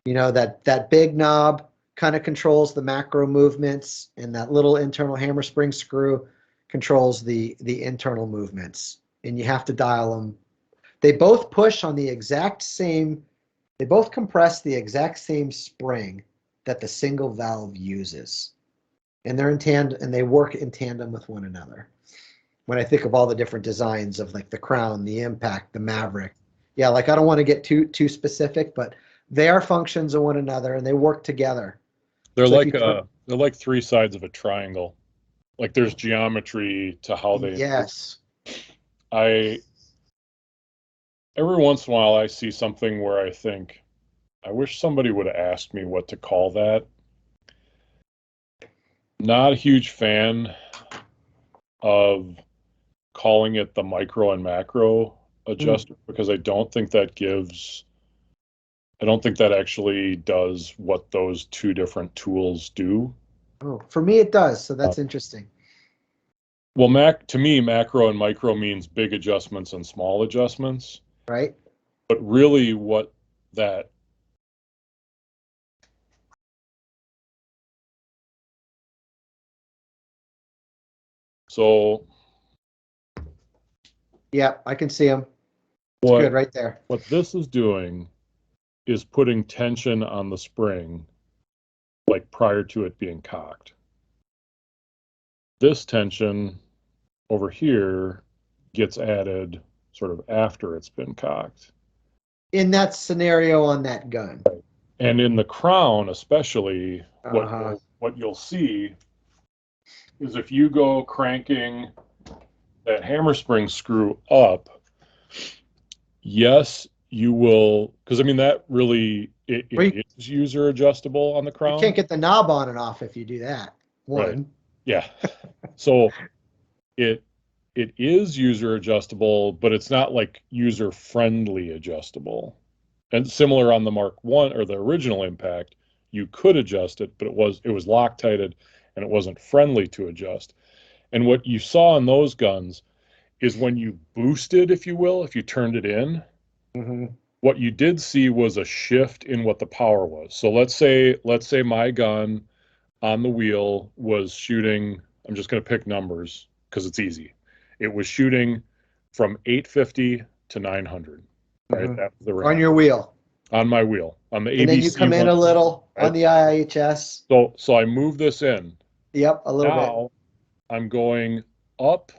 You know, that big knob kind of controls the macro movements, and that little internal hammer spring screw controls the internal movements. And you have to dial them. They both push on the exact same, they both compress the exact same spring that the single valve uses. And they're in tandem, and they work in tandem with one another. When I think of all the different designs of like the Crown, the Impact, the Maverick. Yeah, like I don't want to get too specific, but they are functions of one another and they work together. They're so they're like three sides of a triangle. Like there's geometry to how they. Yes. Every once in a while I see something where I think, I wish somebody would have asked me what to call that. Not a huge fan of calling it the micro and macro adjuster because I don't think that actually does what those two different tools do. Oh, for me it does, so that's interesting. Well, to me, macro and micro means big adjustments and small adjustments. Right. But really what that So yeah, I can see them. It's good right there. What this is doing is putting tension on the spring like prior to it being cocked. This tension over here gets added sort of after it's been cocked. In that scenario on that gun. And in the Crown especially, what you'll see is if you go cranking that hammer spring screw up, yes, you will, because I mean that really it is user adjustable on the Crown. You can't get the knob on and off if you do that. Right. Yeah. So it is user adjustable, but it's not like user friendly adjustable. And similar on the Mark I or the original Impact, you could adjust it, but it was Loctited and it wasn't friendly to adjust. And what you saw in those guns is when you boosted, if you will, if you turned it in, what you did see was a shift in what the power was. So let's say my gun on the wheel was shooting, I'm just going to pick numbers because it's easy. It was shooting from 850 to 900, right? Mhm. That was the range. On your wheel. On my wheel, on the And then you ABC come in one, a little right? on the IHS. So I move this in. Yep, a little bit. Now I'm going up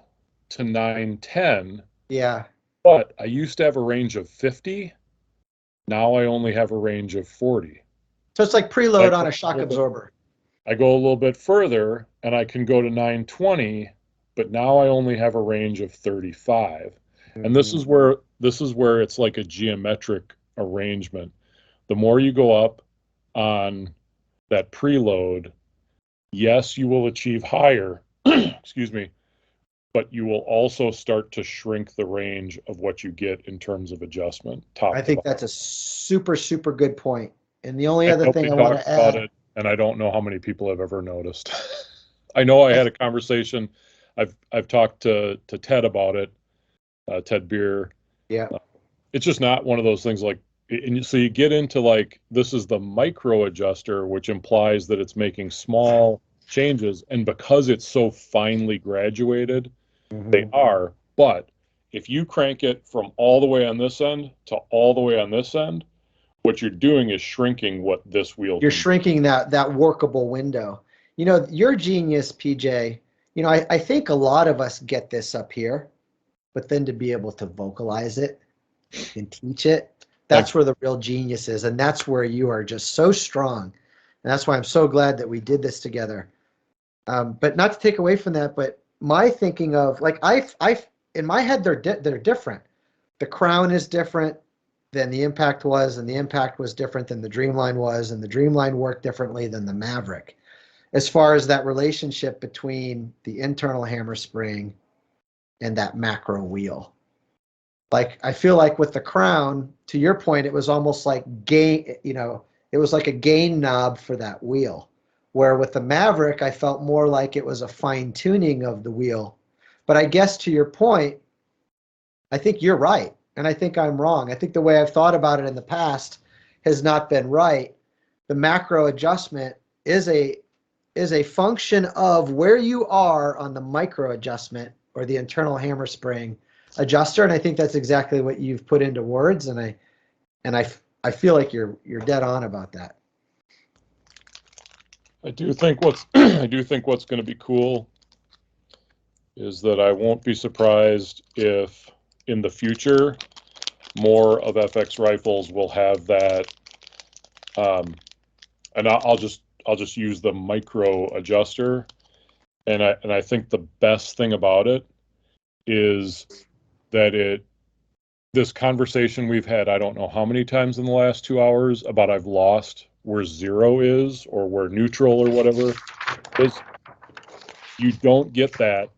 to 910, Yeah. but I used to have a range of 50. Now I only have a range of 40. So it's like preload on a shock absorber. I go a little bit further and I can go to 920, but now I only have a range of 35. And this is where it's like a geometric arrangement. The more you go up on that preload, yes, you will achieve higher, excuse me, but you will also start to shrink the range of what you get in terms of adjustment. I think that's a super, super good point. And the only And other thing I nobody want talks to about add, it, and I don't know how many people have ever noticed. I know I had a conversation. I've talked to Ted about it, Ted Beer. yeah, It's just not one of those things like, and so you get into like, this is the micro adjuster, which implies that it's making small changes. And because it's so finely graduated, they are. But if you crank it from all the way on this end to all the way on this end, what you're doing is shrinking what this wheel you're can do. shrinking that workable window. You know, your genius, PJ, you know, I think a lot of us get this up here, but then to be able to vocalize it and teach it, that's where the real genius is. And that's where you are just so strong. And that's why I'm so glad that we did this together. But not to take away from that, but my thinking of like, I've in my head, they're different. The Crown is different than the Impact was, and the Impact was different than the Dreamline was, and the Dreamline worked differently than the Maverick. As far as that relationship between the internal hammer spring and that macro wheel. Like, I feel like with the Crown, to your point, it was almost like gain, you know, it was like a gain knob for that wheel. Where with the Maverick, I felt more like it was a fine tuning of the wheel. But I guess to your point, I think you're right. And I think I'm wrong. I think the way I've thought about it in the past has not been right. The macro adjustment is a function of where you are on the micro adjustment or the internal hammer spring adjuster. And I think that's exactly what you've put into words. And I feel like you're dead on about that. I do think what's going to be cool is that I won't be surprised if in the future more of FX rifles will have that. And I'll just use the micro adjuster. And I think the best thing about it is that this conversation we've had, I don't know how many times in the last 2 hours about I've lost where zero is or where neutral or whatever is. You don't get that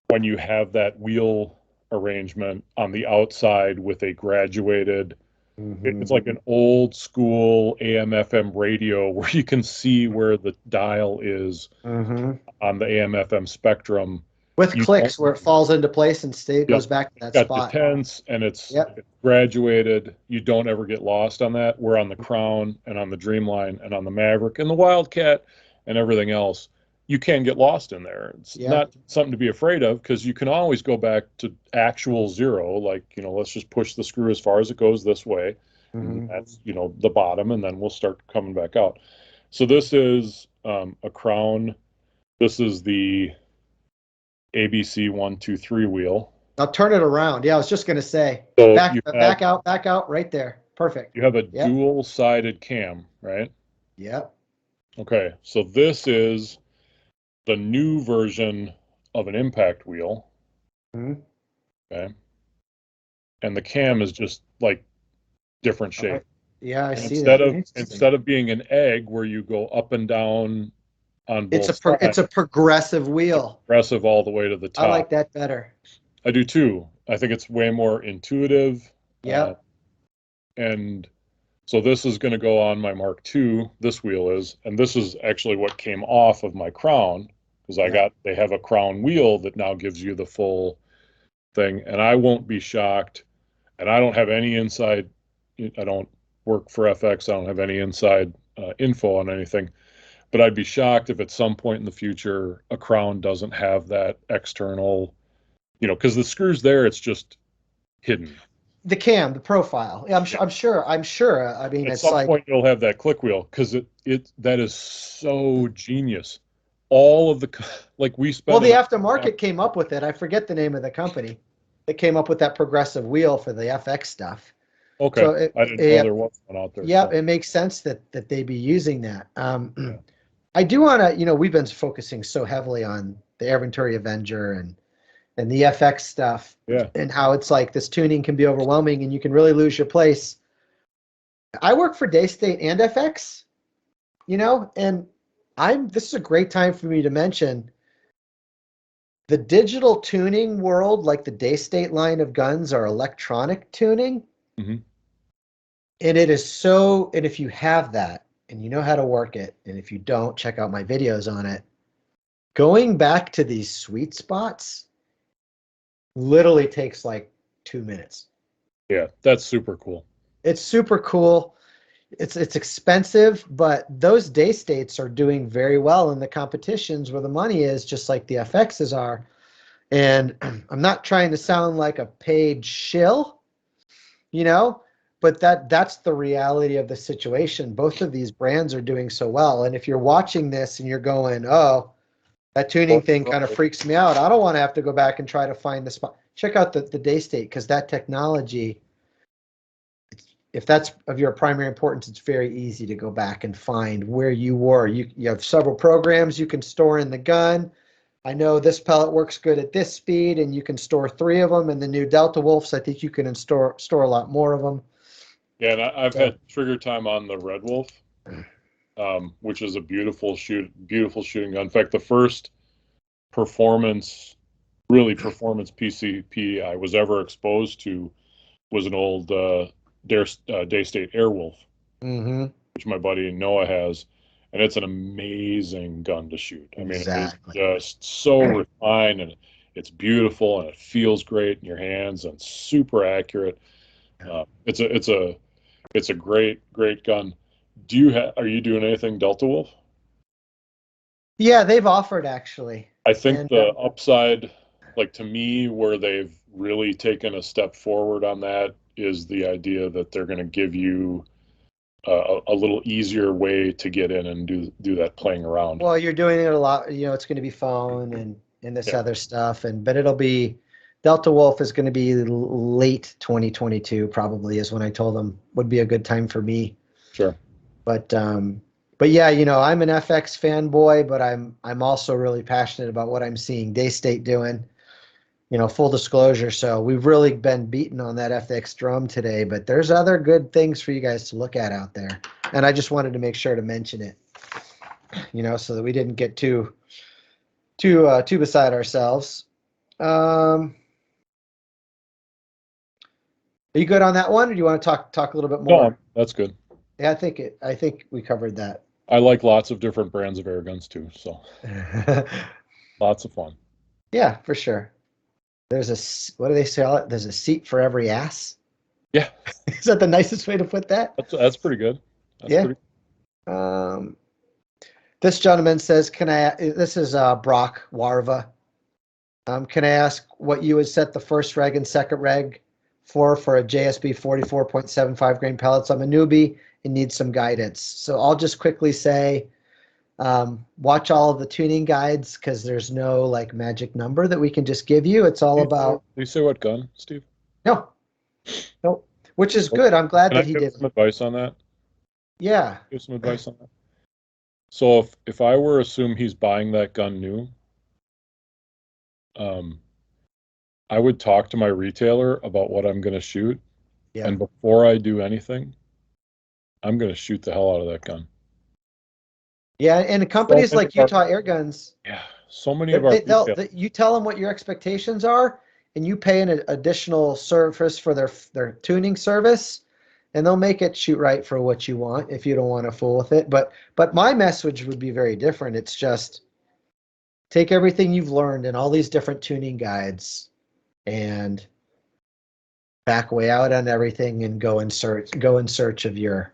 when you have that wheel arrangement on the outside with a graduated, it's like an old school AM FM radio where you can see where the dial is on the AM FM spectrum. With clicks where it falls into place and goes back to that got spot. the tense and it's graduated. You don't ever get lost on that. We're on the Crown and on the Dreamline and on the Maverick and the Wildcat and everything else. You can get lost in there. It's not something to be afraid of because you can always go back to actual zero. Like, you know, let's just push the screw as far as it goes this way. And that's, you know, the bottom, and then we'll start coming back out. So this is a Crown. This is the ABC 123 wheel. Now turn it around. Yeah, I was just going to say, so back out right there. Perfect. You have a dual-sided cam, right? Yep. Okay, so this is the new version of an impact wheel. Okay. And the cam is just like different shape. Yeah, I see that. Instead of being an egg where you go up and down on both sides, it's a progressive wheel. Progressive all the way to the top. I like that better. I do too. I think it's way more intuitive. Yeah. And so this is going to go on my Mark II. This wheel is, and this is actually what came off of my Crown because they have a Crown wheel that now gives you the full thing. And I won't be shocked. And I don't have any inside. I don't work for FX. I don't have any inside info on anything. But I'd be shocked if at some point in the future a crown doesn't have that external, because the screws there, it's just hidden. The cam, the profile. Yeah, I'm sure. I mean, At it's some like, point you'll have that click wheel because that is so genius. All of like we well, spend the enough time. aftermarket came up with it. I forget the name of the company that came up with that progressive wheel for the FX stuff. Okay, So I didn't know there was one out there. yeah, So it makes sense that they be using that. I do want to, we've been focusing so heavily on the Air Venturi Avenger and the FX stuff, yeah, and how it's like this tuning can be overwhelming and you can really lose your place. I work for Daystate and FX, and this is a great time for me to mention the digital tuning world, like the Daystate line of guns are electronic tuning. hmm And and if you have that and you know how to work it, and if you don't, check out my videos on it. Going back to these sweet spots literally takes like 2 minutes. yeah, that's super cool. It's super cool. It's expensive, but those Daystates are doing very well in the competitions where the money is, just like the FXs are. And I'm not trying to sound like a paid shill, but that's the reality of the situation. Both of these brands are doing so well. And if you're watching this and you're going, oh, that tuning thing kind of freaks me out, I don't want to have to go back and try to find the spot. Check out the Daystate, because that technology, if that's of your primary importance, it's very easy to go back and find where you were. You have several programs you can store in the gun. I know this pellet works good at this speed, and you can store 3 of them. And the new Delta Wolves, I think you can store a lot more of them. Yeah, and I've had trigger time on the Red Wolf, which is a beautiful shooting gun. In fact, the first performance PCP I was ever exposed to was an old Daystate Airwolf, Mm-hmm. which my buddy Noah has, and it's an amazing gun to shoot. I mean, Exactly. it's just so refined, and it's beautiful, and it feels great in your hands, and super accurate. It's a great gun. Are you doing anything Delta Wolf? Yeah, they've offered actually. I think And the upside, like to me, where they've really taken a step forward on that is the idea that they're going to give you a little easier way to get in and do that playing around. well, you're doing it a lot. It's going to be phone and this Yeah, other stuff, but it'll be Delta Wolf is going to be late 2022 probably, is when I told them would be a good time for me. sure. But yeah, I'm an FX fanboy, but I'm also really passionate about what I'm seeing Daystate doing. Full disclosure. So we've really been beaten on that FX drum today, but there's other good things for you guys to look at out there. And I just wanted to make sure to mention it, so that we didn't get too beside ourselves. Are you good on that one, or do you want to talk a little bit more? No, that's good. Yeah, I think we covered that. I like lots of different brands of air guns too, so lots of fun. Yeah, for sure. What do they sell it? There's a seat for every ass. Yeah, Is that the nicest way to put that? that's pretty good. That's Yeah. pretty. Um, this gentleman says, this is Brock Warva. Can I ask what you would set the first reg and second reg for a JSB 44.75 grain pellets? I'm a newbie and need some guidance. So I'll just quickly say, watch all of the tuning guides, because there's no like magic number that we can just give you. It's all about. Do you say what gun, Steve? No, which is good. I'm glad Can I that he give did. some advice on that? Yeah. Give some advice on that. So if I were to assume he's buying that gun new, I would talk to my retailer about what I'm going to shoot, Yeah. and before I do anything, I'm going to shoot the hell out of that gun. Yeah, and companies like Utah Airguns, Yeah, so many of our you tell them what your expectations are, and you pay an additional service for their tuning service, and they'll make it shoot right for what you want if you don't want to fool with it. But my message would be very different. It's just take everything you've learned in all these different tuning guides and back way out on everything and go in search of your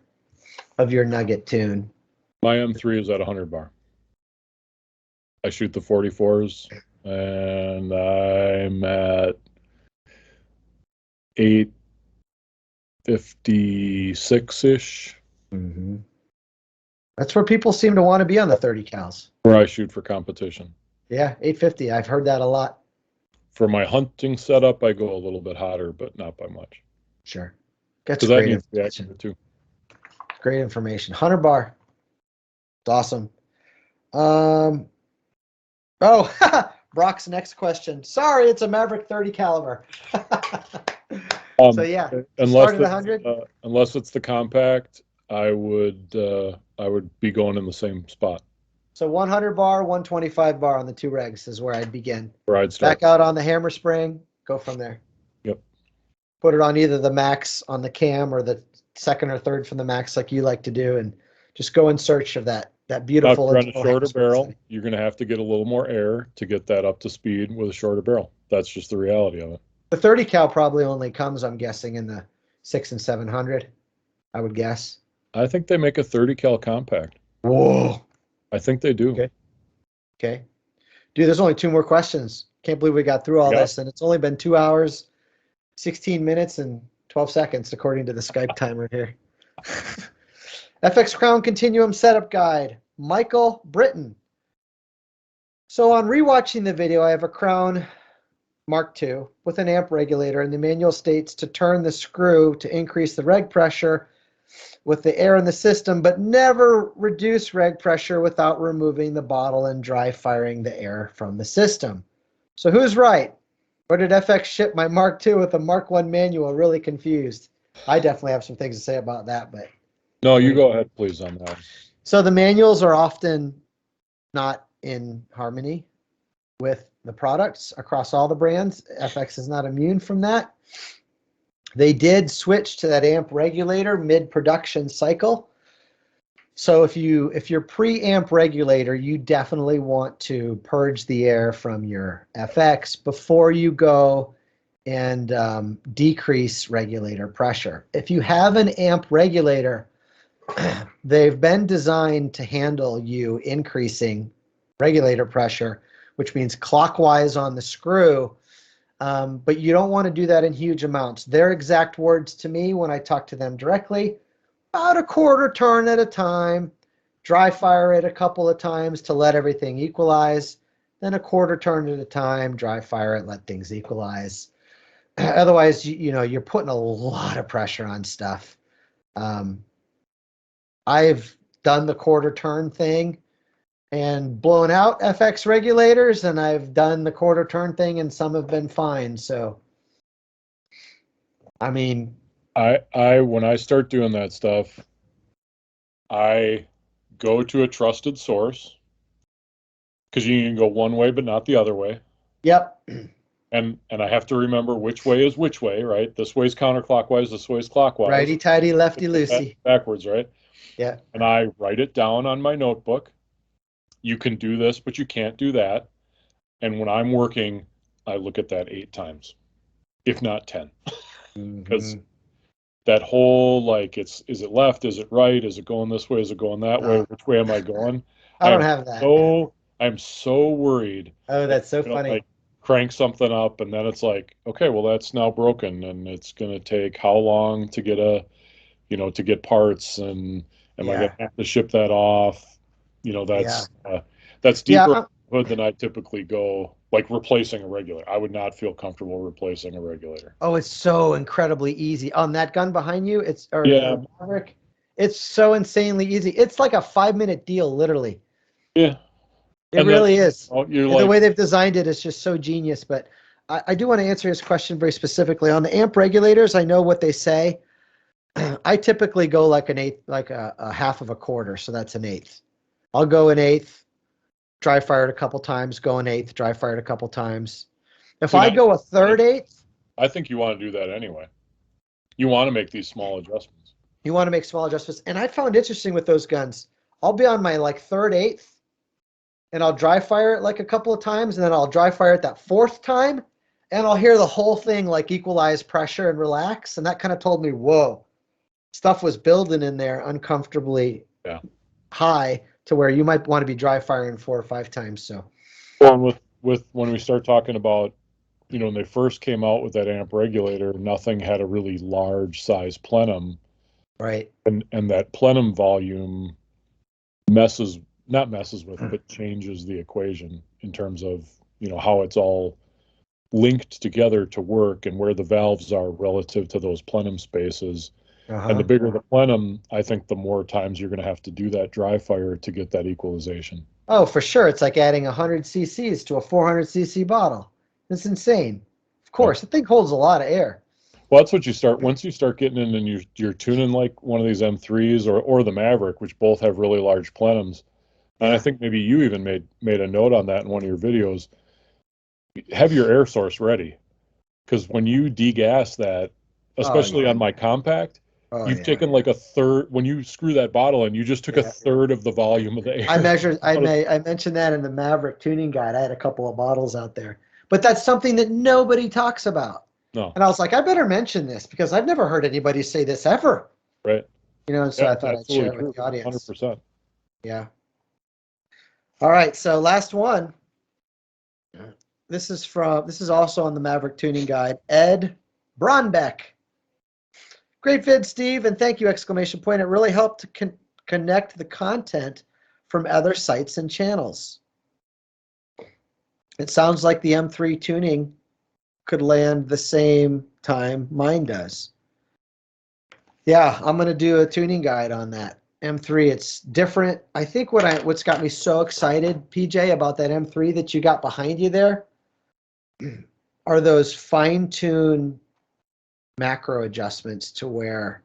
nugget tune. My M3 is at 100 bar. I shoot the 44s, and I'm at 856-ish. Mm-hmm. That's where people seem to want to be on the 30 cals. Where I shoot for competition. Yeah, 850. I've heard that a lot. For my hunting setup, I go a little bit hotter, but not by much. Sure. That's Because that great needs to be information. accurate too. Great information. 100 bar. It's awesome. Oh, Brock's next question. Sorry, it's a Maverick 30 caliber. So yeah, start at 100. Unless it's the compact, I would be going in the same spot. So 100 bar, 125 bar on the two regs is where I'd begin. Where I'd start. Back out on the hammer spring, go from there. Yep. Put it on either the max on the cam or the second or third from the max like you like to do, and just go in search of that beautiful. Now, if you're on a shorter barrel, you're going to have to get a little more air to get that up to speed with a shorter barrel. That's just the reality of it. The 30 cal probably only comes, I'm guessing, in the 600 and 700, I would guess. I think they make a 30 cal compact. Whoa. I think they do. Okay. Dude, there's only 2 more questions. Can't believe we got through all this, and it's only been 2 hours, 16 minutes, and 12 seconds, according to the Skype timer here. FX Crown Continuum Setup Guide, Michael Britton. So on rewatching the video, I have a Crown Mark II with an amp regulator, and the manual states to turn the screw to increase the reg pressure with the air in the system, but never reduce reg pressure without removing the bottle and dry firing the air from the system. So who's right? Or did FX ship my Mark II with a Mark I manual? Really confused. I definitely have some things to say about that, but no, you go ahead, please, on that. So the manuals are often not in harmony with the products across all the brands. FX is not immune from that. They did switch to that amp regulator mid-production cycle. So if you're pre-amp regulator, you definitely want to purge the air from your FX before you go and decrease regulator pressure. If you have an amp regulator, they've been designed to handle you increasing regulator pressure, which means clockwise on the screw. But you don't want to do that in huge amounts. Their exact words to me when I talk to them directly, about a quarter turn at a time, dry fire it a couple of times to let everything equalize, then a quarter turn at a time, dry fire it, let things equalize. Otherwise, you're putting a lot of pressure on stuff. I've done the quarter turn thing and blown out FX regulators, and I've done the quarter turn thing, and some have been fine. So, I mean, I when I start doing that stuff, I go to a trusted source, because you can go one way but not the other way. Yep. And I have to remember which way is which way, right? This way is counterclockwise, this way is clockwise. Righty tighty, lefty loosey. Backwards, right? Yeah. And I write it down on my notebook. You can do this, but you can't do that. And when I'm working, I look at that 8 times, if not 10. Because that whole, like, is it left? Is it right? Is it going this way? Is it going that way? Which way am I going? I don't have that. I'm so worried. Oh, that's so funny. Like, crank something up, and then it's like, okay, well, that's now broken, and it's going to take how long to get to get parts, and am I going to have to ship that off? That's deeper hood than I typically go, like replacing a regulator. I would not feel comfortable replacing a regulator. Oh, it's so incredibly easy. On that gun behind you, Maverick, it's so insanely easy. It's like a 5-minute deal, literally. Yeah. It really is. The way they've designed it is just so genius. But I do want to answer his question very specifically. On the amp regulators, I know what they say. I typically go like an eighth, like a half of a quarter. So that's an eighth. I'll go an eighth, dry fire it a couple times, go an eighth, dry fire it a couple times. If I go a third eighth. I think you want to do that anyway. You want to make these small adjustments. You want to make small adjustments. And I found interesting with those guns, I'll be on my like third eighth, and I'll dry fire it like a couple of times, and then I'll dry fire it that 4th time, and I'll hear the whole thing like equalize pressure and relax. And that kind of told me, whoa, stuff was building in there uncomfortably high to where you might want to be dry firing 4 or 5 times. So, well, and with when we start talking about, when they first came out with that amp regulator, nothing had a really large size plenum, right. and that plenum volume not messes with, but changes the equation in terms of, how it's all linked together to work and where the valves are relative to those plenum spaces. And the bigger the plenum, I think the more times you're going to have to do that dry fire to get that equalization. Oh, for sure. It's like adding 100 cc's to a 400 cc bottle. It's insane. Of course, the thing holds a lot of air. Well, that's what you start once you start getting in and you're tuning like one of these M3s or the Maverick, which both have really large plenums. And I think maybe you even made a note on that in one of your videos. Have your air source ready, because when you degas that, especially on my compact, you've taken like a third. When you screw that bottle in, you just took a third of the volume of the air. I mentioned that in the Maverick tuning guide. I had a couple of bottles out there, but that's something that nobody talks about. No. And I was like, I better mention this because I've never heard anybody say this ever. Right. And so I thought I'd share it with the audience. 100%. Yeah. All right. So last one. This is also on the Maverick tuning guide. Ed Bronbeck. Great vid, Steve, and thank you! Exclamation point. It really helped to connect the content from other sites and channels. It sounds like the M3 tuning could land the same time mine does. Yeah, I'm going to do a tuning guide on that. M3, it's different. I think what's got me so excited, PJ, about that M3 that you got behind you there are those fine-tuned macro adjustments to where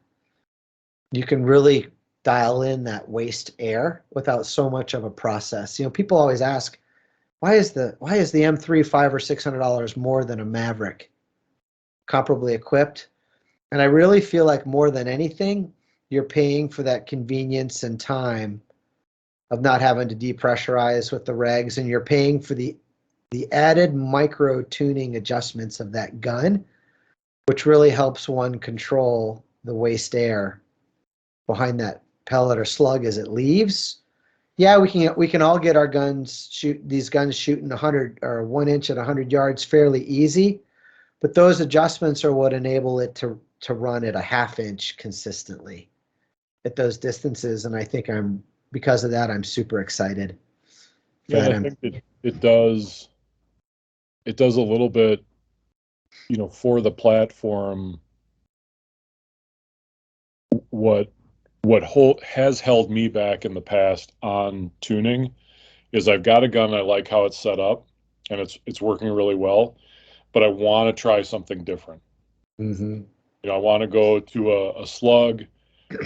you can really dial in that waste air without so much of a process. People always ask, why is the M3 $500 or $600 more than a Maverick comparably equipped? And I really feel like more than anything, you're paying for that convenience and time of not having to depressurize with the regs, and you're paying for the added micro tuning adjustments of that gun, which really helps one control the waste air behind that pellet or slug as it leaves. Yeah, we can all get our guns shooting 100 or 1 inch at 100 yards fairly easy, but those adjustments are what enable it to run at a 1/2 inch consistently at those distances. And I think because of that, I'm super excited. Yeah, I think it does a little bit, for the platform. What has held me back in the past on tuning is I've got a gun, I like how it's set up, and it's working really well, but I want to try something different. I want to go to a slug,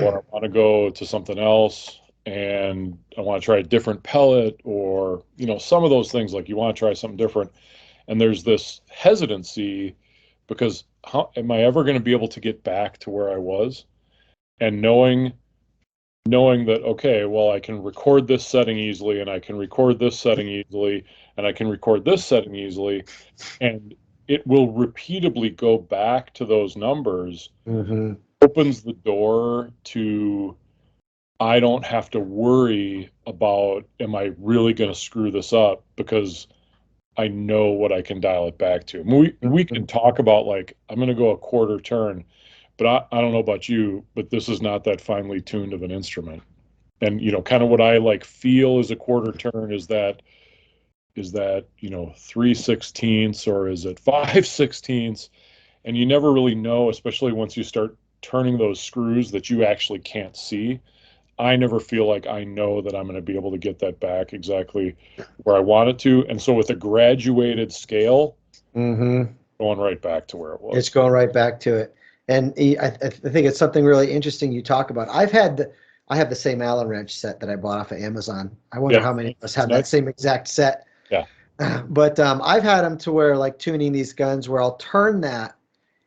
or I want to go to something else, and I want to try a different pellet, or some of those things. Like, you want to try something different, and there's this hesitancy because how am I ever going to be able to get back to where I was? And knowing that, okay, well, I can record this setting easily, and I can record this setting easily, and I can record this setting easily, and it will repeatably go back to those numbers, opens the door to, I don't have to worry about, am I really going to screw this up, because I know what I can dial it back to. We can talk about, like, I'm going to go a quarter turn, but I don't know about you, but this is not that finely tuned of an instrument. And, kind of what I feel is a quarter turn is that 3/16 or is it 5/16? And you never really know, especially once you start turning those screws that you actually can't see. I never feel like I know that I'm going to be able to get that back exactly where I want it to. And so with a graduated scale, going right back to where it was. It's going right back to it. And I think it's something really interesting you talk about. I have the same Allen wrench set that I bought off of Amazon. I wonder how many of us have that same exact set. Yeah. But I've had them to where, like, tuning these guns where I'll turn that.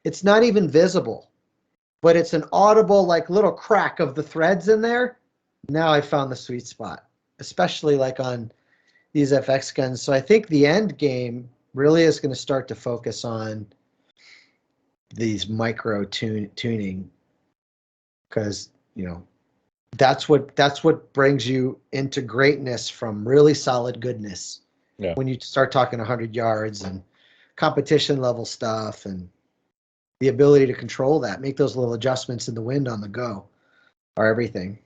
It's not even visible, but it's an audible, like, little crack of the threads in there. Now I found the sweet spot, especially like on these FX guns. So I think the end game really is going to start to focus on these micro tuning, because That's what brings you into greatness from really solid goodness. Yeah. When you start talking 100 yards and competition level stuff and the ability to control that, make those little adjustments in the wind on the go are everything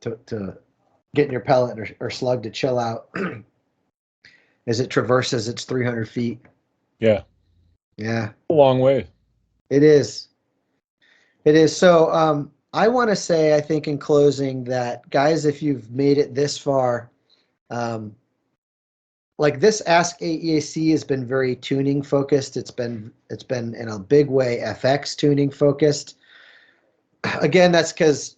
to getting your pellet or slug to chill out as it traverses its 300 feet. Yeah. Yeah. A long way. It is. It is. So I want to say, I think in closing that, guys, if you've made it this far, like this Ask AEAC has been very tuning focused. It's been in a big way FX tuning focused. Again, that's because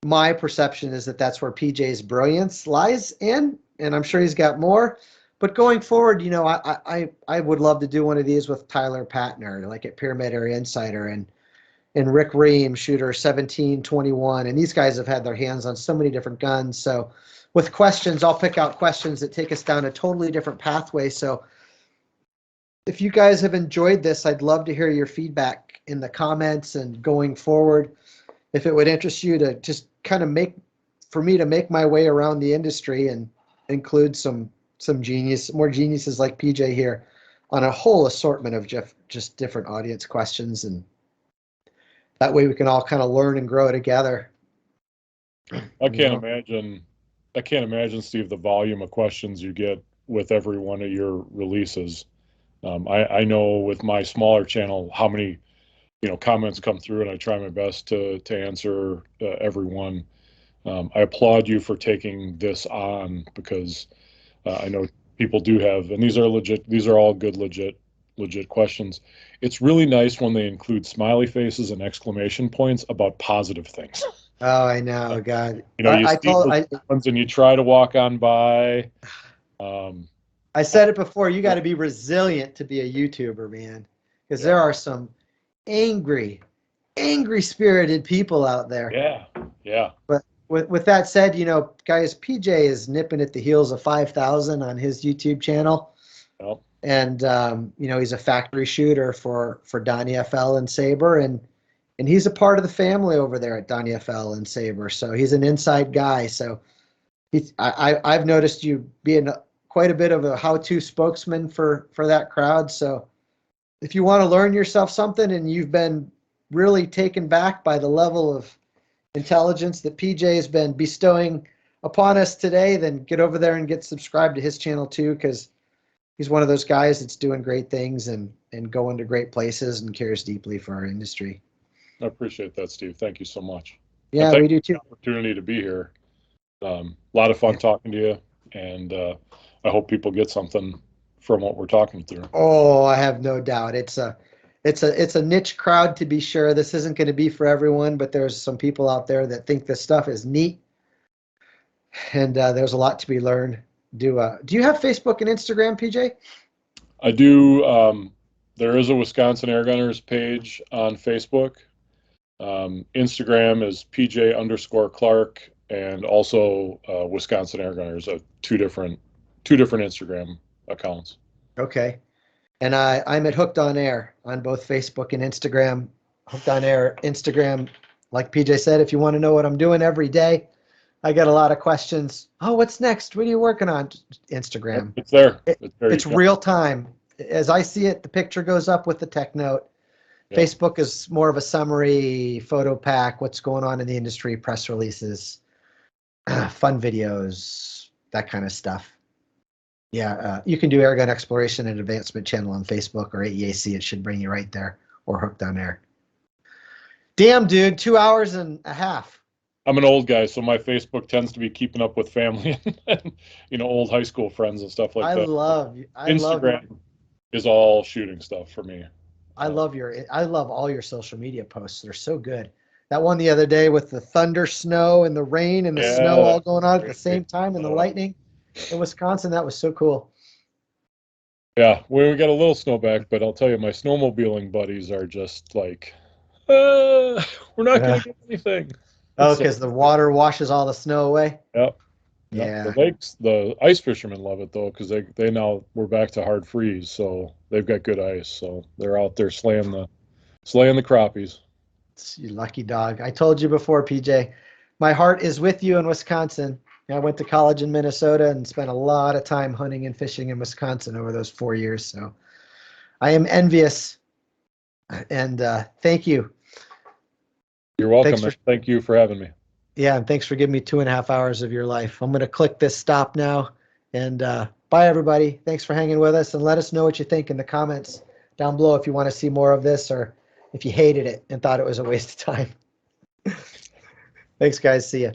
my perception is that that's where PJ's brilliance lies in, and I'm sure he's got more. But going forward, you know, I would love to do one of these with Tyler Patner, like at Pyramid Area Insider, and Rick Ream, shooter 1721, and these guys have had their hands on so many different guns. So with questions, I'll pick out questions that take us down a totally different pathway. So if you guys have enjoyed this, I'd love to hear your feedback in the comments and going forward. If it would interest you to just kind of for me to make my way around the industry and include some more geniuses like PJ here on a whole assortment of just different audience questions, and that way we can all kind of learn and grow together. I can't imagine, Steve, the volume of questions you get with every one of your releases. I know with my smaller channel how many, comments come through, and I try my best to answer everyone. I applaud you for taking this on, because I know people do have, and these are all good, legit questions. It's really nice when they include smiley faces and exclamation points about positive things. Oh, I know, God. You see those ones and you try to walk on by. I said it before, you got to be resilient to be a YouTuber, man, because there are some angry spirited people out there. Yeah. But with that said, guys, PJ is nipping at the heels of 5,000 on his YouTube channel. Yep. And he's a factory shooter for Donnie FL and Saber, and he's a part of the family over there at Donnie FL and Saber. So he's an inside guy. So I've noticed you being quite a bit of a how-to spokesman for that crowd. So if you want to learn yourself something and you've been really taken back by the level of intelligence that PJ has been bestowing upon us today, then get over there and get subscribed to his channel too, because he's one of those guys that's doing great things and going to great places and cares deeply for our industry. I appreciate that, Steve. Thank you so much. Yeah, we do too. Opportunity to be here. A lot of fun talking to you, and I hope people get something from what we're talking through. Oh, I have no doubt. It's a niche crowd, to be sure. This isn't going to be for everyone, but there's some people out there that think this stuff is neat, and there's a lot to be learned. Do you have Facebook and Instagram, PJ? I do. There is a Wisconsin Airgunners page on Facebook. Instagram is PJ_Clarke, and also Wisconsin Airgunners. Two different Instagram accounts. Okay. And I'm at Hooked on Air on both Facebook and Instagram. Hooked on Air Instagram, like PJ said, if you want to know what I'm doing every day. I get a lot of questions. Oh, what's next? What are you working on? Instagram. It's there. It's real time. As I see it, the picture goes up with the tech note. Yep. Facebook is more of a summary photo pack, what's going on in the industry, press releases, fun videos, that kind of stuff. Yeah, you can do Airgun Exploration and Advancement channel on Facebook or AEAC. It should bring you right there, or Hooked on Air. Damn, dude, 2 hours and a half. I'm an old guy, so my Facebook tends to be keeping up with family and old high school friends and stuff like that. Instagram is all shooting stuff for me. I love all your social media posts. They're so good. That one the other day with the thunder, snow, and the rain and the snow all going on at the same time, and the lightning in Wisconsin, that was so cool. Yeah, we got a little snowback, but I'll tell you, my snowmobiling buddies are just like, we're not going to get anything. Oh, because the water washes all the snow away? Yep. Yeah. The ice fishermen love it, though, because they now we're back to hard freeze, so they've got good ice. So they're out there slaying the crappies. You lucky dog. I told you before, PJ, my heart is with you in Wisconsin. I went to college in Minnesota and spent a lot of time hunting and fishing in Wisconsin over those 4 years. So I am envious. And thank you. You're welcome. Thank you for having me. Yeah, and thanks for giving me 2.5 hours of your life. I'm going to click this stop now. And bye, everybody. Thanks for hanging with us. And let us know what you think in the comments down below if you want to see more of this or if you hated it and thought it was a waste of time. Thanks, guys. See ya.